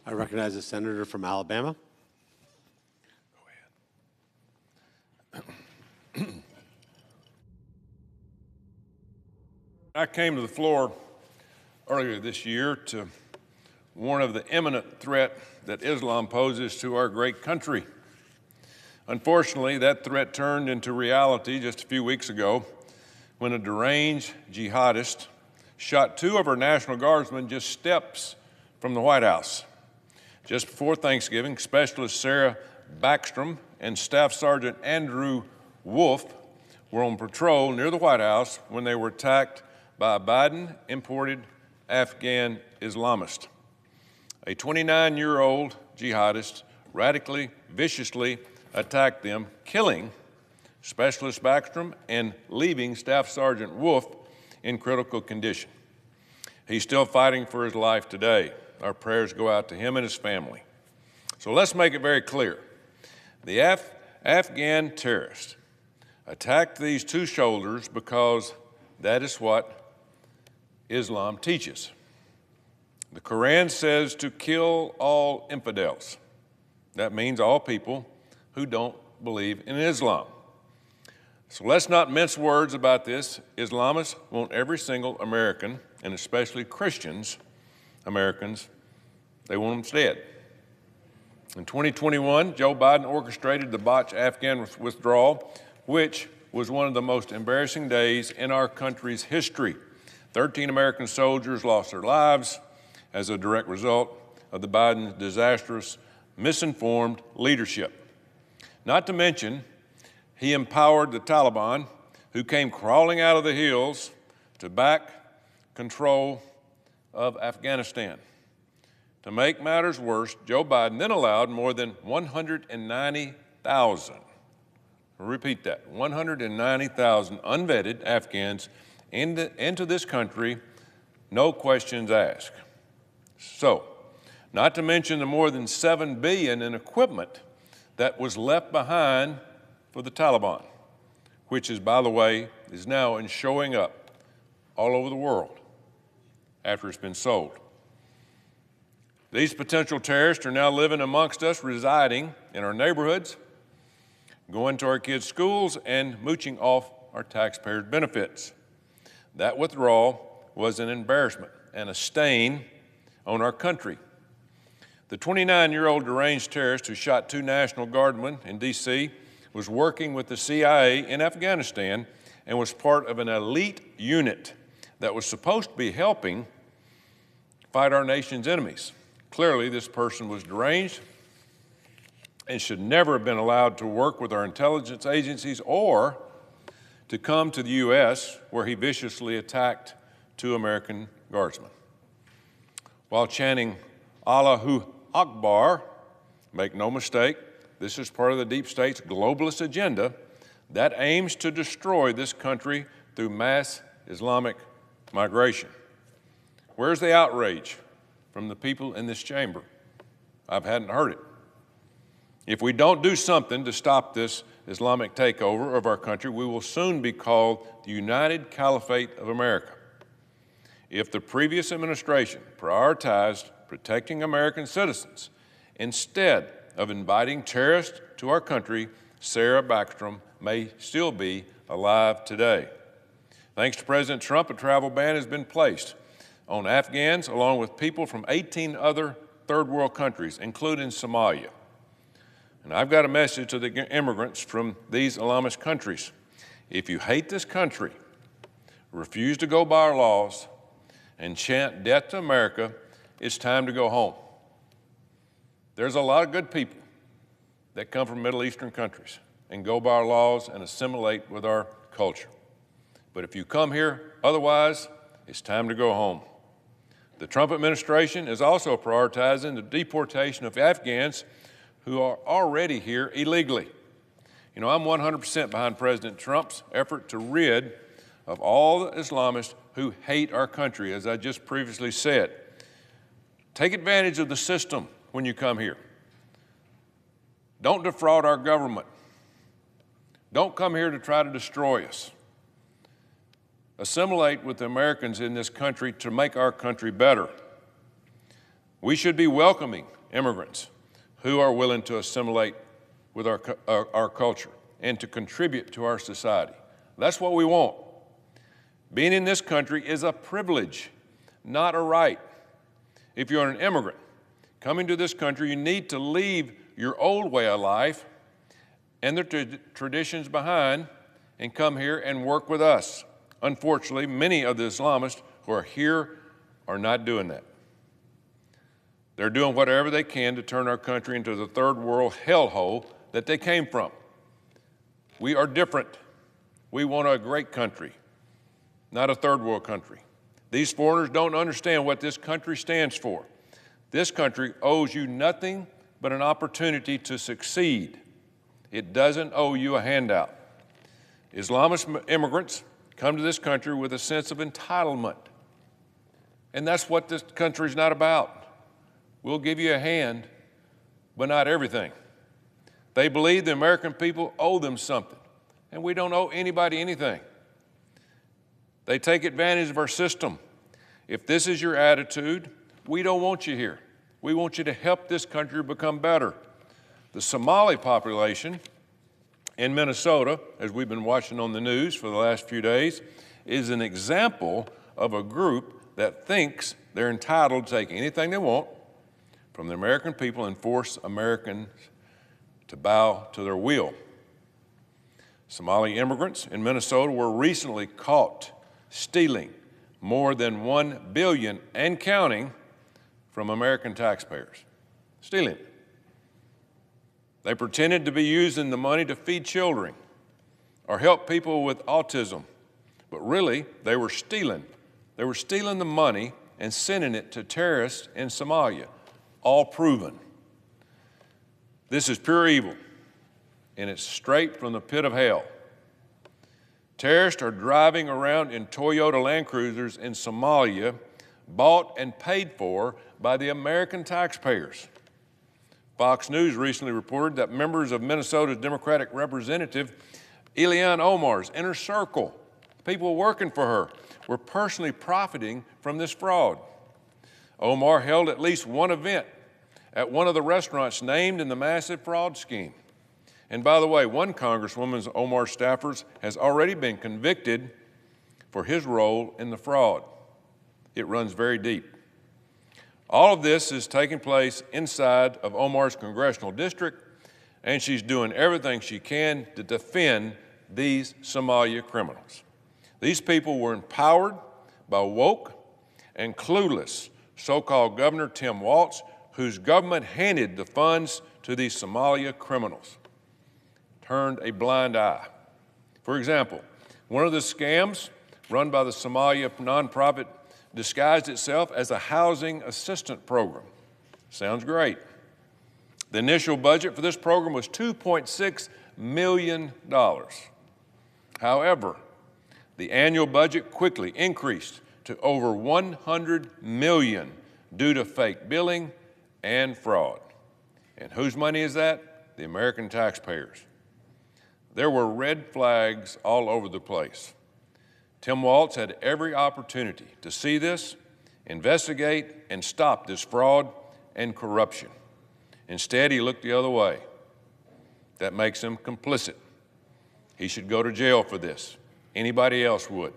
I recognize the senator from Alabama. I came to the floor earlier this year to warn of the imminent threat that Islam poses to our great country. Unfortunately, that threat turned into reality just a few weeks ago when a deranged jihadist shot 2 of our National Guardsmen just steps from the White House. Just before Thanksgiving, Specialist Sarah Backstrom and Staff Sergeant Andrew Wolf were on patrol near the White House when they were attacked by a Biden-imported Afghan Islamist. A 29-year-old jihadist radically, viciously attacked them, killing Specialist Backstrom and leaving Staff Sergeant Wolf in critical condition. He's still fighting for his life today. Our prayers go out to him and his family. So let's make it very clear. The Afghan terrorist attacked these 2 soldiers because that is what Islam teaches. The Quran says to kill all infidels. That means all people who don't believe in Islam. So let's not mince words about this. Islamists want every single American, and especially Christians, Americans, they want them dead. In 2021, Joe Biden orchestrated the botched Afghan withdrawal, which was one of the most embarrassing days in our country's history. 13 American soldiers lost their lives as a direct result of the Biden disastrous, misinformed leadership. Not to mention, he empowered the Taliban, who came crawling out of the hills to back control of Afghanistan. To make matters worse, Joe Biden then allowed more than 190,000, repeat that, 190,000 unvetted Afghans into this country, no questions asked. So, not to mention the more than $7 billion in equipment that was left behind for the Taliban, which is, by the way, is now showing up all over the world after it's been sold. These potential terrorists are now living amongst us, residing in our neighborhoods, going to our kids' schools, and mooching off our taxpayers' benefits. That withdrawal was an embarrassment and a stain on our country. The 29-year-old deranged terrorist who shot 2 National Guardsmen in D.C. was working with the CIA in Afghanistan and was part of an elite unit that was supposed to be helping fight our nation's enemies. Clearly, this person was deranged and should never have been allowed to work with our intelligence agencies or to come to the U.S., where he viciously attacked 2 American Guardsmen. While chanting Allahu Akbar, make no mistake, this is part of the deep state's globalist agenda that aims to destroy this country through mass Islamic migration. Where's the outrage from the people in this chamber? I hadn't heard it. If we don't do something to stop this Islamic takeover of our country, we will soon be called the United Caliphate of America. If the previous administration prioritized protecting American citizens instead of inviting terrorists to our country, Sarah Backstrom may still be alive today. Thanks to President Trump, a travel ban has been placed on Afghans along with people from 18 other third world countries, including Somalia. And I've got a message to the immigrants from these Islamist countries. If you hate this country, refuse to go by our laws, and chant death to America, it's time to go home. There's a lot of good people that come from Middle Eastern countries and go by our laws and assimilate with our culture. But if you come here otherwise, it's time to go home. The Trump administration is also prioritizing the deportation of Afghans who are already here illegally. You know, I'm 100% behind President Trump's effort to rid of all the Islamists who hate our country, as I just previously said. Take advantage of the system when you come here. Don't defraud our government. Don't come here to try to destroy us. Assimilate with the Americans in this country to make our country better. We should be welcoming immigrants who are willing to assimilate with our culture and to contribute to our society. That's what we want. Being in this country is a privilege, not a right. If you're an immigrant coming to this country, you need to leave your old way of life and the traditions behind and come here and work with us. Unfortunately, many of the Islamists who are here are not doing that. They're doing whatever they can to turn our country into the third world hellhole that they came from. We are different. We want a great country, not a third world country. These foreigners don't understand what this country stands for. This country owes you nothing but an opportunity to succeed. It doesn't owe you a handout. Islamist immigrants come to this country with a sense of entitlement. And that's what this country is not about. We'll give you a hand, but not everything. They believe the American people owe them something, and we don't owe anybody anything. They take advantage of our system. If this is your attitude, we don't want you here. We want you to help this country become better. The Somali population in Minnesota, as we've been watching on the news for the last few days, is an example of a group that thinks they're entitled to take anything they want from the American people and force Americans to bow to their will. Somali immigrants in Minnesota were recently caught stealing more than $1 billion and counting from American taxpayers. Stealing. They pretended to be using the money to feed children or help people with autism, but really they were stealing. They were stealing the money and sending it to terrorists in Somalia, all proven. This is pure evil, and it's straight from the pit of hell. Terrorists are driving around in Toyota Land Cruisers in Somalia, bought and paid for by the American taxpayers. Fox News recently reported that members of Minnesota's Democratic Representative Ilhan Omar's inner circle, people working for her, were personally profiting from this fraud. Omar held at least one event at one of the restaurants named in the massive fraud scheme. And by the way, one Congresswoman, Omar staffers, has already been convicted for his role in the fraud. It runs very deep. All of this is taking place inside of Omar's congressional district, and she's doing everything she can to defend these Somalia criminals. These people were empowered by woke and clueless so-called Governor Tim Walz, whose government handed the funds to these Somalia criminals, turned a blind eye. For example, one of the scams run by the Somalia nonprofit disguised itself as a housing assistance program. Sounds great. The initial budget for this program was $2.6 million. However, the annual budget quickly increased to over $100 million due to fake billing and fraud. And whose money is that? The American taxpayers. There were red flags all over the place. Tim Walz had every opportunity to see this, investigate, and stop this fraud and corruption. Instead, he looked the other way. That makes him complicit. He should go to jail for this. Anybody else would.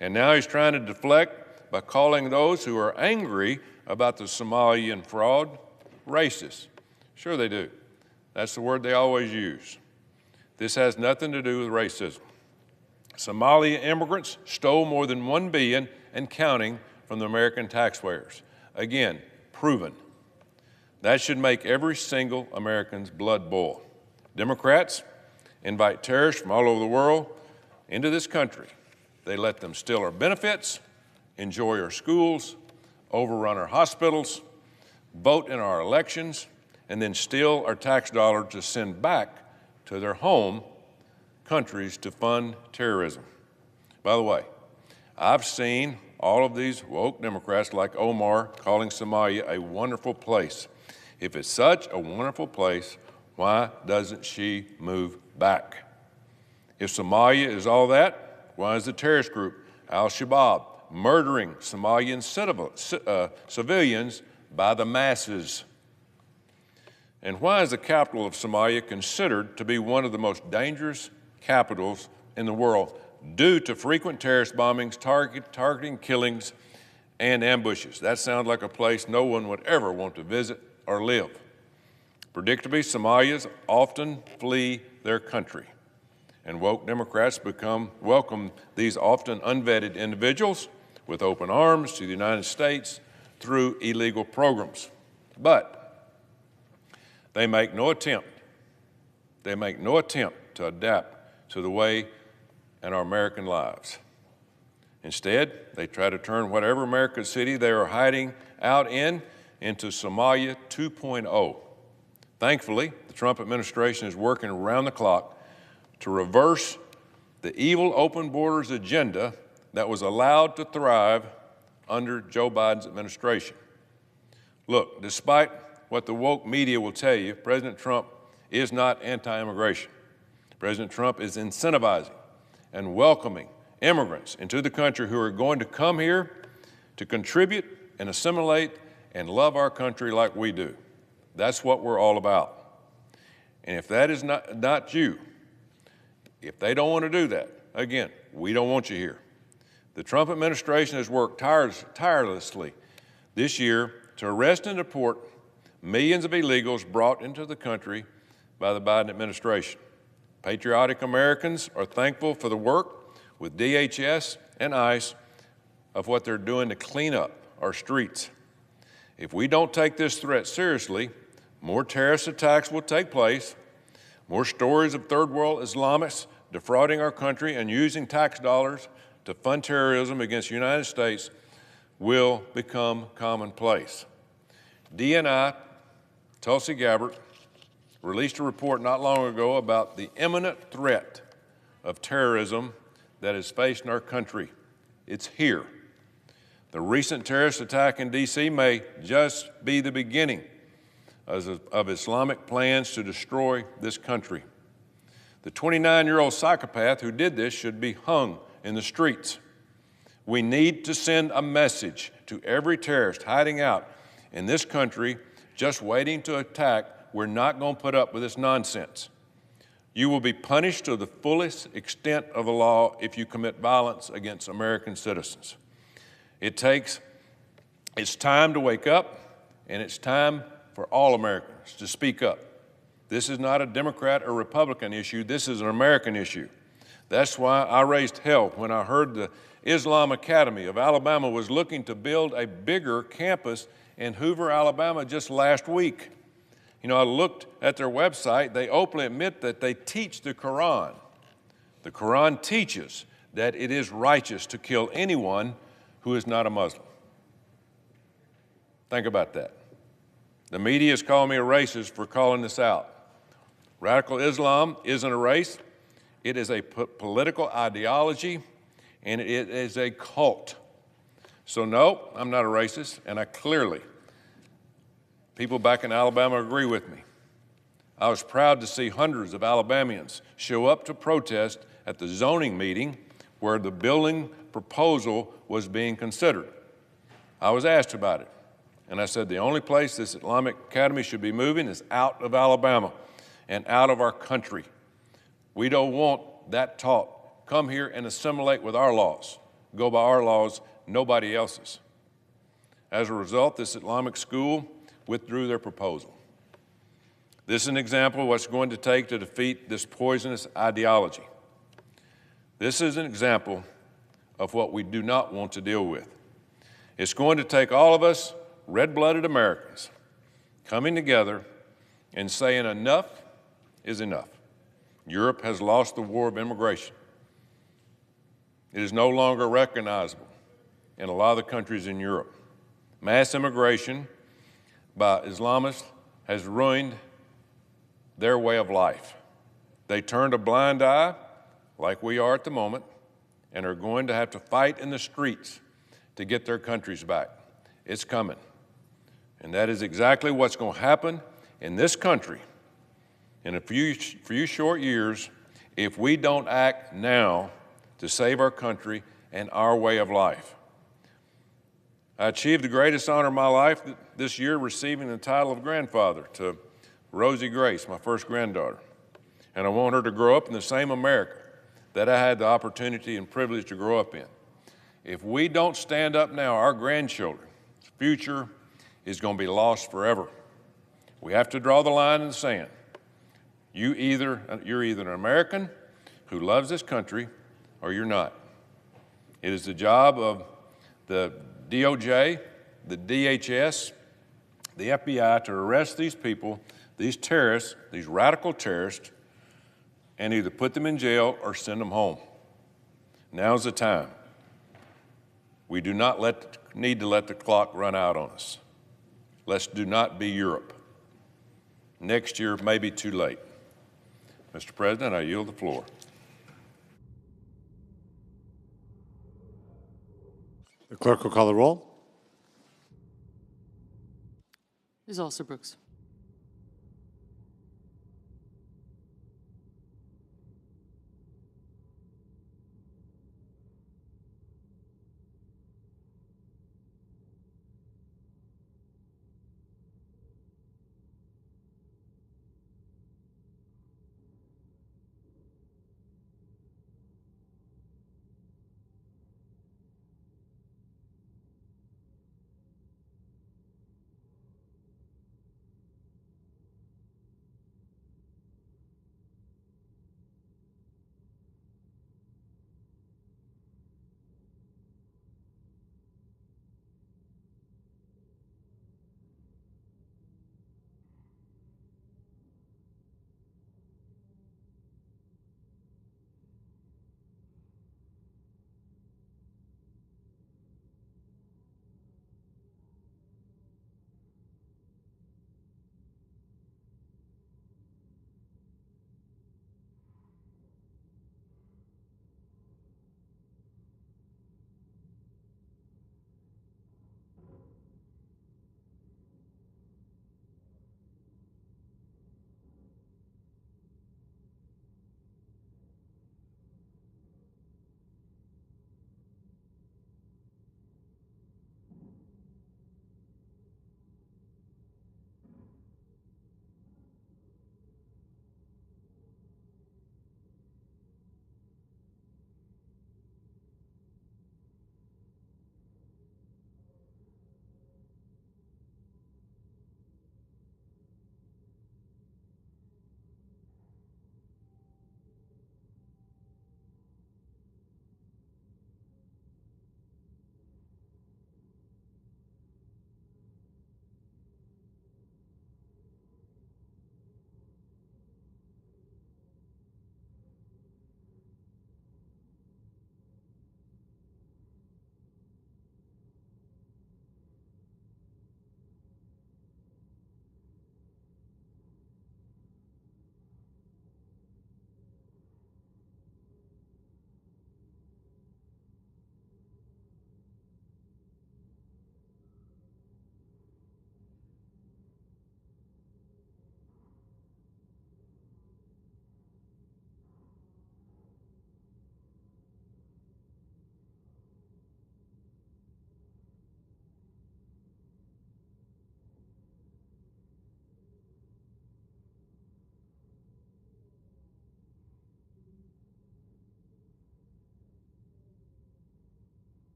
And now he's trying to deflect by calling those who are angry about the Somalian fraud racist. Sure they do. That's the word they always use. This has nothing to do with racism. Somalia immigrants stole more than $1 billion and counting from the American taxpayers. Again, proven. That should make every single American's blood boil. Democrats invite terrorists from all over the world into this country. They let them steal our benefits, enjoy our schools, overrun our hospitals, vote in our elections, and then steal our tax dollars to send back to their home countries to fund terrorism. By the way, I've seen all of these woke Democrats like Omar calling Somalia a wonderful place. If it's such a wonderful place, why doesn't she move back? If Somalia is all that, why is the terrorist group Al-Shabaab murdering Somalian civilians by the masses? And why is the capital of Somalia considered to be one of the most dangerous capitals in the world due to frequent terrorist bombings, targeting killings, and ambushes? That sounds like a place no one would ever want to visit or live. Predictably, Somalians often flee their country, and woke Democrats welcome these often unvetted individuals with open arms to the United States through illegal programs. But they make no attempt to adapt to the way in our American lives. Instead, they try to turn whatever American city they are hiding out in into Somalia 2.0. Thankfully, the Trump administration is working around the clock to reverse the evil open borders agenda that was allowed to thrive under Joe Biden's administration. Look, despite what the woke media will tell you, President Trump is not anti-immigration. President Trump is incentivizing and welcoming immigrants into the country who are going to come here to contribute and assimilate and love our country like we do. That's what we're all about. And if that is not you, if they don't want to do that, again, we don't want you here. The Trump administration has worked tirelessly this year to arrest and deport millions of illegals brought into the country by the Biden administration. Patriotic Americans are thankful for the work with DHS and ICE of what they're doing to clean up our streets. If we don't take this threat seriously, more terrorist attacks will take place, more stories of third world Islamists defrauding our country and using tax dollars to fund terrorism against the United States will become commonplace. DNI, Tulsi Gabbard, released a report not long ago about the imminent threat of terrorism that is facing our country. It's here. The recent terrorist attack in D.C. may just be the beginning of Islamic plans to destroy this country. The 29-year-old psychopath who did this should be hung in the streets. We need to send a message to every terrorist hiding out in this country just waiting to attack. We're not going to put up with this nonsense. You will be punished to the fullest extent of the law if you commit violence against American citizens. It's time to wake up, and it's time for all Americans to speak up. This is not a Democrat or Republican issue. This is an American issue. That's why I raised hell when I heard the Islam Academy of Alabama was looking to build a bigger campus in Hoover, Alabama just last week. You know, I looked at their website. They openly admit that they teach the Quran. The Quran teaches that it is righteous to kill anyone who is not a Muslim. Think about that. The media is calling me a racist for calling this out. Radical Islam isn't a race. It is a political ideology, and it is a cult. So no, I'm not a racist, and people back in Alabama agree with me. I was proud to see hundreds of Alabamians show up to protest at the zoning meeting where the building proposal was being considered. I was asked about it, and I said the only place this Islamic Academy should be moving is out of Alabama and out of our country. We don't want that taught. Come here and assimilate with our laws. Go by our laws, nobody else's. As a result, this Islamic school withdrew their proposal. This is an example of what's going to take to defeat this poisonous ideology. This is an example of what we do not want to deal with. It's going to take all of us, red-blooded Americans, coming together and saying enough is enough. Europe has lost the war of immigration. It is no longer recognizable in a lot of the countries in Europe. Mass immigration by Islamists has ruined their way of life. They turned a blind eye, like we are at the moment, and are going to have to fight in the streets to get their countries back. It's coming. And that is exactly what's going to happen in this country in a few short years if we don't act now to save our country and our way of life. I achieved the greatest honor of my life this year, receiving the title of grandfather to Rosie Grace, my first granddaughter, and I want her to grow up in the same America that I had the opportunity and privilege to grow up in. If we don't stand up now, our grandchildren's future is going to be lost forever. We have to draw the line in the sand. You're either an American who loves this country or you're not. It is the job of the DOJ, the DHS, the FBI to arrest these people, these terrorists, these radical terrorists, and either put them in jail or send them home. Now's the time. We do not need to let the clock run out on us. Let's do not be Europe. Next year may be too late. Mr. President, I yield the floor. The clerk will call the roll. Ms. Alsobrooks.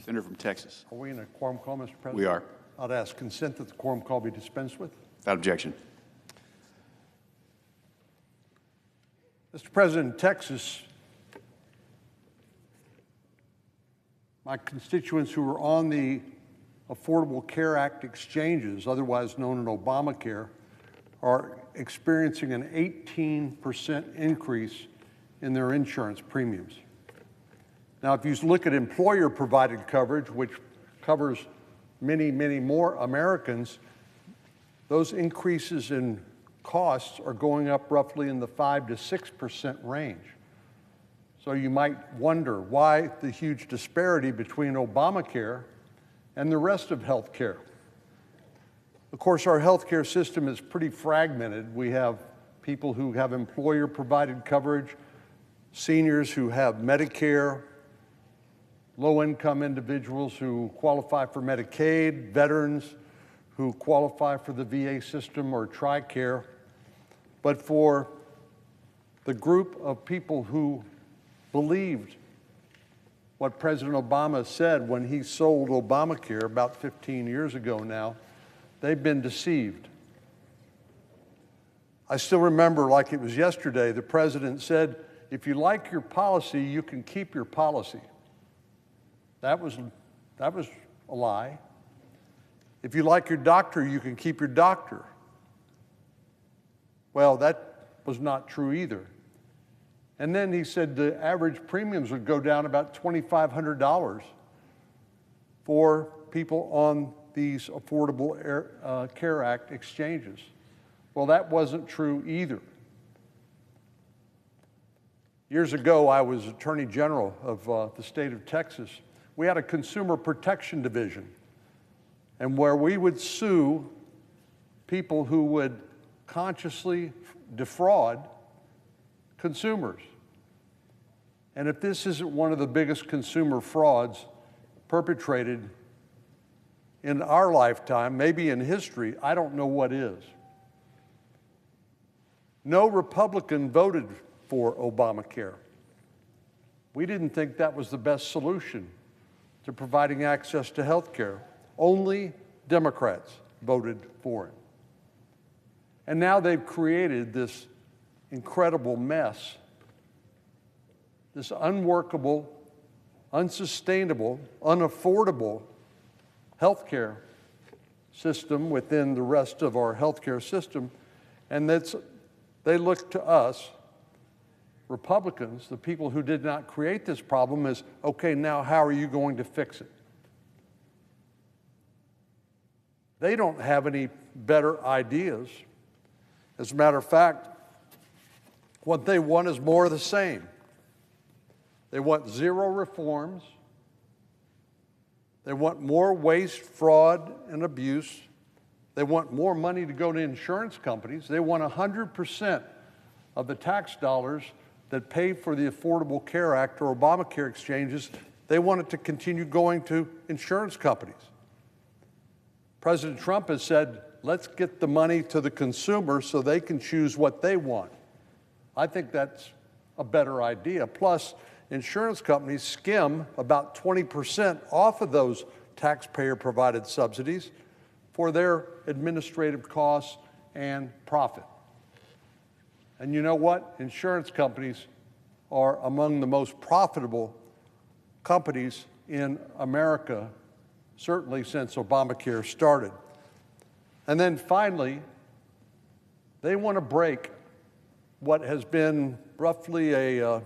Senator from Texas. Are we in a quorum call, Mr. President? We are. I'd ask consent that the quorum call be dispensed with. Without objection. Mr. President, in Texas, my constituents who are on the Affordable Care Act exchanges, otherwise known as ObamaCare, are experiencing an 18% increase in their insurance premiums. Now, if you look at employer-provided coverage, which covers many, many more Americans, those increases in costs are going up roughly in the 5 to 6% range. So you might wonder why the huge disparity between Obamacare and the rest of health care. Of course, our health care system is pretty fragmented. We have people who have employer-provided coverage, seniors who have Medicare, low-income individuals who qualify for Medicaid, veterans who qualify for the VA system or TRICARE. But for the group of people who believed what President Obama said when he sold Obamacare about 15 years ago now, they've been deceived. I still remember like it was yesterday, the president said, if you like your policy, you can keep your policy. That was a lie. If you like your doctor, you can keep your doctor. Well, that was not true either. And then he said the average premiums would go down about $2,500 for people on these Affordable Care Act exchanges. Well, that wasn't true either. Years ago, I was Attorney General of the state of Texas. We had a consumer protection division, and where we would sue people who would consciously defraud consumers. And if this isn't one of the biggest consumer frauds perpetrated in our lifetime, maybe in history, I don't know what is. No Republican voted for Obamacare. We didn't think that was the best solution to providing access to health care. Only Democrats voted for it. And now they've created this incredible mess, this unworkable, unsustainable, unaffordable health care system within the rest of our health care system. And they look to us, Republicans, the people who did not create this problem, as, okay, now how are you going to fix it? They don't have any better ideas. As a matter of fact, what they want is more of the same. They want zero reforms. They want more waste, fraud, and abuse. They want more money to go to insurance companies. They want 100% of the tax dollars that pay for the Affordable Care Act or Obamacare exchanges. They want it to continue going to insurance companies. President Trump has said, let's get the money to the consumer so they can choose what they want. I think that's a better idea. Plus, insurance companies skim about 20% off of those taxpayer-provided subsidies for their administrative costs and profit. And you know what? Insurance companies are among the most profitable companies in America, certainly since Obamacare started. And then finally, they want to break what has been roughly a,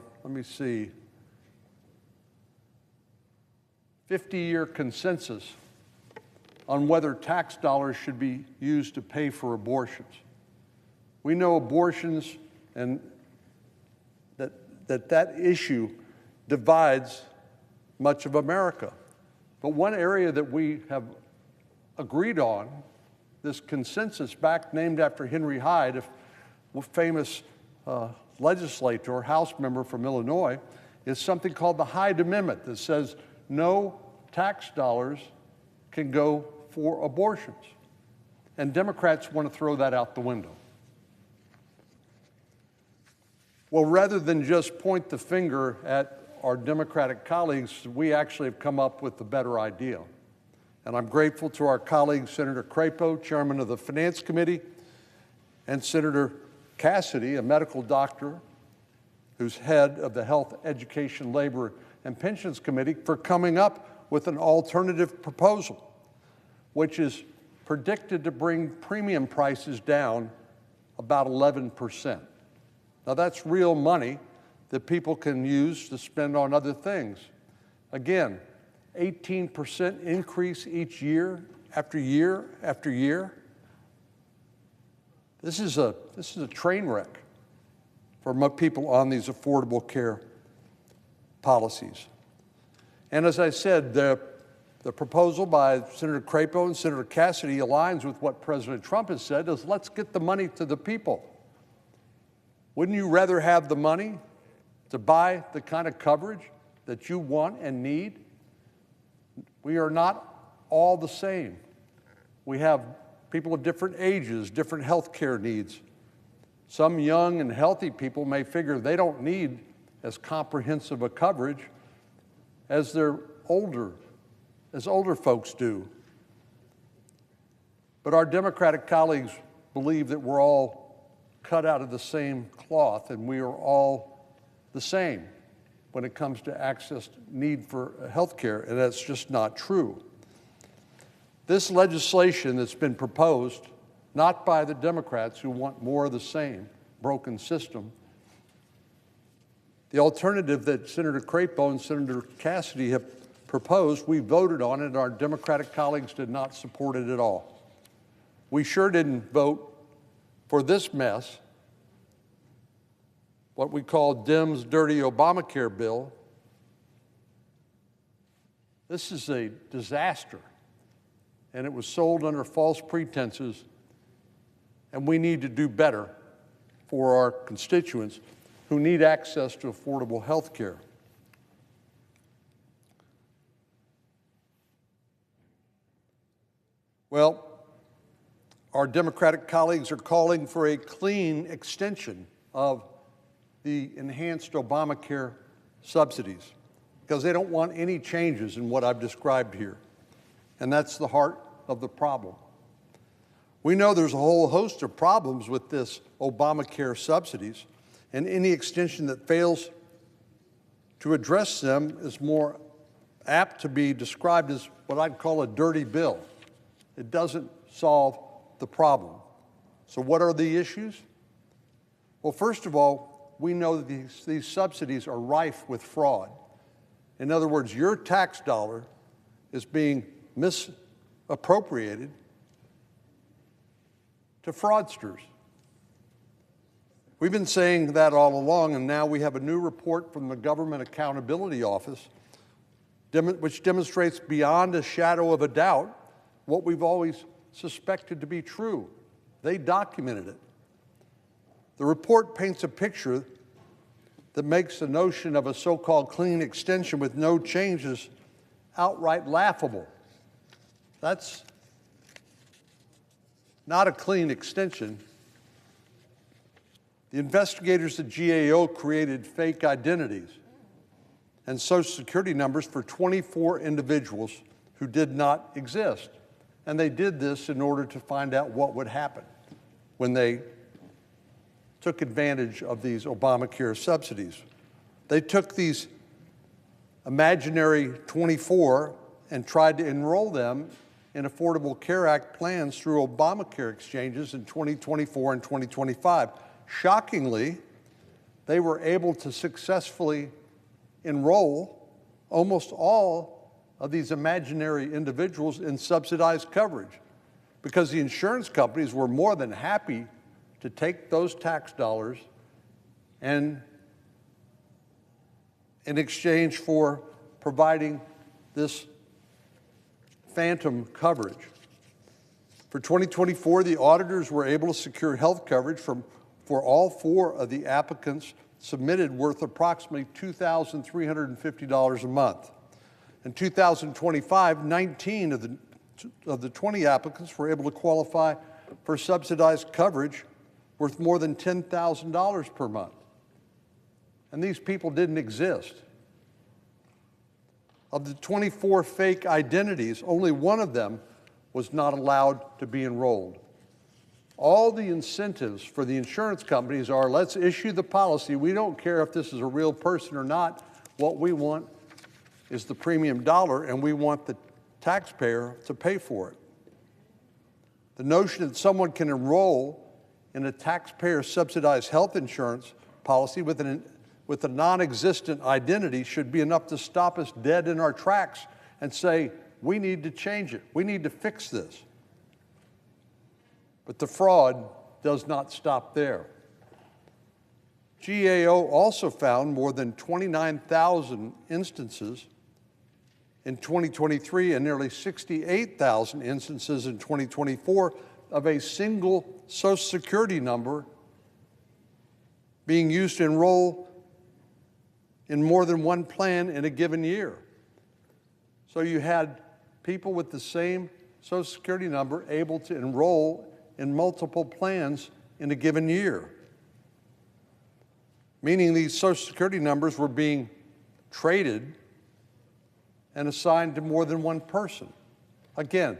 50-year consensus on whether tax dollars should be used to pay for abortions. We know abortions and that issue divides much of America. But one area that we have agreed on, this consensus back named after Henry Hyde, a famous legislator, House member from Illinois, is something called the Hyde Amendment that says no tax dollars can go for abortions. And Democrats want to throw that out the window. Well, rather than just point the finger at our Democratic colleagues, we actually have come up with a better idea. And I'm grateful to our colleague, Senator Crapo, chairman of the Finance Committee, and Senator Cassidy, a medical doctor who's head of the Health, Education, Labor, and Pensions Committee, for coming up with an alternative proposal, which is predicted to bring premium prices down about 11%. Now that's real money that people can use to spend on other things. Again, 18% increase each year after year after year. This is a train wreck for people on these affordable care policies. And as I said, the proposal by Senator Crapo and Senator Cassidy aligns with what President Trump has said, is let's get the money to the people. Wouldn't you rather have the money to buy the kind of coverage that you want and need? We are not all the same. We have people of different ages, different health care needs. Some young and healthy people may figure they don't need as comprehensive a coverage as older folks do. But our Democratic colleagues believe that we're all cut out of the same cloth and we are all the same when it comes to access need for health care, and that's just not true. This legislation that's been proposed, not by the Democrats who want more of the same broken system, the alternative that Senator Crapo and Senator Cassidy have proposed, we voted on it, and our Democratic colleagues did not support it at all. We sure didn't vote for this mess, what we call Dems' dirty Obamacare bill. This is a disaster, and it was sold under false pretenses, and we need to do better for our constituents who need access to affordable health care. Well, our Democratic colleagues are calling for a clean extension of the enhanced Obamacare subsidies because they don't want any changes in what I've described here. And that's the heart of the problem. We know there's a whole host of problems with this Obamacare subsidies, and any extension that fails to address them is more apt to be described as what I'd call a dirty bill. It doesn't solve the problem. So what are the issues? Well, first of all, we know that these subsidies are rife with fraud. In other words, your tax dollar is being misappropriated to fraudsters. We've been saying that all along, and now we have a new report from the Government Accountability Office which demonstrates beyond a shadow of a doubt what we've always suspected to be true. They documented it. The report paints a picture that makes the notion of a so-called clean extension with no changes outright laughable. That's not a clean extension. The investigators at GAO created fake identities and Social Security numbers for 24 individuals who did not exist. And they did this in order to find out what would happen when they took advantage of these Obamacare subsidies. They took these imaginary 24 and tried to enroll them in Affordable Care Act plans through Obamacare exchanges in 2024 and 2025. Shockingly, they were able to successfully enroll almost all of these imaginary individuals in subsidized coverage because the insurance companies were more than happy to take those tax dollars and in exchange for providing this phantom coverage. For 2024, the auditors were able to secure health coverage for all 4 of the applicants submitted worth approximately $2,350 a month. In 2025, 19 of the 20 applicants were able to qualify for subsidized coverage worth more than $10,000 per month. And these people didn't exist. Of the 24 fake identities, only one of them was not allowed to be enrolled. All the incentives for the insurance companies are, let's issue the policy. We don't care if this is a real person or not. What we want is the premium dollar, and we want the taxpayer to pay for it. The notion that someone can enroll in a taxpayer-subsidized health insurance policy with a non-existent identity should be enough to stop us dead in our tracks and say, we need to change it. We need to fix this. But the fraud does not stop there. GAO also found more than 29,000 instances in 2023 and nearly 68,000 instances in 2024 of a single Social Security number being used to enroll in more than one plan in a given year. So you had people with the same Social Security number able to enroll in multiple plans in a given year, meaning these Social Security numbers were being traded and assigned to more than one person. Again,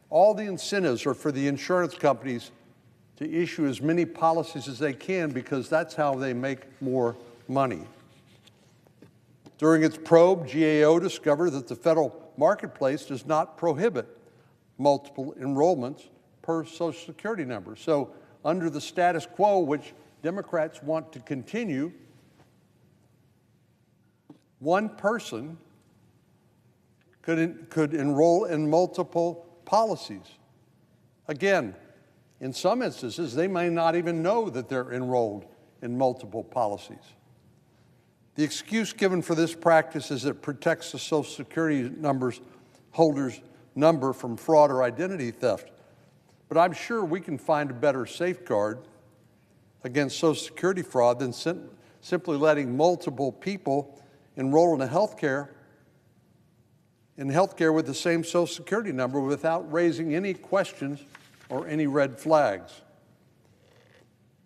all the incentives are for the insurance companies to issue as many policies as they can because that's how they make more money. During its probe, GAO discovered that the federal marketplace does not prohibit multiple enrollments per Social Security number. So under the status quo, which Democrats want to continue, one person could enroll in multiple policies. Again, in some instances, they may not even know that they're enrolled in multiple policies. The excuse given for this practice is it protects the Social Security holder's number from fraud or identity theft. But I'm sure we can find a better safeguard against Social Security fraud than simply letting multiple people enroll in healthcare with the same Social Security number without raising any questions or any red flags.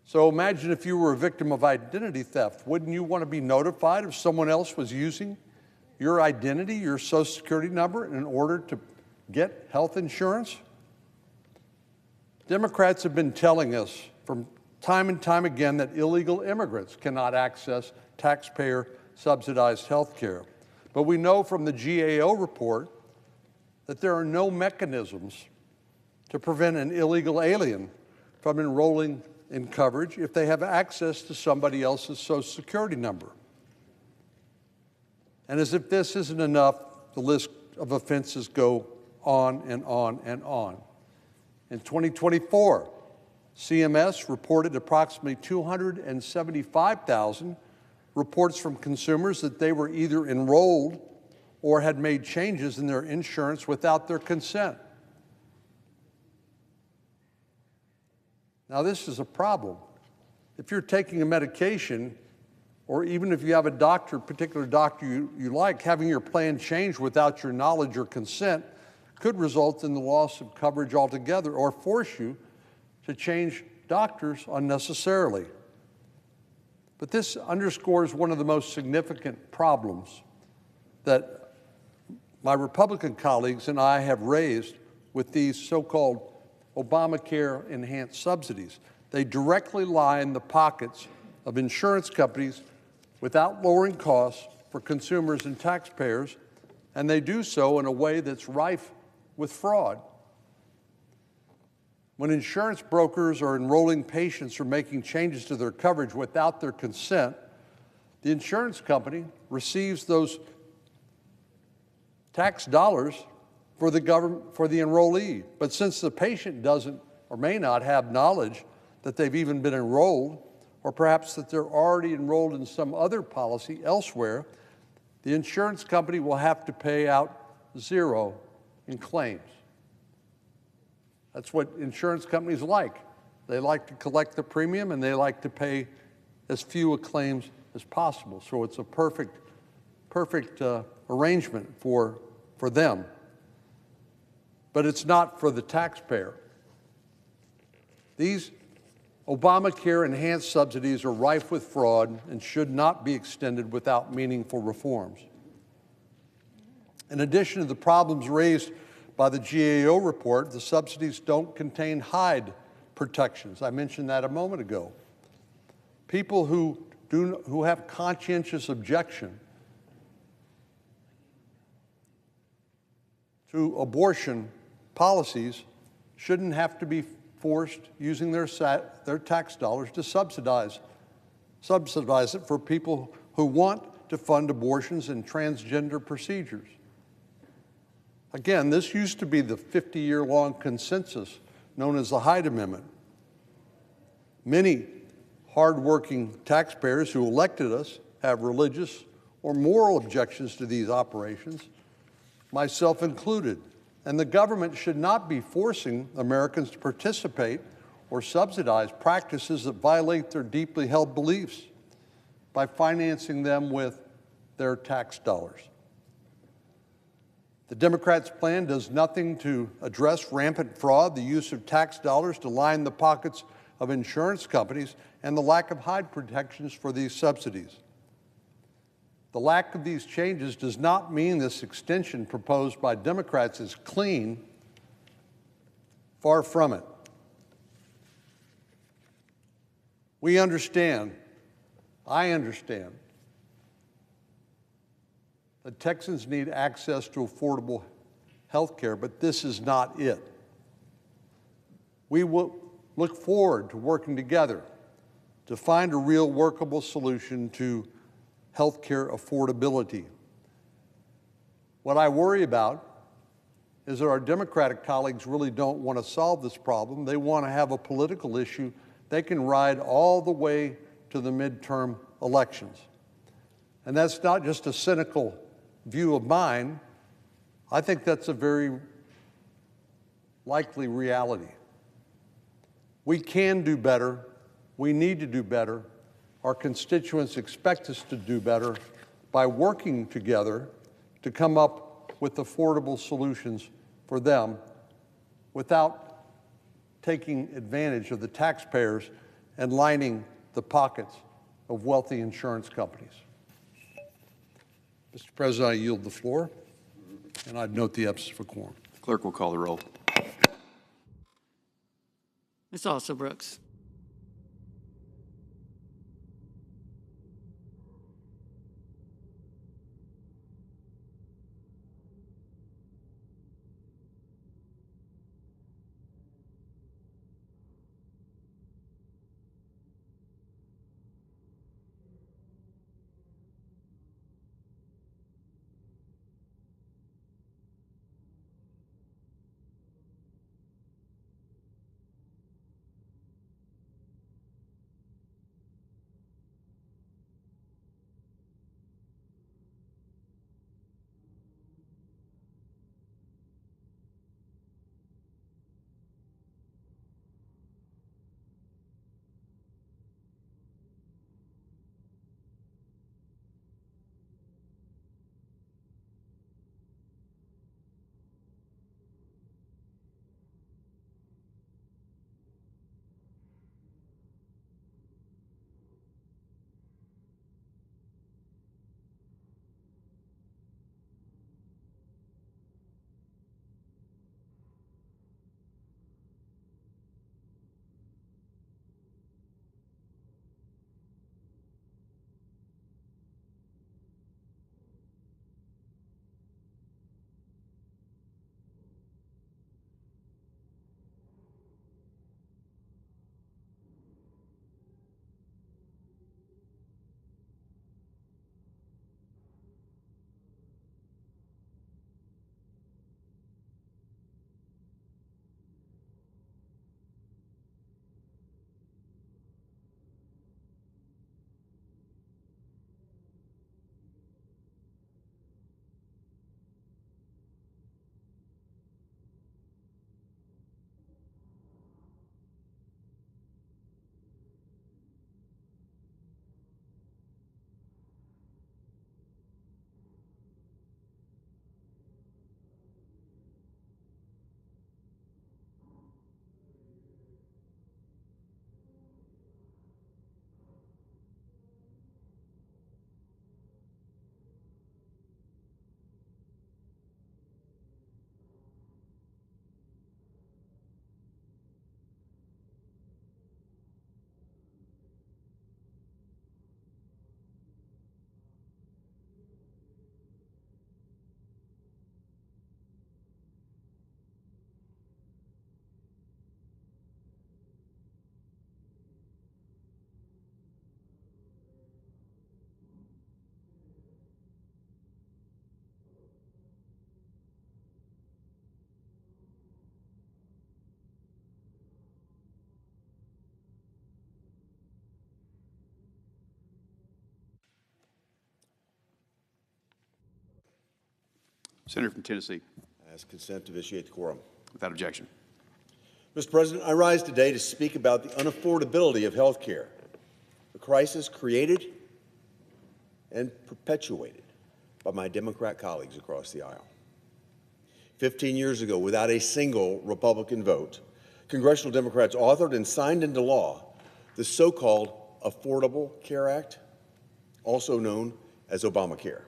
So imagine if you were a victim of identity theft. Wouldn't you want to be notified if someone else was using your identity, your Social Security number, in order to get health insurance? Democrats have been telling us from time and time again that illegal immigrants cannot access taxpayer-subsidized health care. But we know from the GAO report that there are no mechanisms to prevent an illegal alien from enrolling in coverage if they have access to somebody else's Social Security number. And as if this isn't enough, the list of offenses go on and on and on. In 2024, CMS reported approximately 275,000 reports from consumers that they were either enrolled or had made changes in their insurance without their consent. Now, this is a problem. If you're taking a medication, or even if you have a particular doctor you like, having your plan changed without your knowledge or consent could result in the loss of coverage altogether or force you to change doctors unnecessarily. But this underscores one of the most significant problems that my Republican colleagues and I have raised with these so-called Obamacare enhanced subsidies. They directly line the pockets of insurance companies without lowering costs for consumers and taxpayers, and they do so in a way that's rife with fraud. When insurance brokers are enrolling patients or making changes to their coverage without their consent, the insurance company receives those tax dollars for the enrollee. But since the patient doesn't or may not have knowledge that they've even been enrolled, or perhaps that they're already enrolled in some other policy elsewhere, the insurance company will have to pay out zero in claims. That's what insurance companies like. They like to collect the premium and they like to pay as few claims as possible. So it's a perfect arrangement for them. But it's not for the taxpayer. These Obamacare enhanced subsidies are rife with fraud and should not be extended without meaningful reforms. In addition to the problems raised by the GAO report, the subsidies don't contain hide protections. I mentioned that a moment ago. People who have conscientious objection to abortion policies shouldn't have to be forced using their tax dollars to subsidize it for people who want to fund abortions and transgender procedures. Again, this used to be the 50-year-long consensus known as the Hyde Amendment. Many hardworking taxpayers who elected us have religious or moral objections to these operations, myself included. And the government should not be forcing Americans to participate or subsidize practices that violate their deeply held beliefs by financing them with their tax dollars. The Democrats' plan does nothing to address rampant fraud, the use of tax dollars to line the pockets of insurance companies, and the lack of hide protections for these subsidies. The lack of these changes does not mean this extension proposed by Democrats is clean. Far from it. We understand, I understand, that Texans need access to affordable health care, but this is not it. We will look forward to working together to find a real workable solution to health care affordability. What I worry about is that our Democratic colleagues really don't want to solve this problem. They want to have a political issue they can ride all the way to the midterm elections. And that's not just a cynical view of mine. I think that's a very likely reality. We can do better. We need to do better. Our constituents expect us to do better by working together to come up with affordable solutions for them without taking advantage of the taxpayers and lining the pockets of wealthy insurance companies. Mr. President, I yield the floor, and I'd note the absence of a quorum. Clerk will call the roll. Ms. Alsobrooks. Senator from Tennessee. Ask consent to vitiate the quorum. Without objection. Mr. President, I rise today to speak about the unaffordability of health care, a crisis created and perpetuated by my Democrat colleagues across the aisle. 15 years ago, without a single Republican vote, congressional Democrats authored and signed into law the so-called Affordable Care Act, also known as ObamaCare.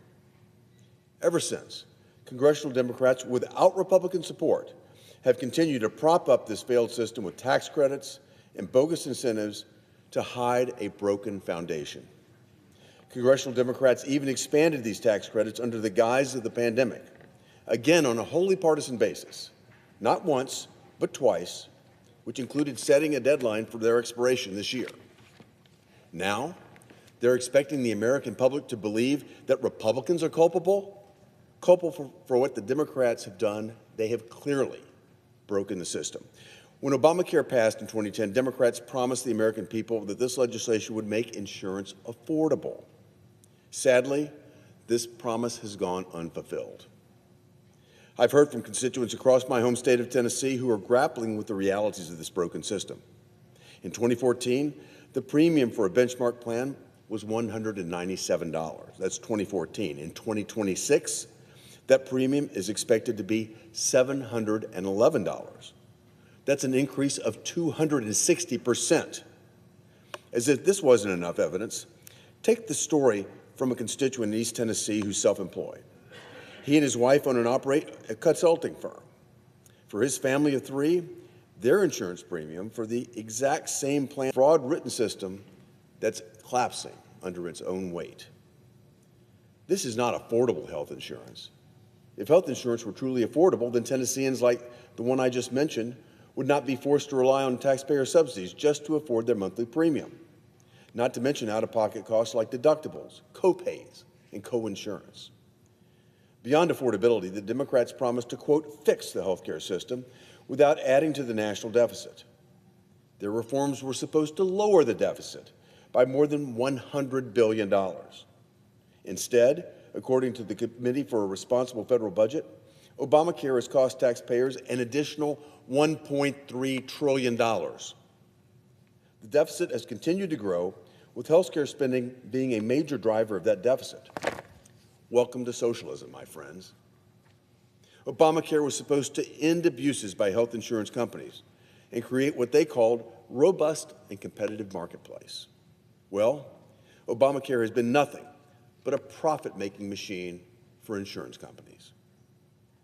Ever since, congressional Democrats, without Republican support, have continued to prop up this failed system with tax credits and bogus incentives to hide a broken foundation. Congressional Democrats even expanded these tax credits under the guise of the pandemic, again on a wholly partisan basis, not once, but twice, which included setting a deadline for their expiration this year. Now, they're expecting the American public to believe that Republicans are culpable for what the Democrats have done. They have clearly broken the system. When Obamacare passed in 2010, Democrats promised the American people that this legislation would make insurance affordable. Sadly, this promise has gone unfulfilled. I've heard from constituents across my home state of Tennessee who are grappling with the realities of this broken system. In 2014, the premium for a benchmark plan was $197. That's 2014. In 2026, that premium is expected to be $711. That's an increase of 260%. As if this wasn't enough evidence, take the story from a constituent in East Tennessee who's self-employed. He and his wife own and operate a consulting firm. For his family of three, their insurance premium for the exact same plan, fraud written system that's collapsing under its own weight. This is not affordable health insurance. If health insurance were truly affordable, then Tennesseans like the one I just mentioned would not be forced to rely on taxpayer subsidies just to afford their monthly premium, not to mention out-of-pocket costs like deductibles, co-pays, and co-insurance. Beyond affordability, the Democrats promised to, quote, fix the health care system without adding to the national deficit. Their reforms were supposed to lower the deficit by more than $100 billion. Instead, according to the Committee for a Responsible Federal Budget, Obamacare has cost taxpayers an additional $1.3 trillion. The deficit has continued to grow, with health care spending being a major driver of that deficit. Welcome to socialism, my friends. Obamacare was supposed to end abuses by health insurance companies and create what they called robust and competitive marketplace. Well, Obamacare has been nothing but a profit-making machine for insurance companies.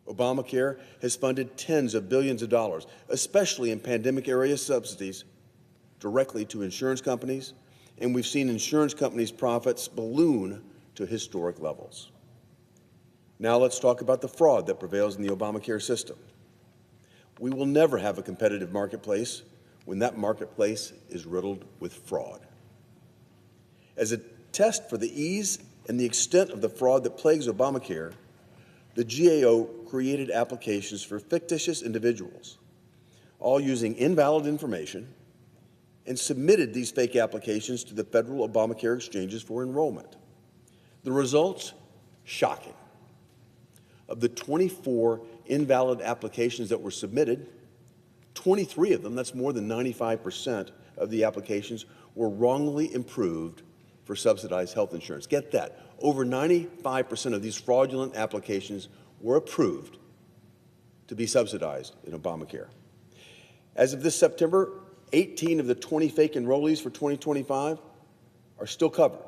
Obamacare has funded tens of billions of dollars, especially in pandemic-area subsidies, directly to insurance companies, and we've seen insurance companies' profits balloon to historic levels. Now let's talk about the fraud that prevails in the Obamacare system. We will never have a competitive marketplace when that marketplace is riddled with fraud. As a test for the ease and the extent of the fraud that plagues Obamacare, the GAO created applications for fictitious individuals, all using invalid information, and submitted these fake applications to the federal Obamacare exchanges for enrollment. The results? Shocking. Of the 24 invalid applications that were submitted, 23 of them, that's more than 95% of the applications, were wrongly improved for subsidized health insurance. Get that. Over 95% of these fraudulent applications were approved to be subsidized in Obamacare. As of this September, 18 of the 20 fake enrollees for 2025 are still covered.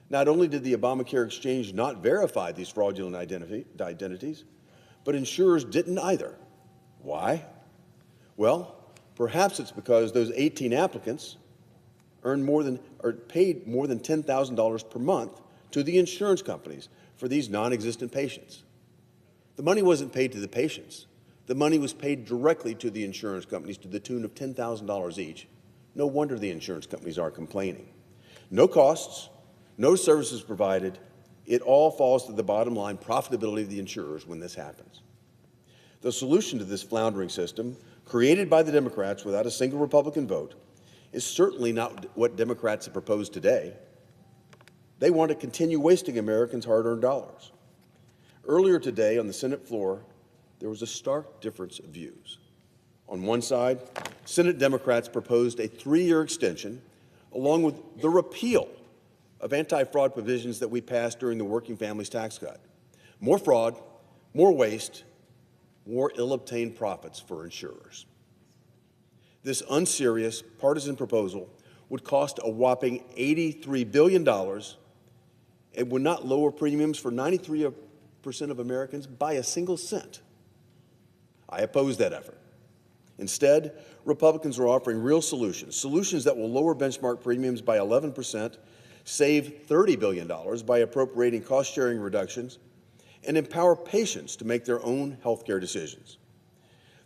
Not only did the Obamacare exchange not verify these fraudulent identities, but insurers didn't either. Why? Well, perhaps it's because those 18 applicants paid more than $10,000 per month to the insurance companies for these non-existent patients. The money wasn't paid to the patients. The money was paid directly to the insurance companies to the tune of $10,000 each. No wonder the insurance companies are complaining. No costs, no services provided. It all falls to the bottom line profitability of the insurers when this happens. The solution to this floundering system, created by the Democrats without a single Republican vote, is certainly not what Democrats have proposed today. They want to continue wasting Americans' hard-earned dollars. Earlier today on the Senate floor, there was a stark difference of views. On one side, Senate Democrats proposed a 3-year extension along with the repeal of anti-fraud provisions that we passed during the Working Families Tax Cut. More fraud, more waste, more ill-obtained profits for insurers. This unserious partisan proposal would cost a whopping $83 billion and would not lower premiums for 93% of Americans by a single cent. I oppose that effort. Instead, Republicans are offering real solutions that will lower benchmark premiums by 11%, save $30 billion by appropriating cost-sharing reductions, and empower patients to make their own health care decisions.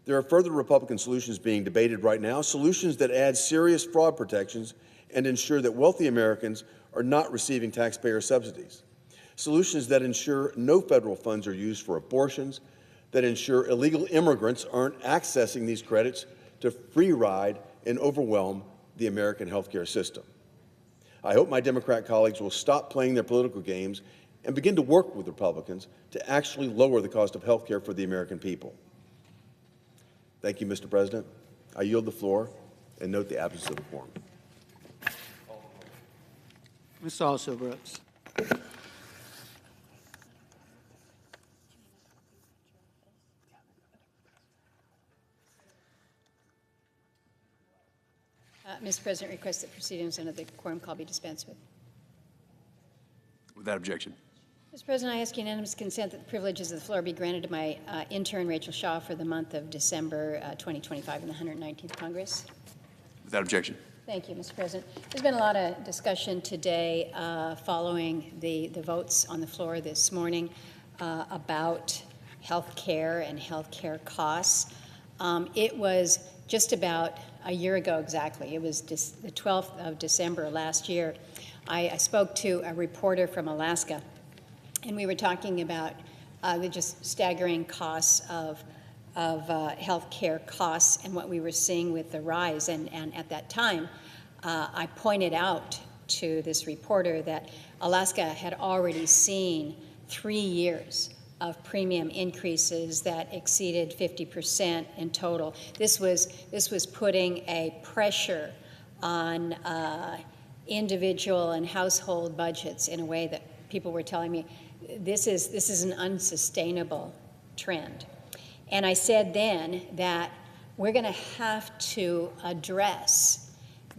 There are further Republican solutions being debated right now, solutions that add serious fraud protections and ensure that wealthy Americans are not receiving taxpayer subsidies. Solutions that ensure no federal funds are used for abortions, that ensure illegal immigrants aren't accessing these credits to free ride and overwhelm the American healthcare system. I hope my Democrat colleagues will stop playing their political games and begin to work with Republicans to actually lower the cost of healthcare for the American people. Thank you, Mr. President. I yield the floor and note the absence of a quorum. Ms. Also Brooks. Mr. President, request that proceedings under the quorum call be dispensed with. Without objection. Mr. President, I ask unanimous consent that the privileges of the floor be granted to my intern, Rachel Shaw, for the month of December 2025 in the 119th Congress. Without objection. Thank you, Mr. President. There's been a lot of discussion today following the votes on the floor this morning about health care and health care costs. It was just about a year ago exactly. It was the 12th of December last year. I spoke to a reporter from Alaska, and we were talking about the just staggering costs of health care costs and what we were seeing with the rise. And at that time, I pointed out to this reporter that Alaska had already seen 3 years of premium increases that exceeded 50% in total. This was putting a pressure on individual and household budgets in a way that people were telling me this is an unsustainable trend. And I said then that we're going to have to address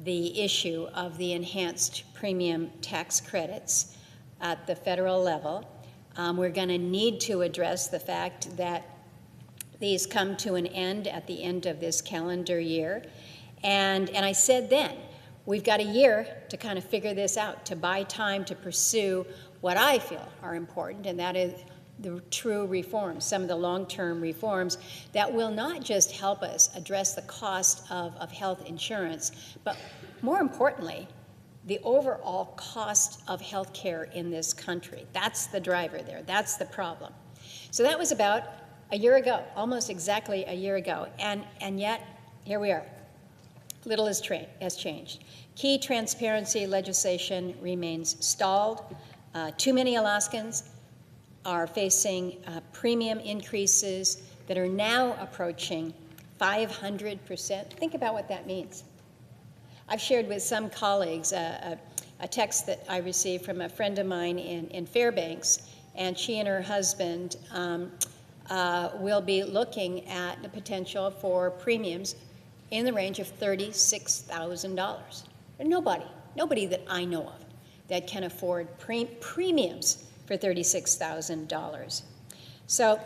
the issue of the enhanced premium tax credits at the federal level. We're going to need to address the fact that these come to an end at the end of this calendar year. And I said then, we've got a year to kind of figure this out, to buy time to pursue what I feel are important, and that is the true reforms, some of the long-term reforms that will not just help us address the cost of health insurance, but more importantly, the overall cost of health care in this country. That's the driver there. That's the problem. So that was about a year ago, almost exactly a year ago, and yet here we are. Little has changed. Key transparency legislation remains stalled. Too many Alaskans are facing premium increases that are now approaching 500%. Think about what that means. I've shared with some colleagues a text that I received from a friend of mine in Fairbanks, and she and her husband will be looking at the potential for premiums in the range of $36,000. Nobody that I know of that can afford premiums for $36,000. So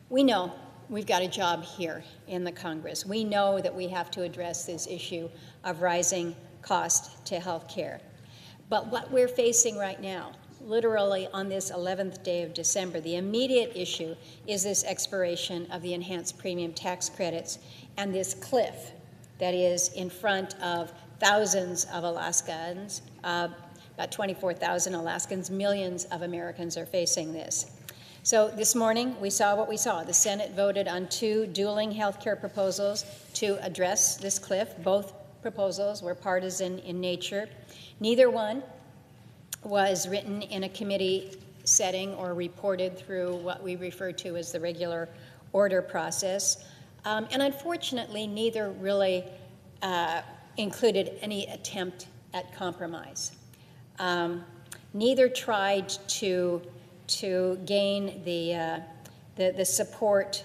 we know we've got a job here in the Congress. We know that we have to address this issue of rising cost to health care. But what we're facing right now, literally on this 11th day of December, the immediate issue is this expiration of the enhanced premium tax credits and this cliff that is in front of thousands of Alaskans, about 24,000 Alaskans, millions of Americans are facing this. So this morning, we saw what we saw. The Senate voted on 2 dueling health care proposals to address this cliff. Both proposals were partisan in nature. Neither one was written in a committee setting or reported through what we refer to as the regular order process. And unfortunately, neither really included any attempt at compromise. Neither tried to gain the support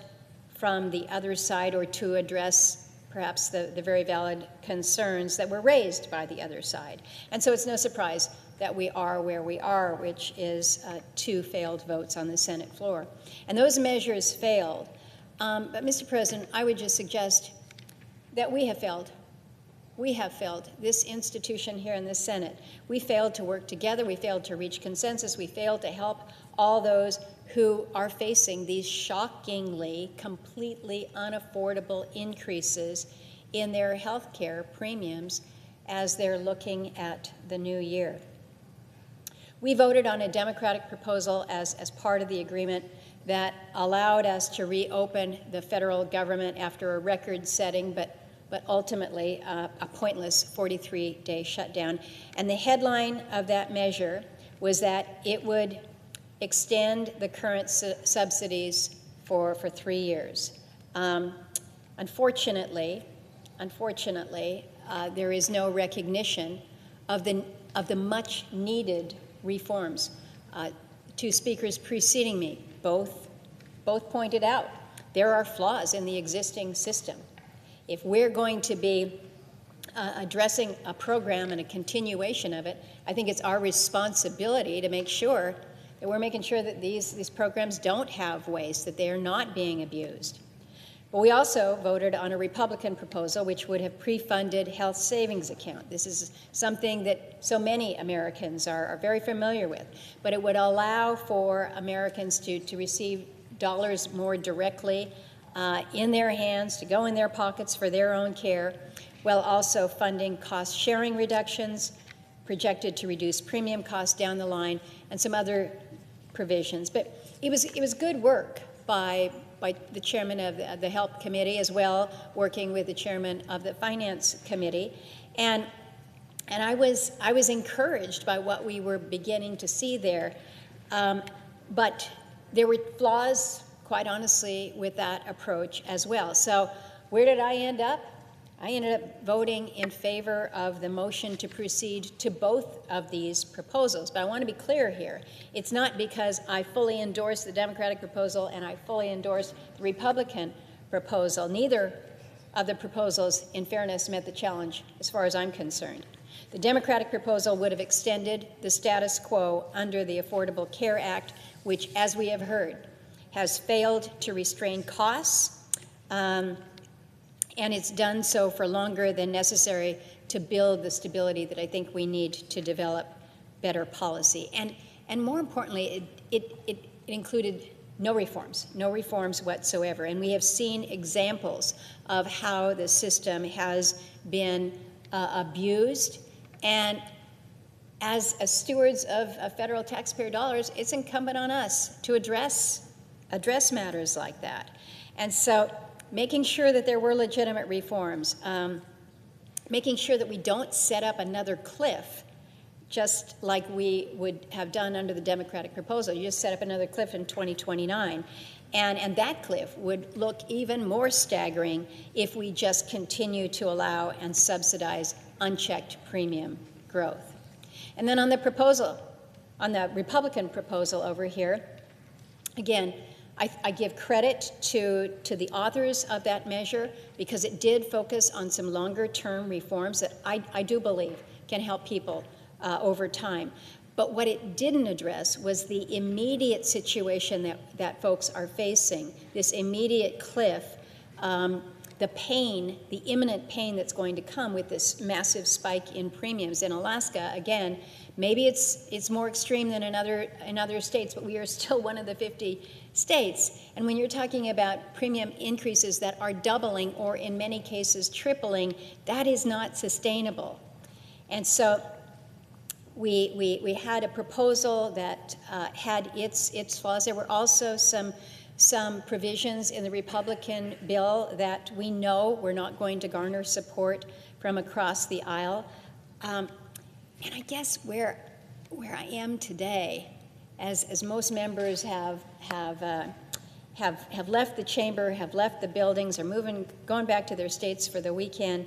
from the other side or to address perhaps the very valid concerns that were raised by the other side. And so it's no surprise that we are where we are, which is 2 failed votes on the Senate floor. And those measures failed. But Mr. President, I would just suggest that we have failed. We have failed, this institution here in the Senate. We failed to work together. We failed to reach consensus. We failed to help all those who are facing these shockingly, completely unaffordable increases in their health care premiums as they're looking at the new year. We voted on a Democratic proposal as part of the agreement that allowed us to reopen the federal government after a record-setting but ultimately a pointless 43-day shutdown. And the headline of that measure was that it would extend the current subsidies for 3 years. Unfortunately, there is no recognition of the much-needed reforms. 2 speakers preceding me both pointed out there are flaws in the existing system. If we're going to be addressing a program and a continuation of it, I think it's our responsibility to make sure that we're making sure that these programs don't have waste, that they are not being abused. But we also voted on a Republican proposal which would have pre-funded health savings account. This is something that so many Americans are very familiar with, but it would allow for Americans to receive dollars more directly in their hands, to go in their pockets for their own care, while also funding cost-sharing reductions, projected to reduce premium costs down the line, and some other provisions. But it was good work by the chairman of the Health Committee, as well, working with the chairman of the Finance Committee, and I was encouraged by what we were beginning to see there, but there were flaws, quite honestly, with that approach as well. So where did I end up? I ended up voting in favor of the motion to proceed to both of these proposals. But I want to be clear here. It's not because I fully endorse the Democratic proposal and I fully endorse the Republican proposal. Neither of the proposals, in fairness, met the challenge as far as I'm concerned. The Democratic proposal would have extended the status quo under the Affordable Care Act, which, as we have heard, has failed to restrain costs, and it's done so for longer than necessary to build the stability that I think we need to develop better policy. And more importantly, it included no reforms whatsoever. And we have seen examples of how the system has been abused. And as stewards of federal taxpayer dollars, it's incumbent on us to address matters like that. And so making sure that there were legitimate reforms, making sure that we don't set up another cliff, just like we would have done under the Democratic proposal. You just set up another cliff in 2029. And that cliff would look even more staggering if we just continue to allow and subsidize unchecked premium growth. And then on the proposal, on the Republican proposal over here, again, I give credit to the authors of that measure because it did focus on some longer-term reforms that I do believe can help people over time. But what it didn't address was the immediate situation that folks are facing, this immediate cliff, the pain, the imminent pain that's going to come with this massive spike in premiums. In Alaska, again, maybe it's more extreme than in other states, but we are still one of the 50 states. And when you're talking about premium increases that are doubling or in many cases tripling, that is not sustainable. And so we had a proposal that had its flaws. There were also some provisions in the Republican bill that we know were not going to garner support from across the aisle. And I guess where I am today as most members have left the chamber, have left the buildings, are going back to their states for the weekend.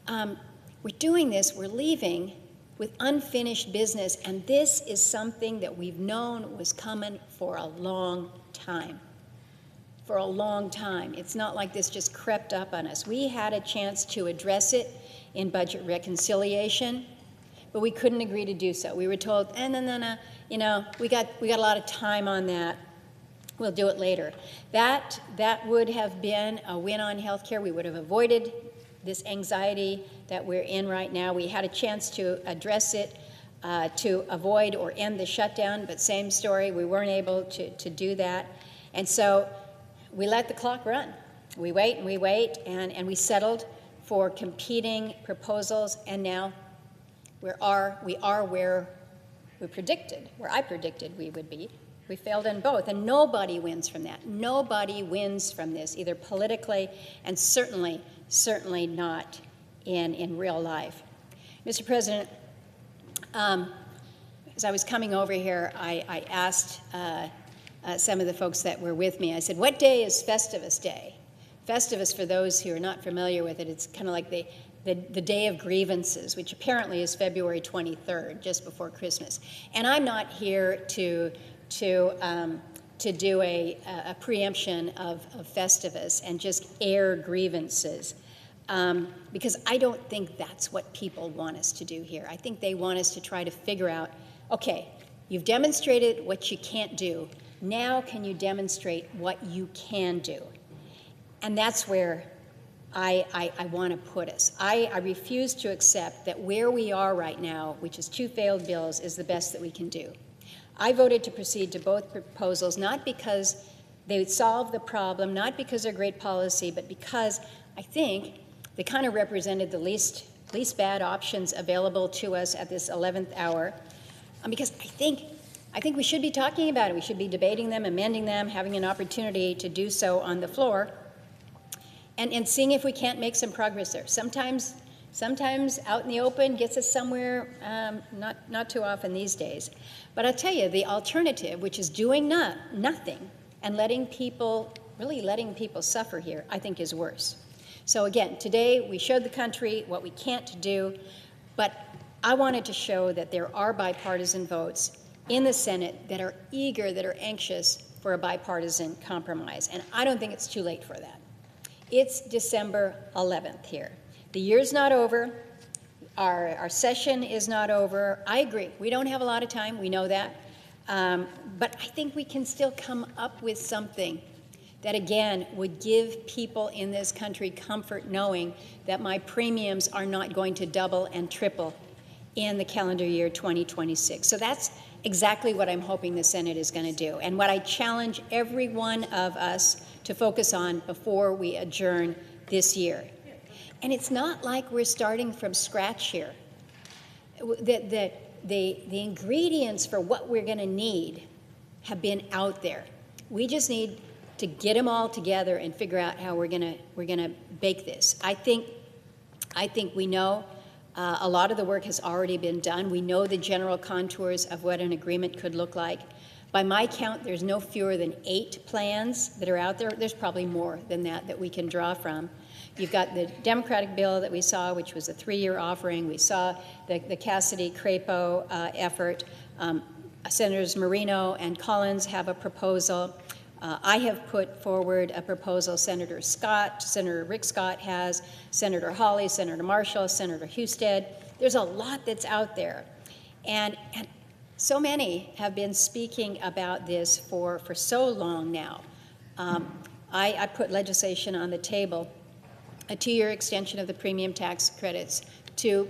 We're doing this, we're leaving with unfinished business, and this is something that we've known was coming for a long time. For a long time. It's not like this just crept up on us. We had a chance to address it in budget reconciliation, but we couldn't agree to do so. We were told, no, you know, we got a lot of time on that. We'll do it later. That would have been a win on health care. We would have avoided this anxiety that we're in right now. We had a chance to address it, to avoid or end the shutdown, but same story, we weren't able to do that. And so we let the clock run. We wait and we wait, and we settled for competing proposals, and now we are where we predicted, where I predicted we would be. We failed in both, and nobody wins from that. Nobody wins from this, either politically and certainly not in real life. Mr. President, as I was coming over here, I asked some of the folks that were with me, I said, what day is Festivus Day? Festivus, for those who are not familiar with it, it's kind of like the Day of Grievances, which apparently is February 23rd, just before Christmas. And I'm not here to do a preemption of Festivus and just air grievances, because I don't think that's what people want us to do here. I think they want us to try to figure out, okay, you've demonstrated what you can't do. Now can you demonstrate what you can do? And that's where I want to put us. I refuse to accept that where we are right now, which is 2 failed bills, is the best that we can do. I voted to proceed to both proposals, not because they would solve the problem, not because they're great policy, but because I think they kind of represented the least bad options available to us at this 11th hour. Because I think we should be talking about it. We should be debating them, amending them, having an opportunity to do so on the floor, and seeing if we can't make some progress there. Sometimes out in the open gets us somewhere, not too often these days. But I'll tell you, the alternative, which is doing nothing and letting people suffer here, I think is worse. So again, today we showed the country what we can't do, but I wanted to show that there are bipartisan votes in the Senate that are eager, that are anxious for a bipartisan compromise. And I don't think it's too late for that. It's December 11th here. The year's not over. Our session is not over. I agree. We don't have a lot of time. We know that. But I think we can still come up with something that, again, would give people in this country comfort knowing that my premiums are not going to double and triple in the calendar year 2026. So that's exactly what I'm hoping the Senate is going to do, and what I challenge every one of us to focus on before we adjourn this year. And it's not like we're starting from scratch here. The ingredients for what we're going to need have been out there. We just need to get them all together and figure out how we're going to bake this. I think we know a lot of the work has already been done. We know the general contours of what an agreement could look like. By my count, there's no fewer than 8 plans that are out there. There's probably more than that we can draw from. You've got the Democratic bill that we saw, which was a 3-year offering. We saw the Cassidy-Crapo effort. Senators Marino and Collins have a proposal. I have put forward a proposal. Senator Rick Scott has, Senator Hawley, Senator Marshall, Senator Husted. There's a lot that's out there. And so many have been speaking about this for so long now. I put legislation on the table, a 2-year extension of the premium tax credits to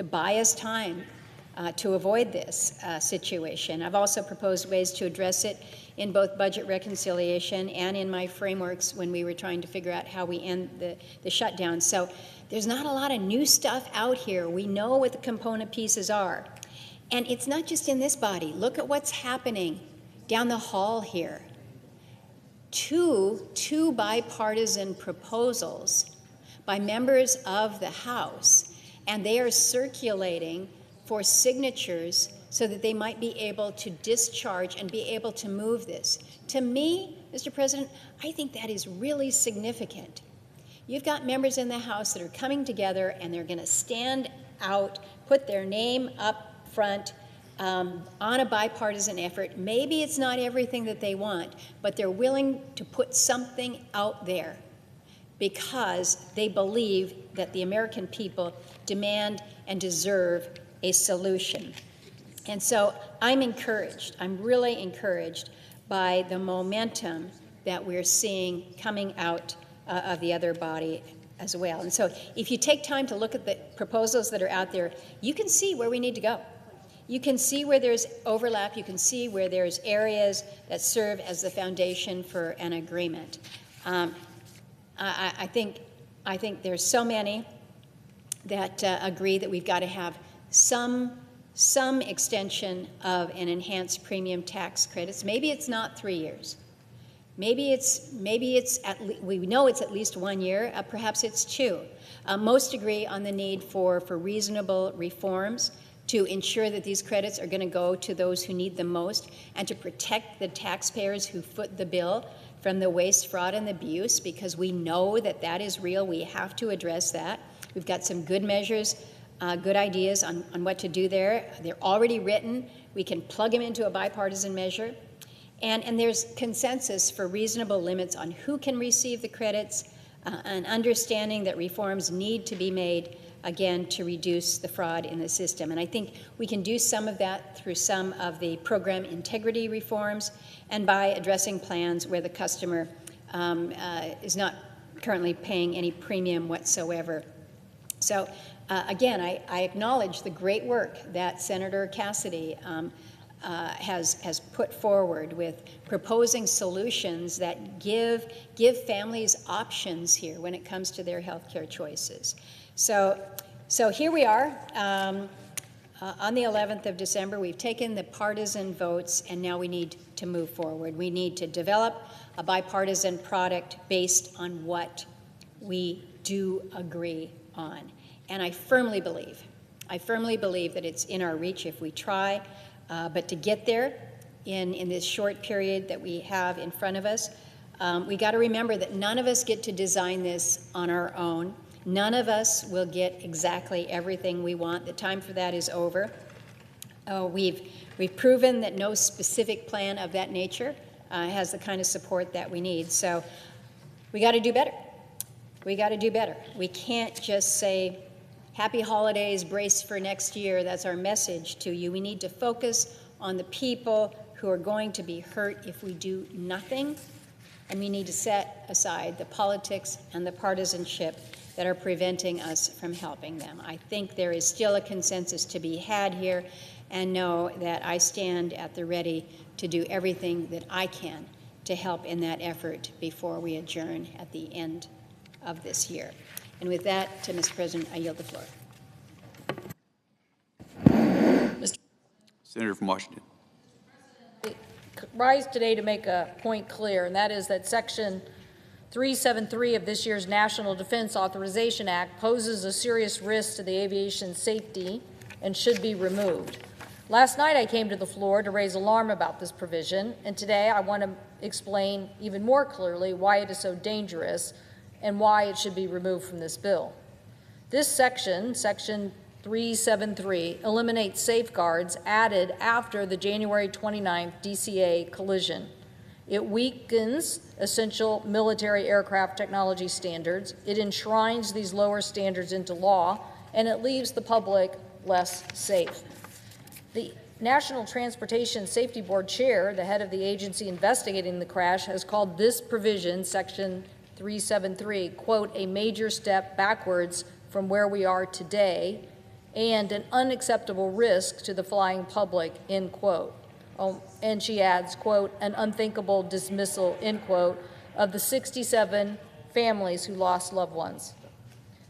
buy us time to avoid this situation. I've also proposed ways to address it in both budget reconciliation and in my frameworks when we were trying to figure out how we end the shutdown. So there's not a lot of new stuff out here. We know what the component pieces are. And it's not just in this body. Look at what's happening down the hall here. Two bipartisan proposals by members of the House, and they are circulating for signatures so that they might be able to discharge and be able to move this. To me, Mr. President, I think that is really significant. You've got members in the House that are coming together and they're going to stand out, put their name up front on a bipartisan effort. Maybe it's not everything that they want, but they're willing to put something out there because they believe that the American people demand and deserve a solution. And so I'm encouraged, I'm really encouraged by the momentum that we're seeing coming out of the other body as well. And so if you take time to look at the proposals that are out there, you can see where we need to go. You can see where there's overlap. You can see where there's areas that serve as the foundation for an agreement. I think there's so many that agree that we've got to have some extension of an enhanced premium tax credits. Maybe it's not 3 years. Maybe it's we know it's at least 1 year. Perhaps it's 2. Most agree on the need for reasonable reforms to ensure that these credits are going to go to those who need them most and to protect the taxpayers who foot the bill from the waste, fraud, and abuse, because we know that that is real. We have to address that. We've got some good measures, good ideas on what to do there. They're already written. We can plug them into a bipartisan measure. And there's consensus for reasonable limits on who can receive the credits, and understanding that reforms need to be made, again, to reduce the fraud in the system. And I think we can do some of that through some of the program integrity reforms and by addressing plans where the customer is not currently paying any premium whatsoever. So again, I acknowledge the great work that Senator Cassidy has put forward with proposing solutions that give families options here when it comes to their health care choices. So here we are on the 11th of December. We've taken the partisan votes, and now we need to move forward. We need to develop a bipartisan product based on what we do agree on. And I firmly believe that it's in our reach if we try. But to get there in this short period that we have in front of us, we got to remember that none of us get to design this on our own. None of us will get exactly everything we want. The time for that is over. We've proven that no specific plan of that nature has the kind of support that we need. So we got to do better. We got to do better. We can't just say, happy holidays, brace for next year. That's our message to you. We need to focus on the people who are going to be hurt if we do nothing, and we need to set aside the politics and the partisanship that are preventing us from helping them. I think there is still a consensus to be had here, and know that I stand at the ready to do everything that I can to help in that effort before we adjourn at the end of this year. And with that, Mr. President, I yield the floor. Senator from Washington. I rise today to make a point clear, and that is that Section 373 of this year's National Defense Authorization Act poses a serious risk to the aviation safety and should be removed. Last night I came to the floor to raise alarm about this provision, and today I want to explain even more clearly why it is so dangerous and why it should be removed from this bill. This section, Section 373, eliminates safeguards added after the January 29th DCA collision. It weakens essential military aircraft technology standards, it enshrines these lower standards into law, and it leaves the public less safe. The National Transportation Safety Board chair, the head of the agency investigating the crash, has called this provision, Section 373, quote, a major step backwards from where we are today and an unacceptable risk to the flying public, end quote. And she adds, quote, an unthinkable dismissal, end quote, of the 67 families who lost loved ones.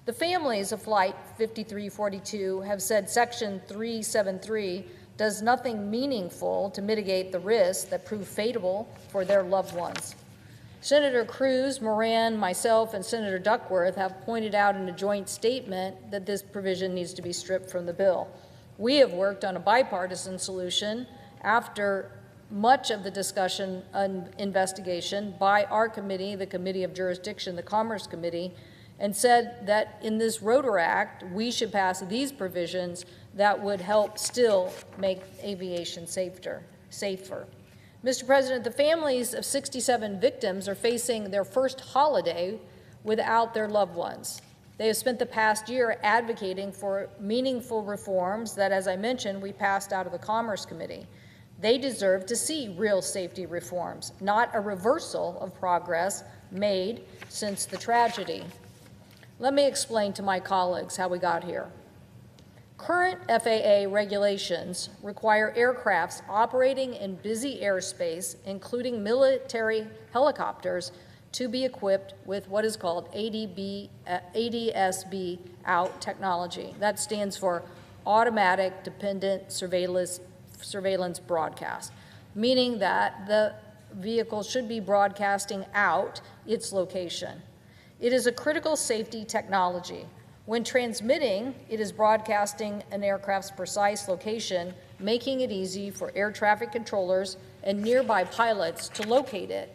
The families of Flight 5342 have said Section 373 does nothing meaningful to mitigate the risks that prove fatal for their loved ones. Senator Cruz, Moran, myself, and Senator Duckworth have pointed out in a joint statement that this provision needs to be stripped from the bill. We have worked on a bipartisan solution after much of the discussion and investigation by our committee, the Committee of Jurisdiction, the Commerce Committee, and said that in this Rhetoric Act, we should pass these provisions that would help still make aviation safer. Mr. President, the families of 67 victims are facing their first holiday without their loved ones. They have spent the past year advocating for meaningful reforms that, as I mentioned, we passed out of the Commerce Committee. They deserve to see real safety reforms, not a reversal of progress made since the tragedy. Let me explain to my colleagues how we got here. Current FAA regulations require aircrafts operating in busy airspace, including military helicopters, to be equipped with what is called ADS-B out technology. That stands for Automatic Dependent Surveillance Broadcast, meaning that the vehicle should be broadcasting out its location. It is a critical safety technology. When transmitting, it is broadcasting an aircraft's precise location, making it easy for air traffic controllers and nearby pilots to locate it.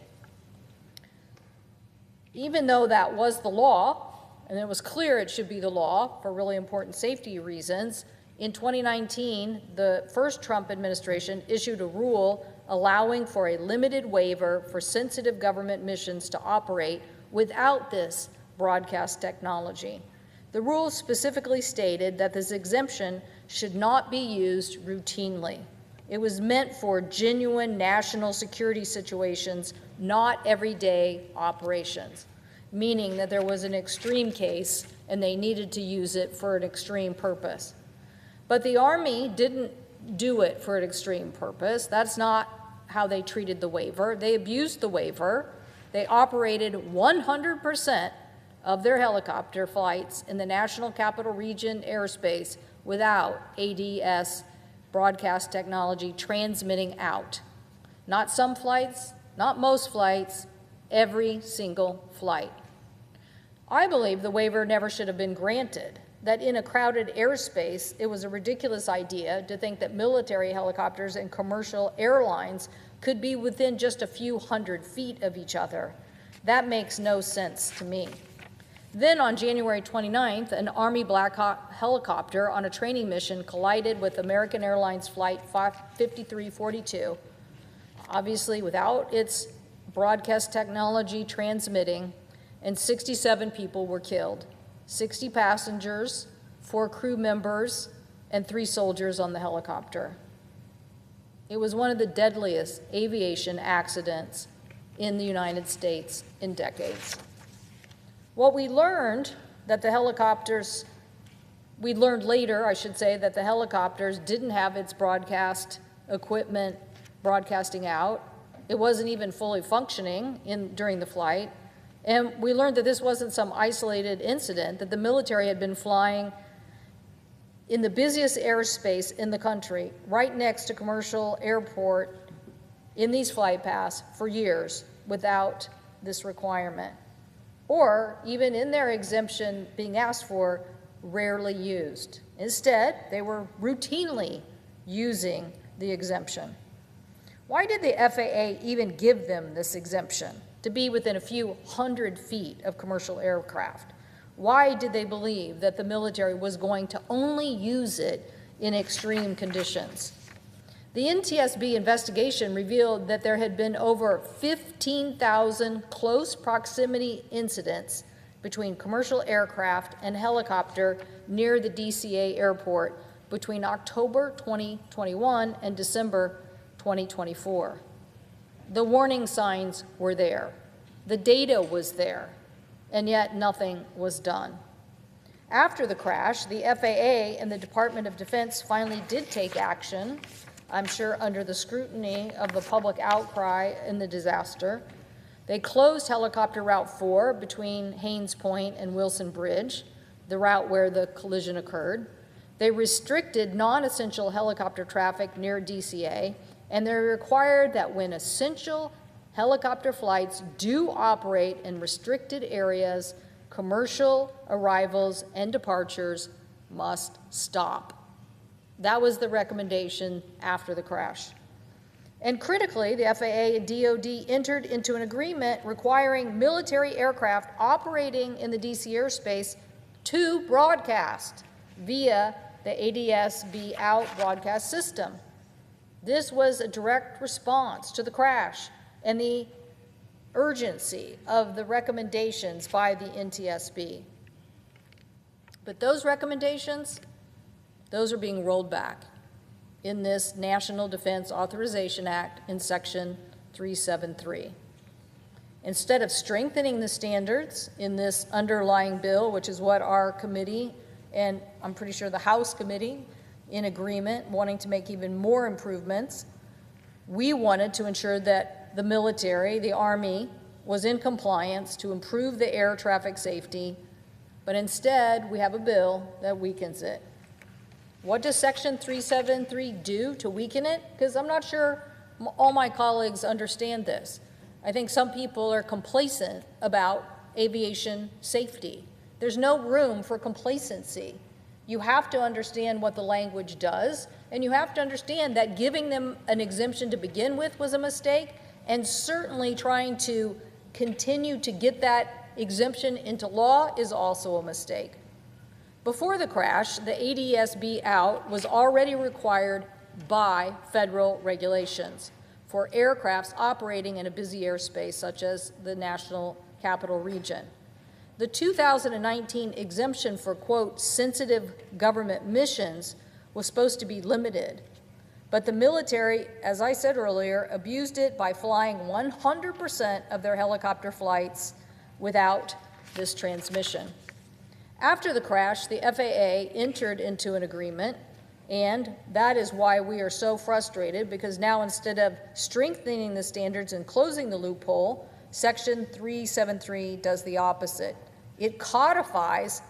Even though that was the law, and it was clear it should be the law for really important safety reasons, in 2019, the first Trump administration issued a rule allowing for a limited waiver for sensitive government missions to operate without this broadcast technology. The rule specifically stated that this exemption should not be used routinely. It was meant for genuine national security situations, not everyday operations, meaning that there was an extreme case and they needed to use it for an extreme purpose. But the Army didn't do it for an extreme purpose. That's not how they treated the waiver. They abused the waiver. They operated 100% of their helicopter flights in the National Capital Region airspace without ADS broadcast technology transmitting out. Not some flights, not most flights, every single flight. I believe the waiver never should have been granted, that in a crowded airspace, it was a ridiculous idea to think that military helicopters and commercial airlines could be within just a few hundred feet of each other. That makes no sense to me. Then on January 29th, an Army Black Hawk helicopter on a training mission collided with American Airlines Flight 5342, obviously without its broadcast technology transmitting, and 67 people were killed, 60 passengers, 4 crew members, and 3 soldiers on the helicopter. It was one of the deadliest aviation accidents in the United States in decades. What we learned that the helicopters, we learned later, I should say, that the helicopters didn't have its broadcast equipment broadcasting out. It wasn't even fully functioning during the flight. And we learned that this wasn't some isolated incident, that the military had been flying in the busiest airspace in the country, right next to commercial airport in these flight paths for years without this requirement. Or even in their exemption being asked for, rarely used. Instead, they were routinely using the exemption. Why did the FAA even give them this exemption, to be within a few hundred feet of commercial aircraft? Why did they believe that the military was going to only use it in extreme conditions? The NTSB investigation revealed that there had been over 15,000 close proximity incidents between commercial aircraft and helicopter near the DCA airport between October 2021 and December 2024. The warning signs were there. The data was there, and yet nothing was done. After the crash, the FAA and the Department of Defense finally did take action, I'm sure under the scrutiny of the public outcry in the disaster. They closed helicopter Route 4 between Haynes Point and Wilson Bridge, the route where the collision occurred. They restricted non-essential helicopter traffic near DCA, and they required that when essential helicopter flights do operate in restricted areas, commercial arrivals and departures must stop. That was the recommendation after the crash. And critically, the FAA and DoD entered into an agreement requiring military aircraft operating in the DC airspace to broadcast via the ADS-B out broadcast system. This was a direct response to the crash and the urgency of the recommendations by the NTSB. But those recommendations, those are being rolled back in this National Defense Authorization Act in Section 373. Instead of strengthening the standards in this underlying bill, which is what our committee, and I'm pretty sure the House committee, in agreement, wanting to make even more improvements, we wanted to ensure that the military, the Army, was in compliance to improve the air traffic safety, but instead we have a bill that weakens it. What does Section 373 do to weaken it? Because I'm not sure all my colleagues understand this. I think some people are complacent about aviation safety. There's no room for complacency. You have to understand what the language does, and you have to understand that giving them an exemption to begin with was a mistake, and certainly trying to continue to get that exemption into law is also a mistake. Before the crash, the ADS-B out was already required by federal regulations for aircrafts operating in a busy airspace such as the National Capital Region. The 2019 exemption for, quote, sensitive government missions was supposed to be limited, but the military, as I said earlier, abused it by flying 100% of their helicopter flights without this transmission. After the crash, the FAA entered into an agreement, and that is why we are so frustrated, because now instead of strengthening the standards and closing the loophole, Section 373 does the opposite. It codifies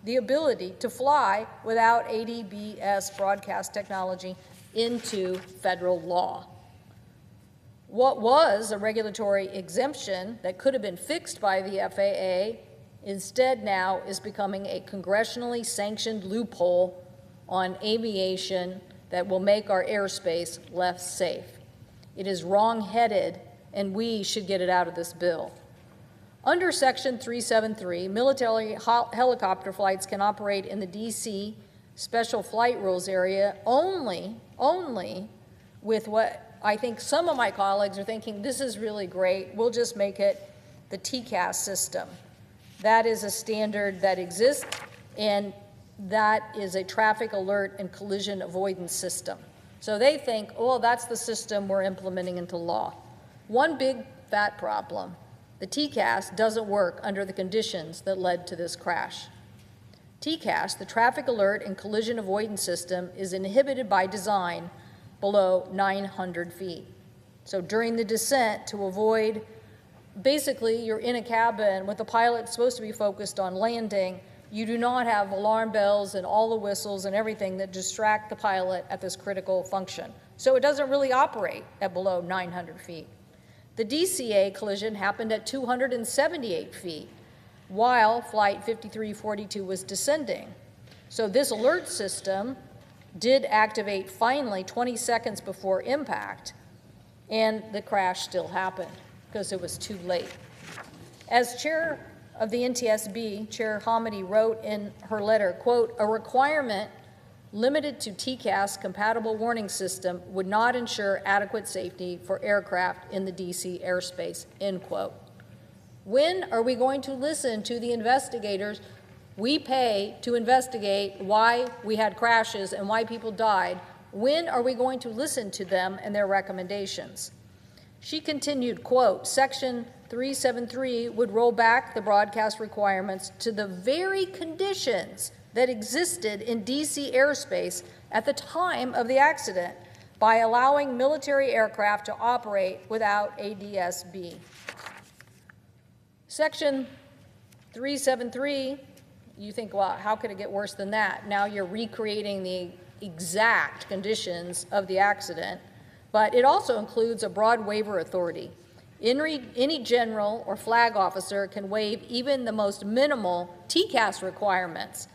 the ability to fly without ADBS broadcast technology into federal law. What was a regulatory exemption that could have been fixed by the FAA instead now is becoming a congressionally sanctioned loophole on aviation that will make our airspace less safe. It is wrong-headed, and we should get it out of this bill. Under Section 373, military helicopter flights can operate in the DC Special Flight Rules area only with what I think some of my colleagues are thinking, this is really great, we'll just make it the TCAS system. That is a standard that exists, and that is a traffic alert and collision avoidance system. So they think, oh, that's the system we're implementing into law. One big fat problem. The TCAS doesn't work under the conditions that led to this crash. TCAS, the traffic alert and collision avoidance system, is inhibited by design below 900 feet. So during the descent, to avoid, basically you're in a cabin with the pilot supposed to be focused on landing, you do not have alarm bells and all the whistles and everything that distract the pilot at this critical function. So it doesn't really operate at below 900 feet. The DCA collision happened at 278 feet while Flight 5342 was descending. So this alert system did activate finally 20 seconds before impact, and the crash still happened because it was too late. As chair of the NTSB, Chair Hamidi wrote in her letter, quote, a requirement limited to TCAS compatible warning system would not ensure adequate safety for aircraft in the DC airspace, end quote. When are we going to listen to the investigators we pay to investigate why we had crashes and why people died? When are we going to listen to them and their recommendations? She continued, quote, Section 373 would roll back the broadcast requirements to the very conditions that existed in DC airspace at the time of the accident by allowing military aircraft to operate without ADS-B. Section 373, you think, well, how could it get worse than that? Now you're recreating the exact conditions of the accident, but it also includes a broad waiver authority. Any general or flag officer can waive even the most minimal TCAS requirements.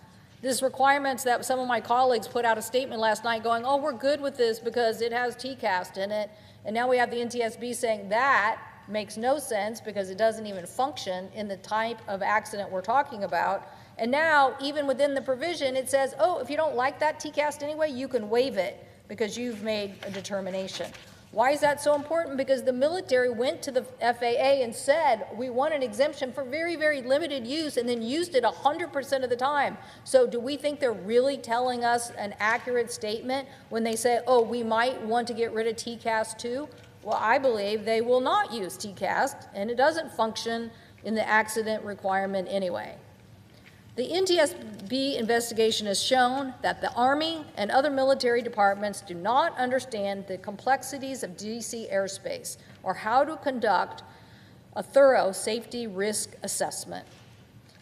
This requirements that some of my colleagues put out a statement last night going, oh, we're good with this because it has TCAST in it. And now we have the NTSB saying that makes no sense because it doesn't even function in the type of accident we're talking about. And now, even within the provision, it says, oh, if you don't like that TCAST anyway, you can waive it because you've made a determination. Why is that so important? Because the military went to the FAA and said, we want an exemption for very, very limited use, and then used it 100% of the time. So do we think they're really telling us an accurate statement when they say, oh, we might want to get rid of TCAST too? Well, I believe they will not use TCAST, and it doesn't function in the accident requirement anyway. The NTSB investigation has shown that the Army and other military departments do not understand the complexities of DC airspace or how to conduct a thorough safety risk assessment.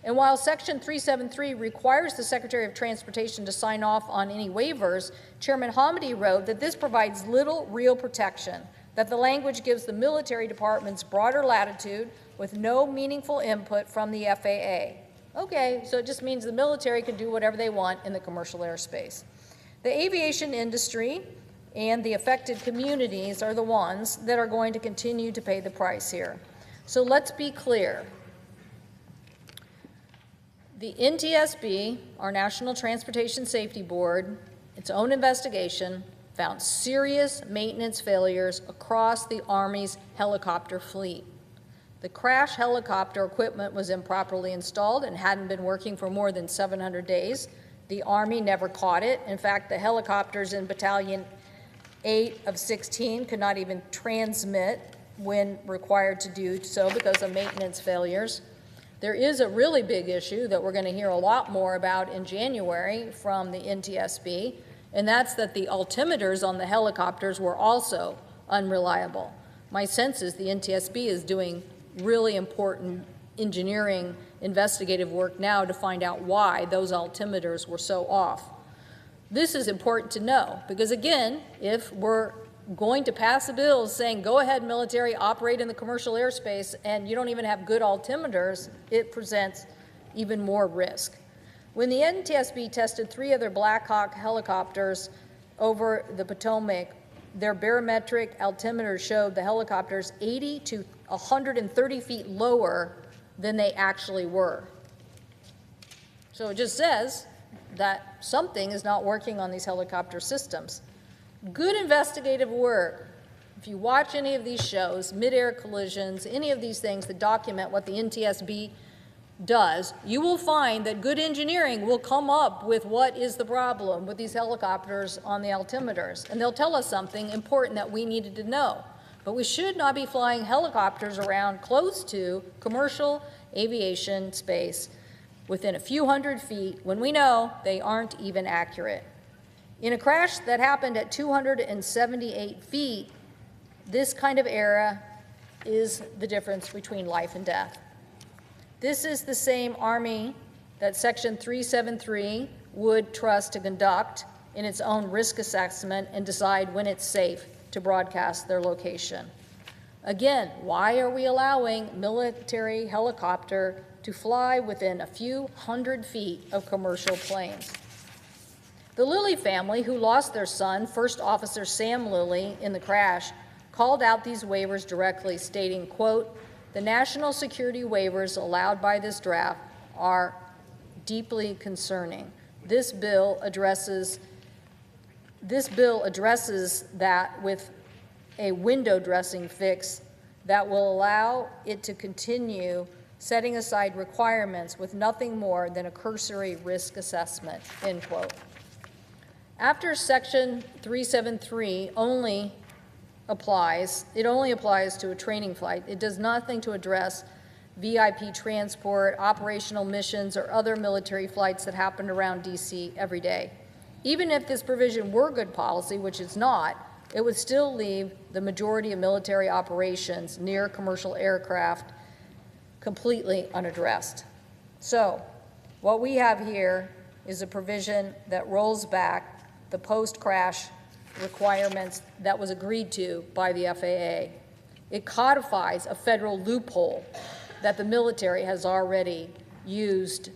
And while Section 373 requires the Secretary of Transportation to sign off on any waivers, Chairman Hamidi wrote that this provides little real protection, that the language gives the military departments broader latitude with no meaningful input from the FAA. Okay, so it just means the military can do whatever they want in the commercial airspace. The aviation industry and the affected communities are the ones that are going to continue to pay the price here. So let's be clear. The NTSB, our National Transportation Safety Board, its own investigation, found serious maintenance failures across the Army's helicopter fleet. The crash helicopter equipment was improperly installed and hadn't been working for more than 700 days. The Army never caught it. In fact, the helicopters in Battalion 8 of 16 could not even transmit when required to do so because of maintenance failures. There is a really big issue that we're going to hear a lot more about in January from the NTSB, and that's that the altimeters on the helicopters were also unreliable. My sense is the NTSB is doing really important engineering investigative work now to find out why those altimeters were so off. This is important to know because, again, if we're going to pass a bill saying go ahead military, operate in the commercial airspace, and you don't even have good altimeters, it presents even more risk. When the NTSB tested 3 other Black Hawk helicopters over the Potomac, their barometric altimeters showed the helicopters 80 to 130 feet lower than they actually were. So it just says that something is not working on these helicopter systems. Good investigative work. If you watch any of these shows, mid-air collisions, any of these things that document what the NTSB does, you will find that good engineering will come up with what is the problem with these helicopters on the altimeters. And they'll tell us something important that we needed to know. But we should not be flying helicopters around close to commercial aviation space within a few hundred feet when we know they aren't even accurate. In a crash that happened at 278 feet, this kind of error is the difference between life and death. This is the same Army that Section 373 would trust to conduct in its own risk assessment and decide when it's safe to broadcast their location. Again, why are we allowing military helicopter to fly within a few hundred feet of commercial planes? The Lilly family, who lost their son, First Officer Sam Lilly, in the crash, called out these waivers directly, stating, quote, "The national security waivers allowed by this draft are deeply concerning. This bill addresses that with a window dressing fix that will allow it to continue setting aside requirements with nothing more than a cursory risk assessment," end quote. After Section 373 only applies to a training flight. It does nothing to address VIP transport, operational missions, or other military flights that happen around DC every day. Even if this provision were good policy, which it's not, it would still leave the majority of military operations near commercial aircraft completely unaddressed. So, what we have here is a provision that rolls back the post-crash requirements that was agreed to by the FAA. It codifies a federal loophole that the military has already used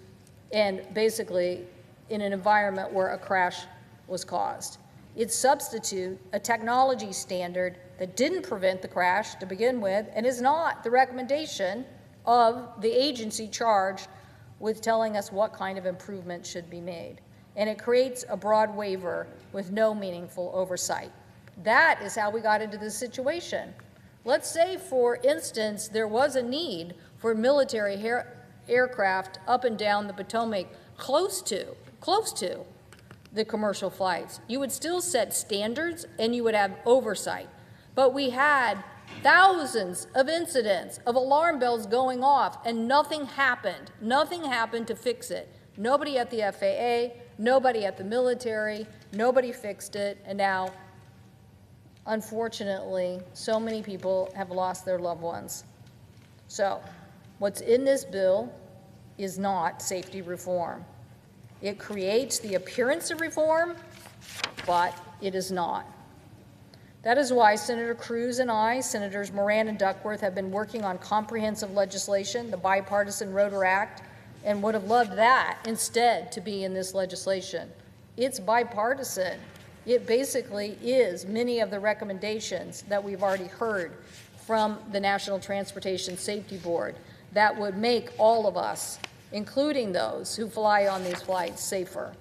and basically in an environment where a crash was caused. It substitutes a technology standard that didn't prevent the crash to begin with and is not the recommendation of the agency charged with telling us what kind of improvement should be made. And it creates a broad waiver with no meaningful oversight. That is how we got into this situation. Let's say, for instance, there was a need for military aircraft up and down the Potomac close to the commercial flights. You would still set standards and you would have oversight. But we had thousands of incidents of alarm bells going off and nothing happened. Nothing happened to fix it. Nobody at the FAA, nobody at the military, nobody fixed it, and now, unfortunately, so many people have lost their loved ones. So, what's in this bill is not safety reform. It creates the appearance of reform, but it is not. That is why Senator Cruz and I, Senators Moran and Duckworth, have been working on comprehensive legislation, the Bipartisan Rhetoric Act, and would have loved that instead to be in this legislation. It's bipartisan. It basically is many of the recommendations that we've already heard from the National Transportation Safety Board that would make all of us, including those who fly on these flights, safer.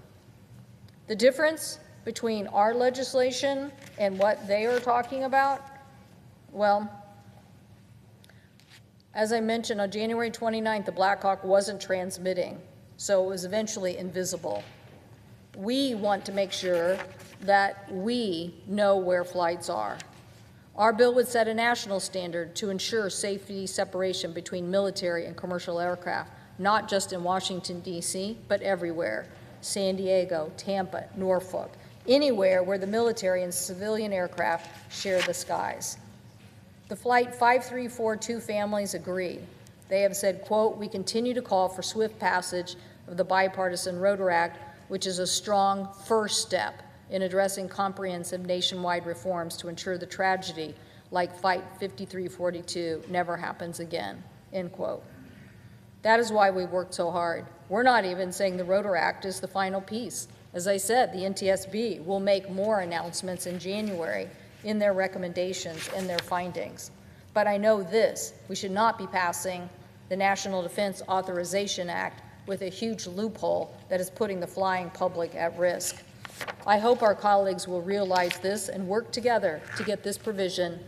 The difference between our legislation and what they are talking about, well, as I mentioned, on January 29th, the Black Hawk wasn't transmitting, so it was eventually invisible. We want to make sure that we know where flights are. Our bill would set a national standard to ensure safety separation between military and commercial aircraft, not just in Washington, D.C., but everywhere. San Diego, Tampa, Norfolk, anywhere where the military and civilian aircraft share the skies. The Flight 5342 families agree. They have said, quote, "We continue to call for swift passage of the Bipartisan Rhetoric Act, which is a strong first step in addressing comprehensive nationwide reforms to ensure the tragedy like Flight 5342 never happens again," end quote. That is why we worked so hard. We're not even saying the Rhetoric Act is the final piece. As I said, the NTSB will make more announcements in January in their recommendations and their findings. But I know this, we should not be passing the National Defense Authorization Act with a huge loophole that is putting the flying public at risk. I hope our colleagues will realize this and work together to get this provision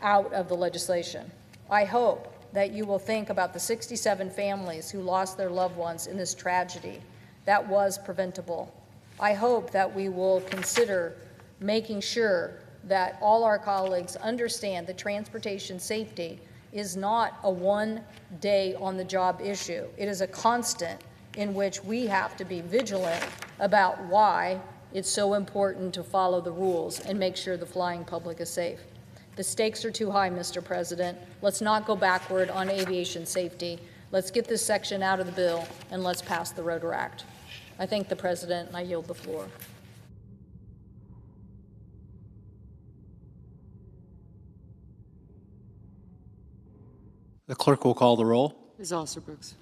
out of the legislation. I hope that you will think about the 67 families who lost their loved ones in this tragedy. That was preventable. I hope that we will consider making sure that all our colleagues understand that transportation safety is not a one-day on-the-job issue. It is a constant in which we have to be vigilant about why it's so important to follow the rules and make sure the flying public is safe. The stakes are too high, Mr. President. Let's not go backward on aviation safety. Let's get this section out of the bill, and let's pass the Rhetoric Act. I thank the President, and I yield the floor. The clerk will call the roll. Ms. Alsterbrooks.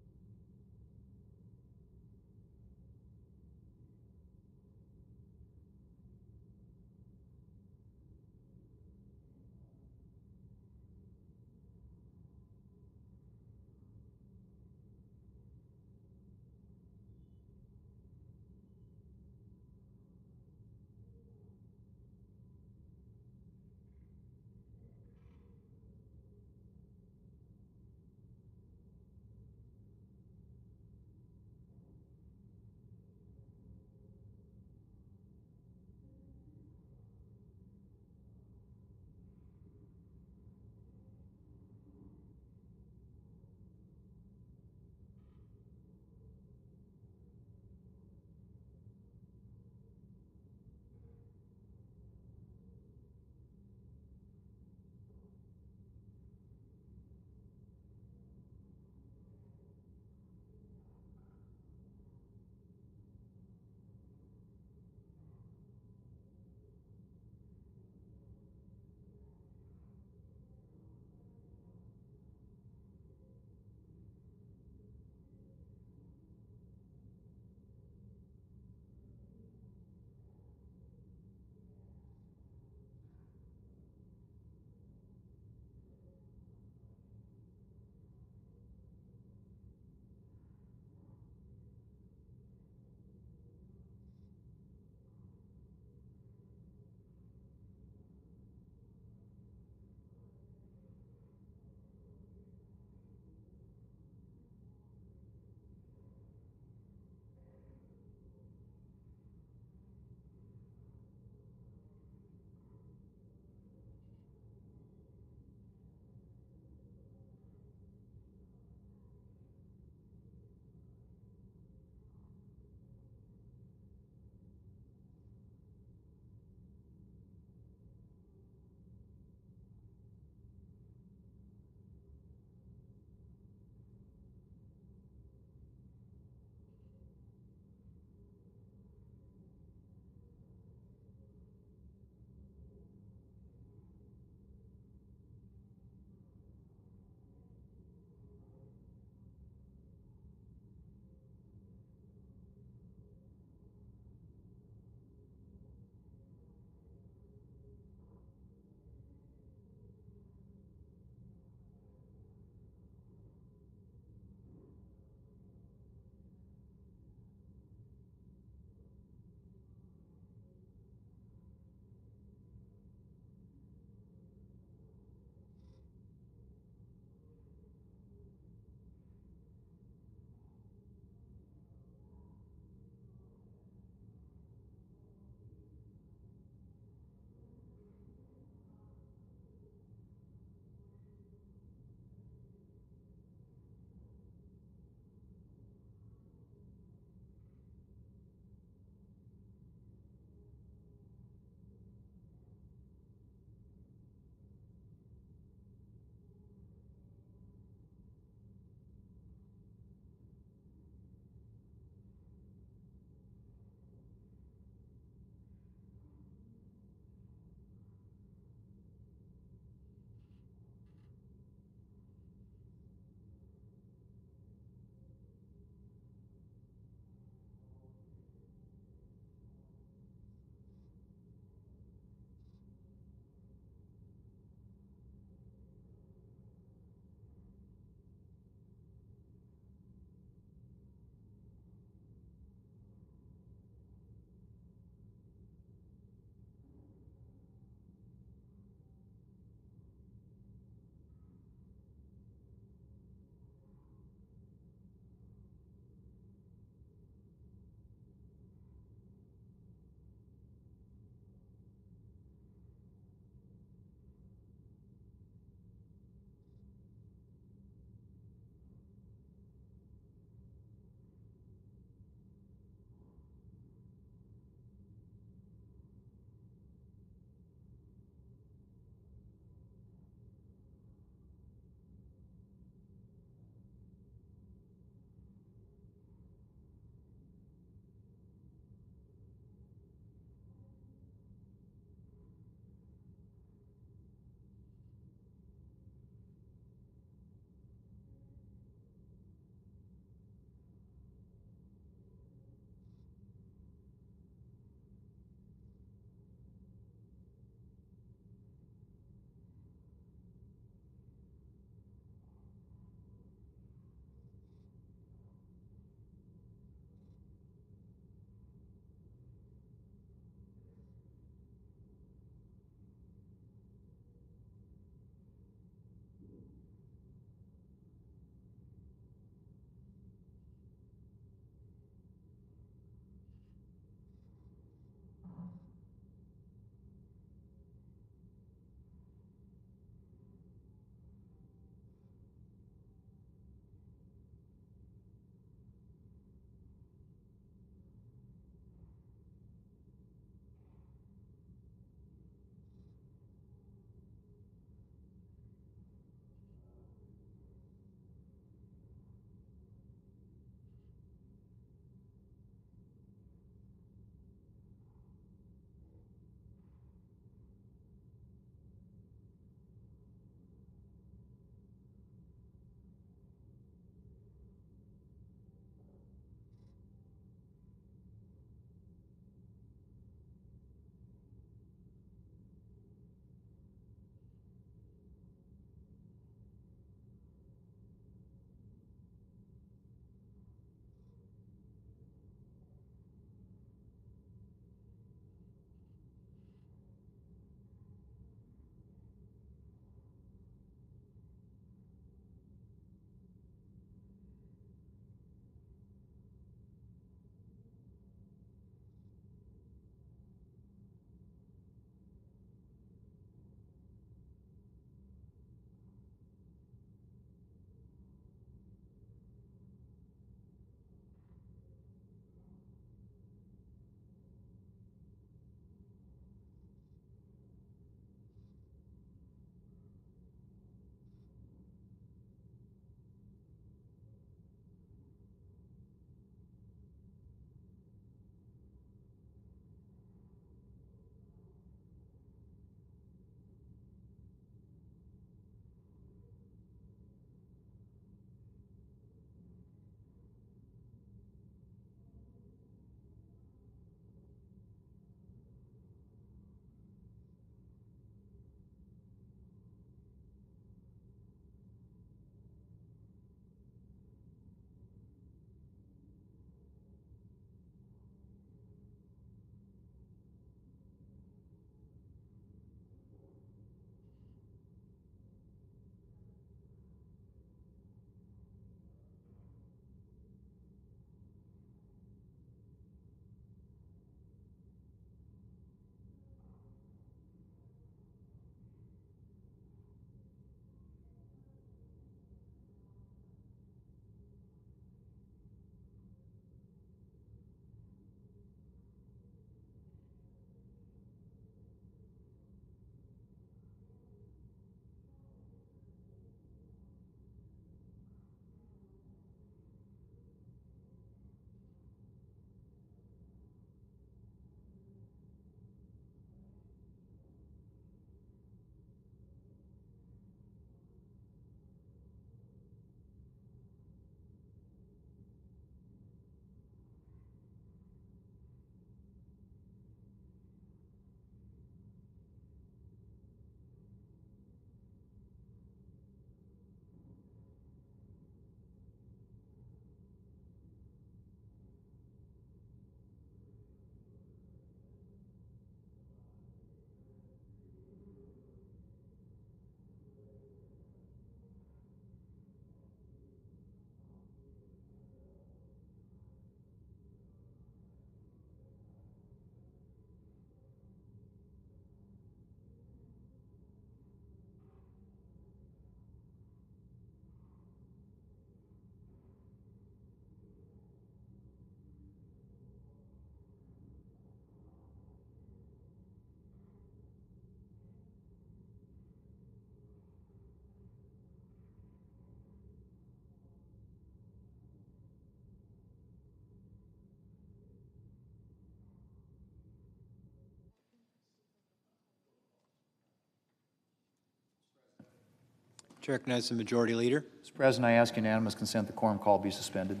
To recognize the Majority Leader. Mr. President, I ask unanimous consent the quorum call be suspended.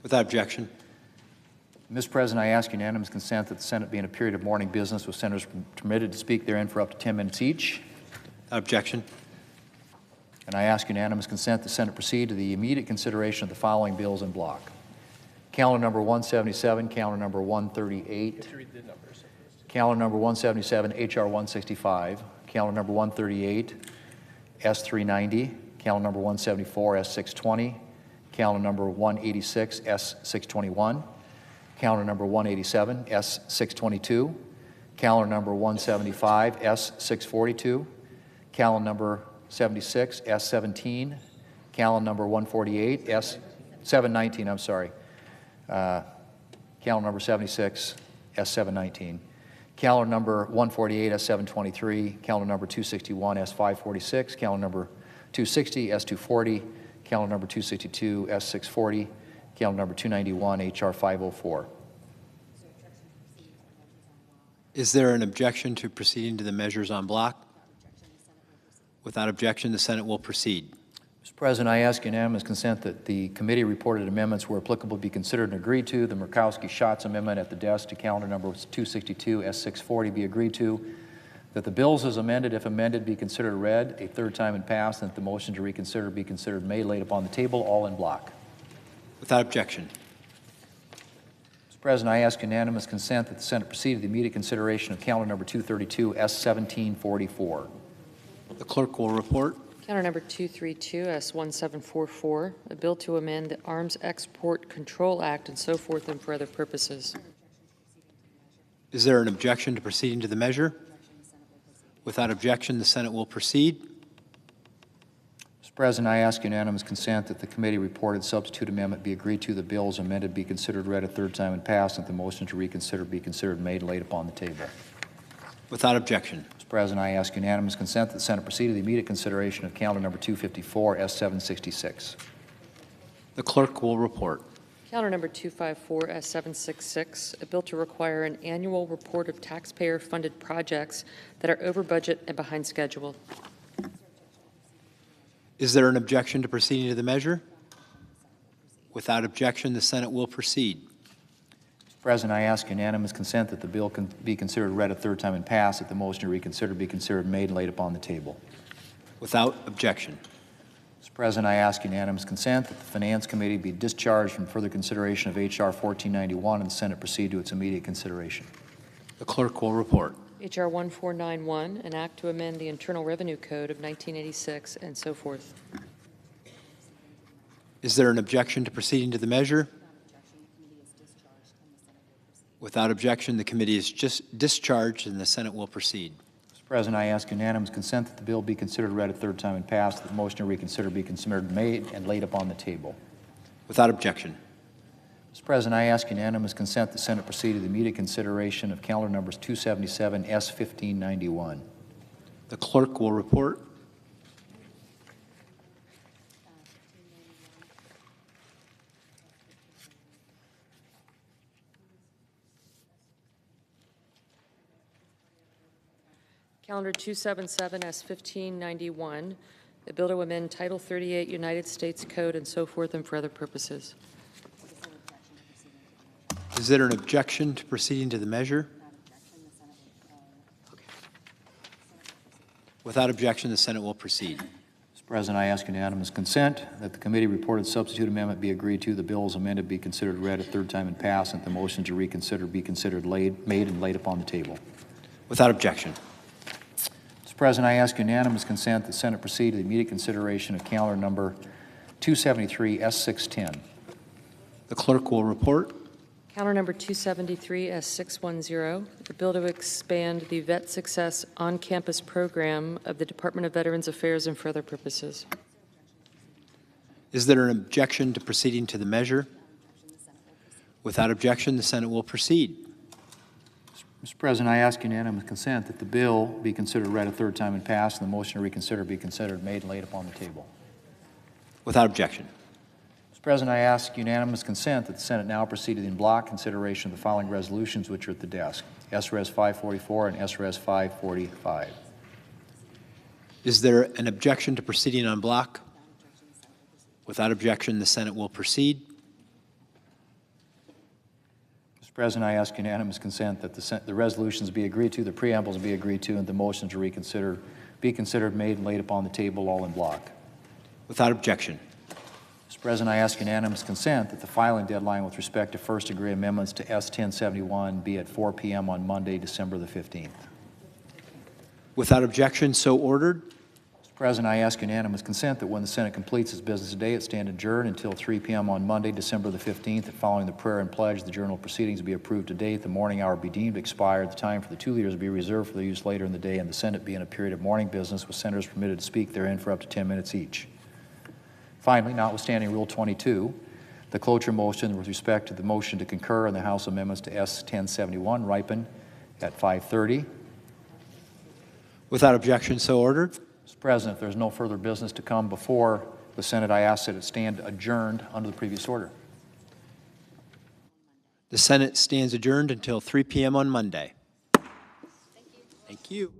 Without objection. Mr. President, I ask unanimous consent that the Senate be in a period of morning business with senators permitted to speak therein for up to 10 minutes each. Without objection. And I ask unanimous consent the Senate proceed to the immediate consideration of the following bills in block. Calendar number 177, calendar number 138, calendar number 177, H.R. 165, calendar number 138, S390, calendar number 174, S620, calendar number 186, S621, calendar number 187, S622, calendar number 175, S642, calendar number 76, S17, calendar number 148, S719, I'm sorry, calendar number 76, S719, calendar number 148, S723, calendar number 261, S546, calendar number 260, S240, calendar number 262, S640, calendar number 291, HR 504. Is there an objection to proceeding to the measures on block? Without objection, the Senate will proceed. Mr. President, I ask unanimous consent that the committee reported amendments where applicable be considered and agreed to. The Murkowski-Schatz amendment at the desk to calendar number 262, S640 be agreed to. That the bills as amended, if amended, be considered read a third time and passed, and that the motion to reconsider be considered made, laid upon the table, all in block. Without objection. Mr. President, I ask unanimous consent that the Senate proceed to the immediate consideration of calendar number 232, S1744. The clerk will report. Counter number 232, S1744, a bill to amend the Arms Export Control Act and so forth and for other purposes. Is there an objection to proceeding to the measure? Without objection, the Senate will proceed. Mr. President, I ask unanimous consent that the committee reported substitute amendment be agreed to, the bills amended be considered read a third time and passed, and that the motion to reconsider be considered made and laid upon the table. Without objection. Mr. President, I ask unanimous consent that the Senate proceed to the immediate consideration of calendar number 254, S766. The clerk will report. Counter number 254, S766, a bill to require an annual report of taxpayer-funded projects that are over budget and behind schedule. Is there an objection to proceeding to the measure? Without objection, the Senate will proceed. Mr. President, I ask unanimous consent that the bill can be considered read a third time and passed, that the motion to reconsider be considered made and laid upon the table. Without objection. Mr. President, I ask unanimous consent that the Finance Committee be discharged from further consideration of H.R. 1491 and the Senate proceed to its immediate consideration. The clerk will report. H.R. 1491, an act to amend the Internal Revenue Code of 1986 and so forth. Is there an objection to proceeding to the measure? Without objection, the committee is just discharged and the Senate will proceed. Mr. President, I ask unanimous consent that the bill be considered read a third time and passed, that the motion to reconsider be considered made and laid upon the table. Without objection. Mr. President, I ask unanimous consent the Senate proceed to the immediate consideration of calendar numbers 277, S1591. The clerk will report. Calendar 277, S1591, a bill to amend Title 38 United States Code and so forth and for other purposes. Is there an objection to proceeding to the measure? Without objection, the Senate will proceed. Mr. President, I ask unanimous consent that the committee reported substitute amendment be agreed to, the bill as amended be considered read a third time and passed, and the motion to reconsider be considered made and laid upon the table. Without objection. Mr. President, I ask unanimous consent that the Senate proceed to the immediate consideration of calendar number 273, S610. The clerk will report. Counter number 273, S610, a bill to expand the Vet Success on-campus program of the Department of Veterans Affairs and for other purposes. Is there an objection to proceeding to the measure? Without objection, the Senate will proceed. Mr. President, I ask unanimous consent that the bill be considered read a third time and passed, and the motion to reconsider be considered made and laid upon the table. Without objection. Mr. President, I ask unanimous consent that the Senate now proceed to the in-block consideration of the following resolutions which are at the desk: SRES 544 and SRES 545. Is there an objection to proceeding on block? Without objection, the Senate will proceed. Mr. President, I ask unanimous consent that the resolutions be agreed to, the preambles be agreed to, and the motion to reconsider be considered, made, and laid upon the table, all in block. Without objection. Mr. President, I ask unanimous consent that the filing deadline with respect to first-degree amendments to S-1071 be at 4 p.m. on Monday, December the 15th. Without objection, so ordered. Mr. President, I ask unanimous consent that when the Senate completes its business today, it stand adjourned until 3 p.m. on Monday, December the 15th, and following the prayer and pledge, the journal proceedings be approved today, the morning hour be deemed expired, the time for the 2 leaders be reserved for their use later in the day, and the Senate be in a period of morning business with senators permitted to speak therein for up to 10 minutes each. Finally, notwithstanding Rule 22, the cloture motion with respect to the motion to concur in the House amendments to S-1071 ripen at 5:30. Without objection, so ordered. Mr. President, if there's no further business to come before the Senate, I ask that it stand adjourned under the previous order. The Senate stands adjourned until 3 p.m. on Monday. Thank you.